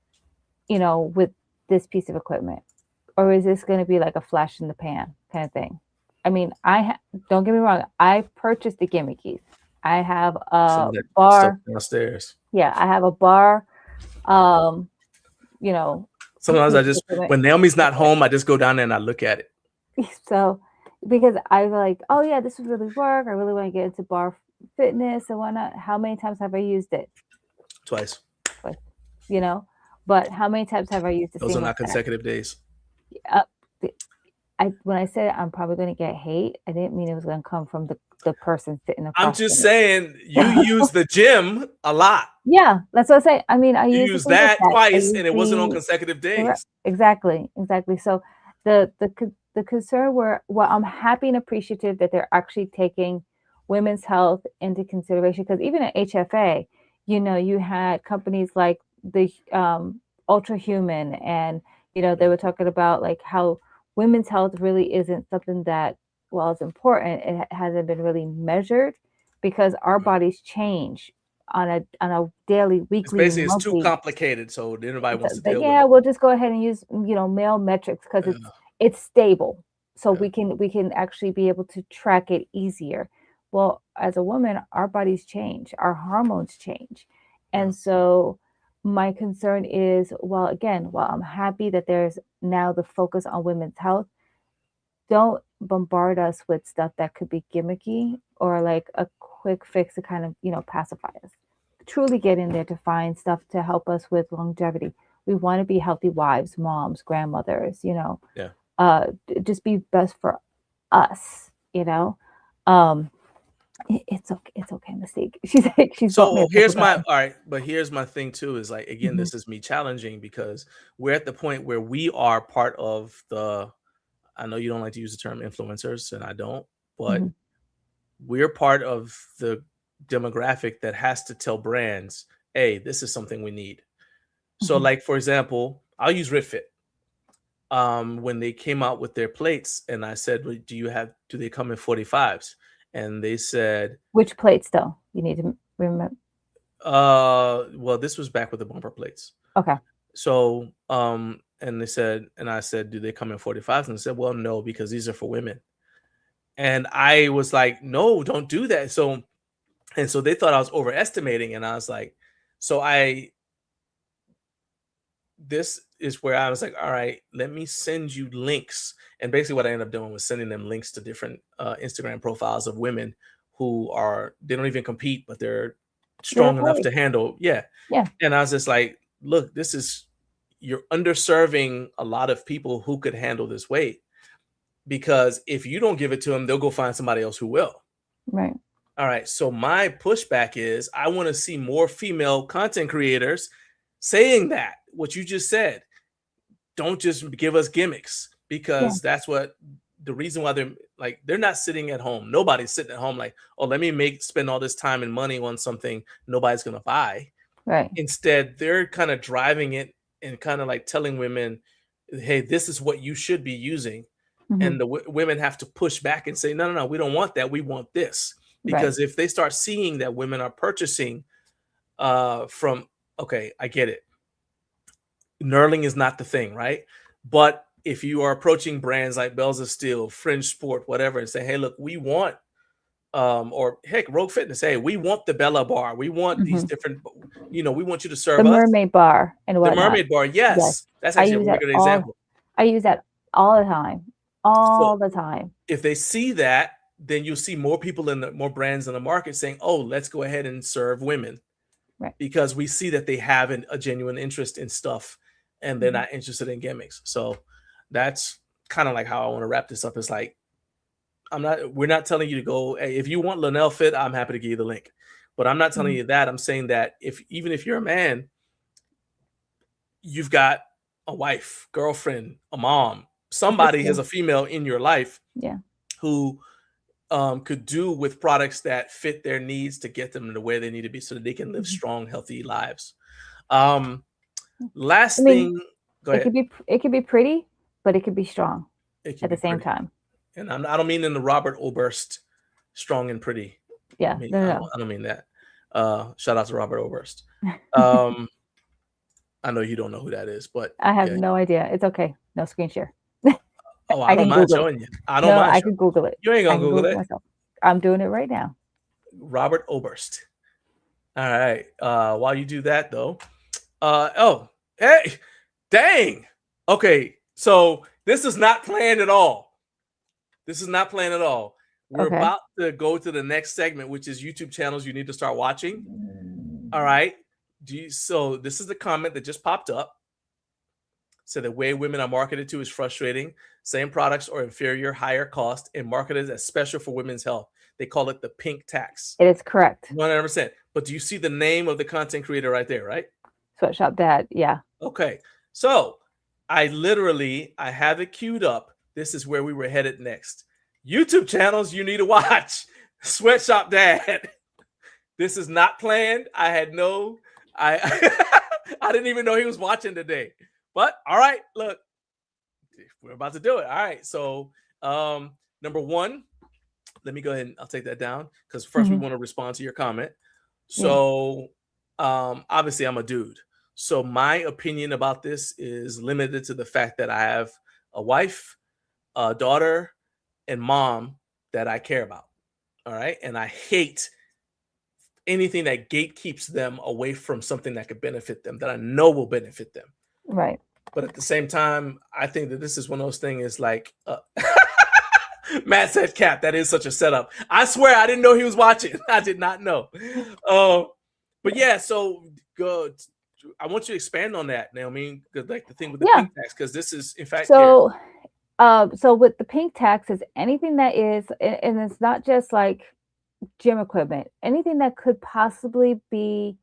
with this piece of equipment? Or is this going to be like a flash in the pan kind of thing? I mean, don't get me wrong. I purchased the gimmicky. I have a bar downstairs. Yeah, I have a bar. Sometimes I just, when Naomi's not home, I just go down there and I look at it. So, because I like, oh yeah, this would really work. I really want to get into bar fitness and whatnot. How many times have I used it? Twice. But how many times have I used it? Those are not consecutive days. When I said I'm probably going to get hate, I didn't mean it was going to come from the person sitting across. I'm just saying you use the gym a lot. Yeah, that's what I say. I mean, I used that twice, and it wasn't on consecutive days. Exactly. So the concern I'm happy and appreciative that they're actually taking women's health into consideration, because even at HFA, you had companies like the Ultra Human, and they were talking about like how women's health really isn't something that, while it's important, it hasn't been really measured, because our bodies change on a daily, weekly. It's basically, it's too complicated, so nobody wants to deal with it. Yeah, we'll just go ahead and use male metrics, because it's stable, so we can actually be able to track it easier. Well, as a woman, our bodies change, our hormones change, and so my concern is, while I'm happy that there's now the focus on women's health, don't bombard us with stuff that could be gimmicky or like a quick fix to kind of, pacify us. Truly get in there to find stuff to help us with longevity. We want to be healthy wives, moms, grandmothers, just be best for us, It's okay, Mystique. She's like, so here's my thing too, is like, again, this is me challenging, because we're at the point where we are part of I know you don't like to use the term influencers, and I don't, but we're part of the demographic that has to tell brands, hey, this is something we need. So like, for example, I'll use RitFit. When they came out with their plates, and I said, well, do they come in 45s? And they said, which plates though? You need to remember. Well, this was back with the bumper plates. Okay. So, and they said, and I said, do they come in 45s? And they said, well, no, because these are for women. And I was like, no, don't do that. So they thought I was overestimating. And I was like, this is where I was like, all right, let me send you links. And basically what I ended up doing was sending them links to different Instagram profiles of women who they don't even compete, but they're strong enough to handle. Yeah. And I was just like, look, you're underserving a lot of people who could handle this weight, because if you don't give it to them, they'll go find somebody else who will. Right. All right. So my pushback is, I want to see more female content creators saying that, what you just said. Don't just give us gimmicks, because that's what the reason why they're not sitting at home. Nobody's sitting at home like, oh, let me spend all this time and money on something nobody's going to buy. Right. Instead, they're kind of driving it and kind of like telling women, hey, this is what you should be using. And the women have to push back and say, no, we don't want that. We want this. Because if they start seeing that women are purchasing from, okay, I get it, knurling is not the thing, right? But if you are approaching brands like Bells of Steel, Fringe Sport, whatever, and say, hey, look, we want, or heck, Rogue Fitness, hey, we want the Bella Bar. We want these different, we want you to serve the us. Mermaid Bar and whatnot. The Mermaid Bar, yes. That's actually a really good example. I use that all the time. All the time. If they see that, then you'll see more people more brands in the market saying, oh, let's go ahead and serve women. Right. Because we see that they have a genuine interest in stuff, and they're not interested in gimmicks. So that's kind of like how I want to wrap this up. It's like, we're not telling you to go, hey, if you want Lenel Fit, I'm happy to give you the link. But I'm not telling you that. I'm saying that even if you're a man, you've got a wife, girlfriend, a mom, somebody as a female in your life Yeah. who could do with products that fit their needs to get them to where they need to be so that they can live strong, healthy lives. Last I mean, thing, go ahead. it could be pretty, but it could be strong It can at the be same pretty. time. And I don't mean in the Robert Oberst, strong and pretty. Yeah. No. I don't mean that. Shout out to Robert Oberst. I know you don't know who that is, but I have yeah. no idea. It's okay. No screen share. Oh, I don't mind showing you. I don't mind. I can Google it. You ain't gonna Google it myself. I'm doing it right now. Robert Oberst. All right. While you do that though, oh, hey, dang. Okay, so this is not planned at all. This is not planned at all. We're about to go to the next segment, which is YouTube channels you need to start watching. All right. So this is the comment that just popped up. So the way women are marketed to is frustrating. Same products are inferior, higher cost, and marketed as special for women's health. They call it the pink tax. It is correct. 100%. But do you see the name of the content creator right there, right? Sweatshop Dad. Yeah. Okay. So I have it queued up. This is where we were headed next. YouTube channels you need to watch. Sweatshop Dad. This is not planned. I didn't even know he was watching today. But all right, look, we're about to do it. All right. So number one, let me go ahead and I'll take that down because first we want to respond to your comment. So obviously I'm a dude. So my opinion about this is limited to the fact that I have a wife, a daughter, and mom that I care about. All right. And I hate anything that gatekeeps them away from something that could benefit them, that I know will benefit them. Right. But at the same time, I think that this is one of those things like Matt said, Cap, that is such a setup. I swear I didn't know he was watching. I did not know. But yeah, so good. I want you to expand on that, Naomi, because like the thing with the pink tax, because this is in fact so with the pink tax is anything that is, and it's not just like gym equipment, anything that could possibly be,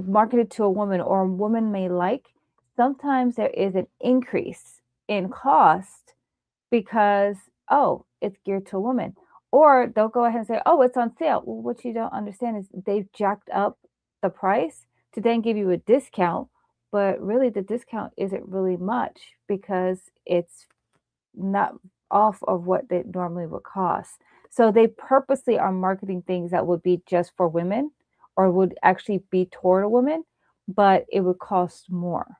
marketed to a woman or a woman may like. Sometimes there is an increase in cost because, it's geared to a woman. Or they'll go ahead and say, it's on sale. Well, what you don't understand is they've jacked up the price to then give you a discount, but really the discount isn't really much because it's not off of what they normally would cost. So they purposely are marketing things that would be just for women or would actually be toward a woman, but it would cost more.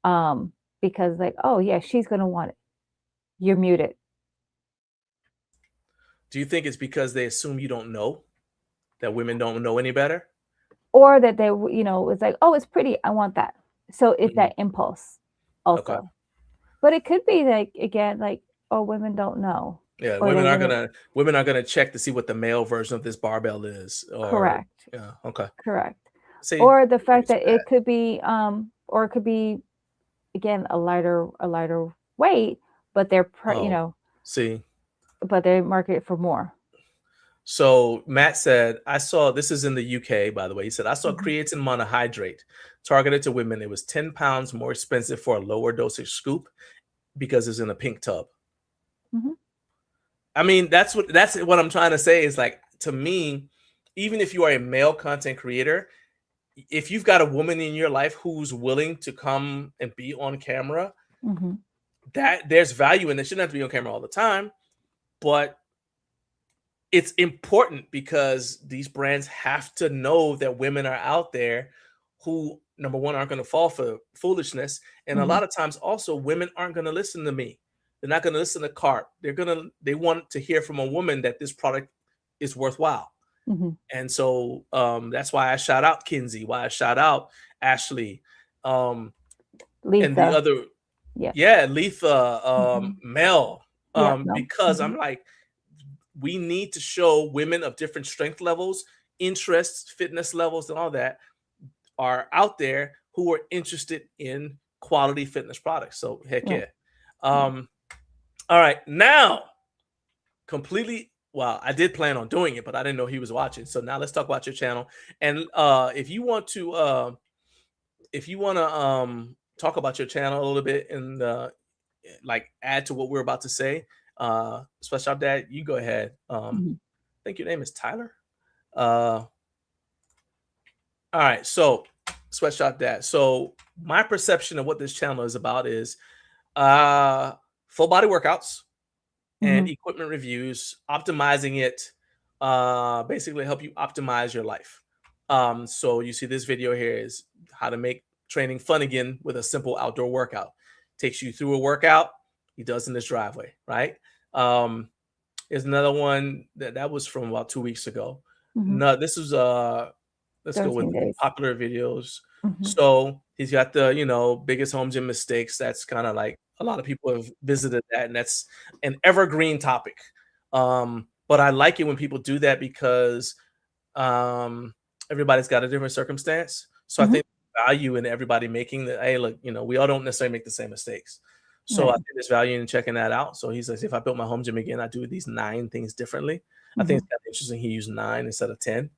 Because like, she's going to want it. You're muted. Do you think it's because they assume you don't know, that women don't know any better? Or that they, it's like, it's pretty, I want that. So it's that impulse also. Okay. But it could be like, again, like, women don't know. Yeah, women are gonna check to see what the male version of this barbell is. Correct. Yeah. Okay. Correct. Or the fact that it could be, or it could be, again, a lighter weight, but they're but they market it for more. So Matt said, I saw, this is in the UK, by the way. He said, I saw creatine monohydrate targeted to women. It was 10 pounds more expensive for a lower dosage scoop because it's in a pink tub. I mean, that's what I'm trying to say is like, to me, even if you are a male content creator, if you've got a woman in your life who's willing to come and be on camera, that there's value in it. She doesn't have to be on camera all the time, but it's important because these brands have to know that women are out there who, number one, aren't going to fall for foolishness. And a lot of times also women aren't going to listen to me. They're not going to listen to Cart. They want to hear from a woman that this product is worthwhile. And so that's why I shout out Kinsey, why I shout out Ashley, Letha. And the other, Letha, Mel, because I'm like, we need to show women of different strength levels, interests, fitness levels, and all that are out there who are interested in quality fitness products. So heck yeah. All right, now completely. Well, I did plan on doing it, but I didn't know he was watching. So now let's talk about your channel. And if you want to talk about your channel a little bit and like add to what we're about to say, Sweatshop Dad, you go ahead. I think your name is Tyler. All right, so Sweatshop Dad. So my perception of what this channel is about is full body workouts and equipment reviews, optimizing it, basically help you optimize your life. So you see this video here is how to make training fun again with a simple outdoor workout. Takes you through a workout he does in his driveway, right? There's another one that was from about 2 weeks ago. No, this is let's go with popular videos. So he's got the biggest home gym mistakes. That's kind of like a lot of people have visited that, and that's an evergreen topic. But I like it when people do that because everybody's got a different circumstance. So I think value in everybody making that. Hey, look, we all don't necessarily make the same mistakes. So I think there's value in checking that out. So he's like, if I built my home gym again, I do these 9 things differently. I think it's kind of interesting. He used 9 instead of 10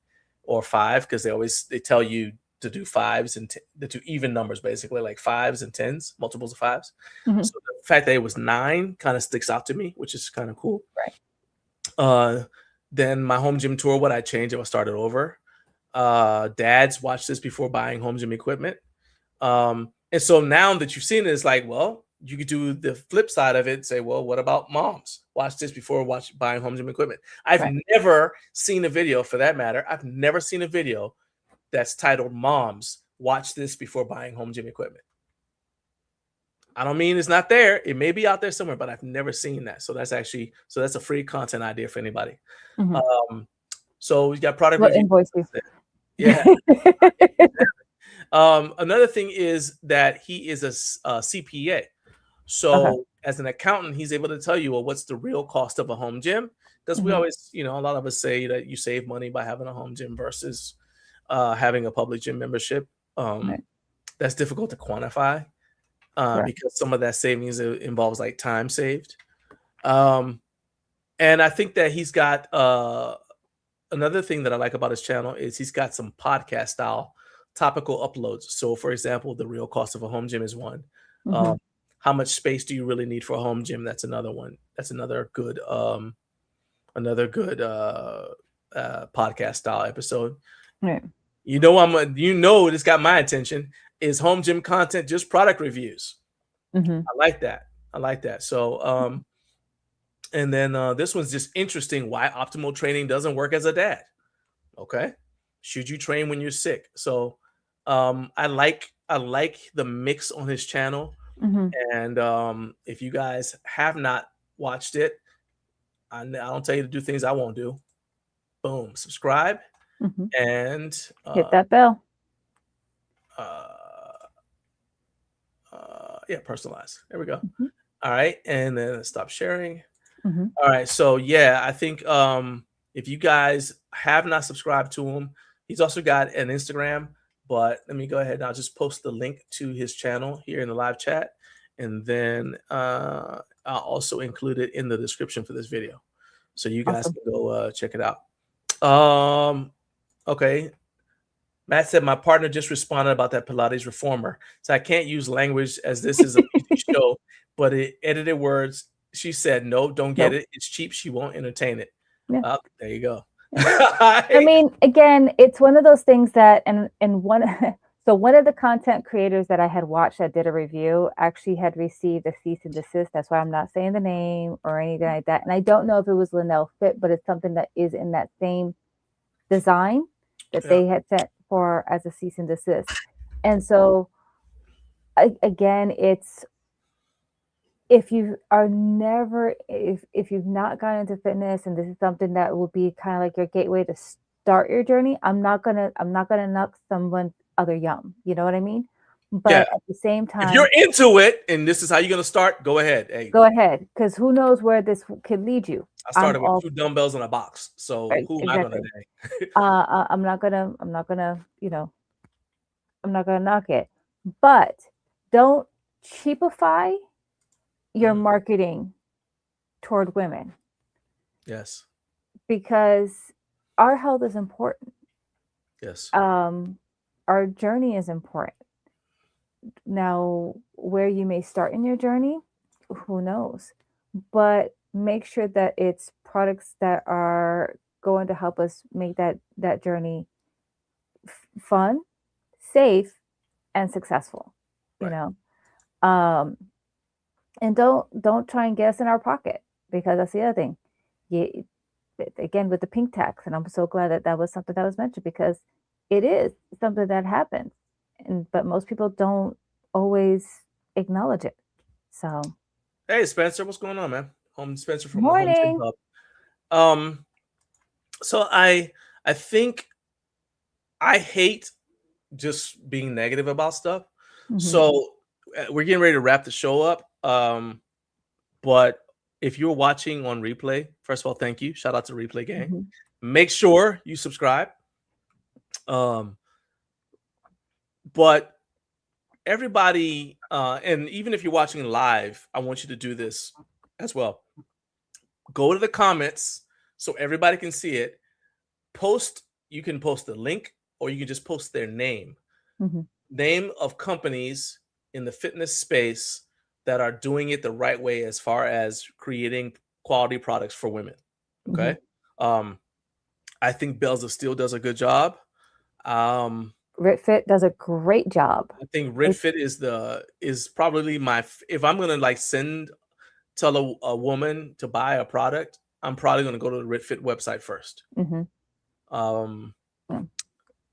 or 5 because they tell you to do 5s and the 2 even numbers, basically like 5s and 10s, multiples of 5s. So the fact that it was 9 kind of sticks out to me, which is kind of cool. Right. Then my home gym tour, what I changed, I started over. Dads watch this before buying home gym equipment. And so now that you've seen it, it's like, well, you could do the flip side of it and say, well, what about moms? Watch this before buying home gym equipment. I've never seen a video, for that matter. I've never seen a video that's titled Moms Watch This Before Buying Home Gym Equipment. I don't mean it's not there. It may be out there somewhere, but I've never seen that. So that's a free content idea for anybody. So we got product review. Invoice you. Yeah. Another thing is that he is a CPA. So as an accountant, he's able to tell you, well, what's the real cost of a home gym? Because we always, a lot of us say that you save money by having a home gym versus having a public gym membership. That's difficult to quantify because some of that savings involves like time saved. And I think that he's got another thing that I like about his channel is he's got some podcast style topical uploads. So for example, the real cost of a home gym is one. How much space do you really need for a home gym? That's another one. That's another good podcast style episode. Right. This got my attention. Is home gym content just product reviews? I like that. So and then this one's just interesting. Why optimal training doesn't work as a dad? Okay, should you train when you're sick? So I like the mix on his channel. And if you guys have not watched it, I don't tell you to do things I won't do. Boom, subscribe and hit that bell. Yeah, personalize. There we go. All right, and then stop sharing. All right, so yeah, I think if you guys have not subscribed to him, he's also got an Instagram. But let me go ahead and I'll just post the link to his channel here in the live chat. And then I'll also include it in the description for this video. So you guys can go check it out. Okay. Matt said, my partner just responded about that Pilates reformer. So I can't use language as this is a PT show, but it edited words. She said, no, don't get it. It's cheap. She won't entertain it. Yeah. There you go. I mean, again, it's one of those things that, so one of the content creators that I had watched that did a review actually had received a cease and desist. That's why I'm not saying the name or anything like that. And I don't know if it was Lenel Fit, but it's something that is in that same design that they had sent for as a cease and desist. And so again, it's, if you are never, if you've not gone into fitness and this is something that will be kind of like your gateway to start your journey, I'm not gonna knock someone other yum. You know what I mean? But at the same time, if you're into it and this is how you're gonna start, go ahead. Hey, go ahead, because who knows where this could lead you. I started with 2 dumbbells in a box, so who am I gonna say? I'm not gonna, I'm not gonna knock it, but don't cheapify your marketing toward women. Yes. Because our health is important. Yes. Our journey is important. now where you may start in your journey, who knows? But make sure that it's products that are going to help us make that journey fun, safe, and successful. You Right. know, and don't try and get us in our pocket, because that's the other thing. You, again, with the pink tax, and I'm so glad that that was something that was mentioned, because it is something that happens, but most people don't always acknowledge it. So, Hey, Spencer, what's going on, man? Spencer from the Home Gym morning. Hub. So I think I hate just being negative about stuff. Mhm. So we're getting ready to wrap the show up. But if you're watching on replay, first of all, thank you. Shout out to Replay Gang. Mhm. Make sure you subscribe. But everybody, and even if you're watching live, I want you to do this as well. Go to the comments so everybody can see it. You can post the link, or you can just post their name. Mhm. Name of companies in the fitness space that are doing it the right way as far as creating quality products for women. Okay. I think Bells of Steel does a good job. RitFit does a great job. I think RitFit is probably if I'm gonna like tell a woman to buy a product, I'm probably gonna go to the RitFit website first. Mhm.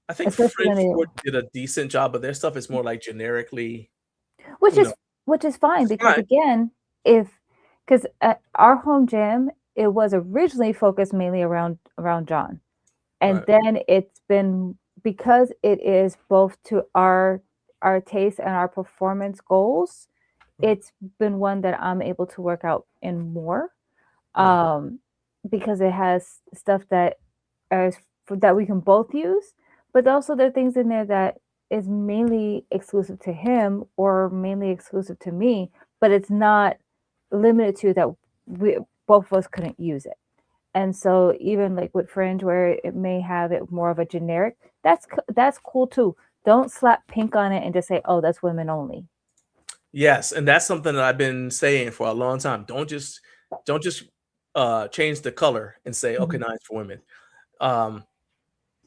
I think Especially when Fridge they, Ford did a decent job, but their stuff is more like generically, which you know, is fine, it's because fine. again, because at our home gym, it was originally focused mainly around John, and Right. then it's been, because it is both to our taste and our performance goals, it's been one that I'm able to work out in more, Right. because it has stuff that that we can both use, but also there are things in there that is mainly exclusive to him or mainly exclusive to me, but it's not limited to that we both of us couldn't use it. And so even like with Fringe, where it may have it more of a generic, that's cool too. Don't slap pink on it and just say, "Oh, that's women only." Yes, and that's something that I've been saying for a long time. Don't just change the color and say, okay, Mhm. now it's for women.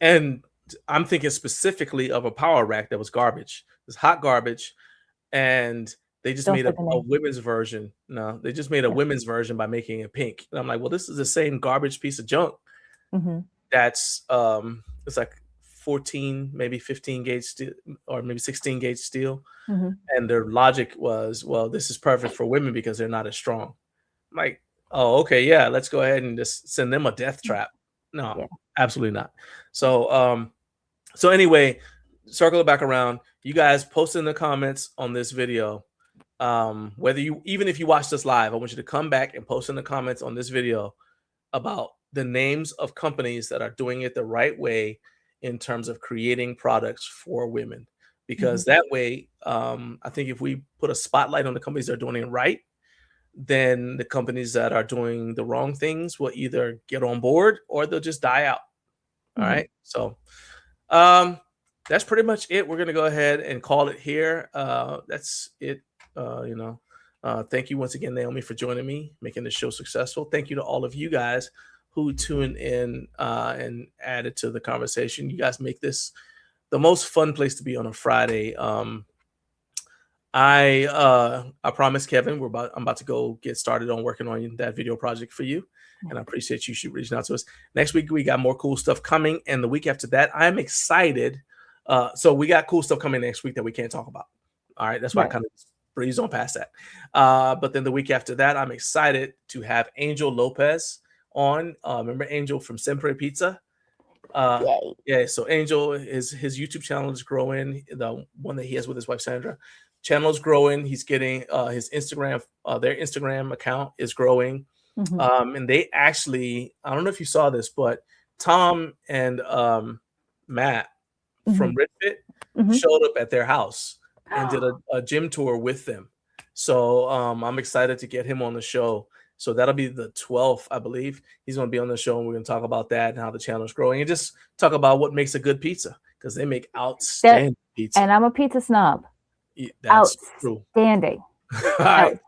And I'm thinking specifically of a power rack that was garbage. It's hot garbage, and they just Don't made put the a name. women's version. No, they just made a Yeah. women's version by making it pink. And I'm like, well, this is the same garbage piece of junk. Mhm. That's it's like 14, maybe 15 gauge steel, or maybe 16 gauge steel. Mhm. And their logic was, well, this is perfect for women because they're not as strong. I'm like, oh, okay, yeah, let's go ahead and just send them a death trap. No, Yeah. absolutely not. So anyway, circle it back around. You guys post in the comments on this video. Even if you watch this live, I want you to come back and post in the comments on this video about the names of companies that are doing it the right way in terms of creating products for women. Because that way, I think if we put a spotlight on the companies that are doing it right, then the companies that are doing the wrong things will either get on board or they'll just die out. All Mhm. right. So that's pretty much it. We're gonna go ahead and call it here. That's it. Thank you once again, Naomi, for joining me, making the show successful. Thank you to all of you guys who tuned in and added to the conversation. You guys make this the most fun place to be on a Friday. I promise, Kevin, I'm about to go get started on working on that video project for you. And I appreciate you reaching out to us. Next week we got more cool stuff coming, and the week after that, I'm excited. So we got cool stuff coming next week that we can't talk about. All right, that's why I Right. kind of breezed on past that. But then the week after that, I'm excited to have Angel Lopez on. Remember Angel from Sempre Pizza? Yay. Yeah, so Angel, his YouTube channel is growing. The one that he has with his wife Sandra, channel is growing. He's getting his Instagram, their Instagram account is growing. Mhm. And they actually, I don't know if you saw this, but Tom and Matt from Mhm. Redfit Mhm. showed up at their house and did a gym tour with them. So I'm excited to get him on the show. So that'll be the 12th, I believe. He's going to be on the show, and we're going to talk about that and how the channel is growing, and just talk about what makes a good pizza, because they make That, outstanding pizza. and I'm a pizza snob. That's true. Outstanding. All right.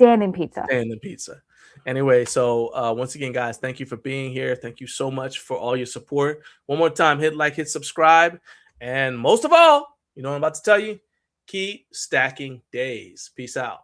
Outstanding pizza. And the pizza. Anyway, so once again, guys, thank you for being here. Thank you so much for all your support. One more time, hit like, hit subscribe. And most of all, you know what I'm about to tell you? Keep stacking days. Peace out.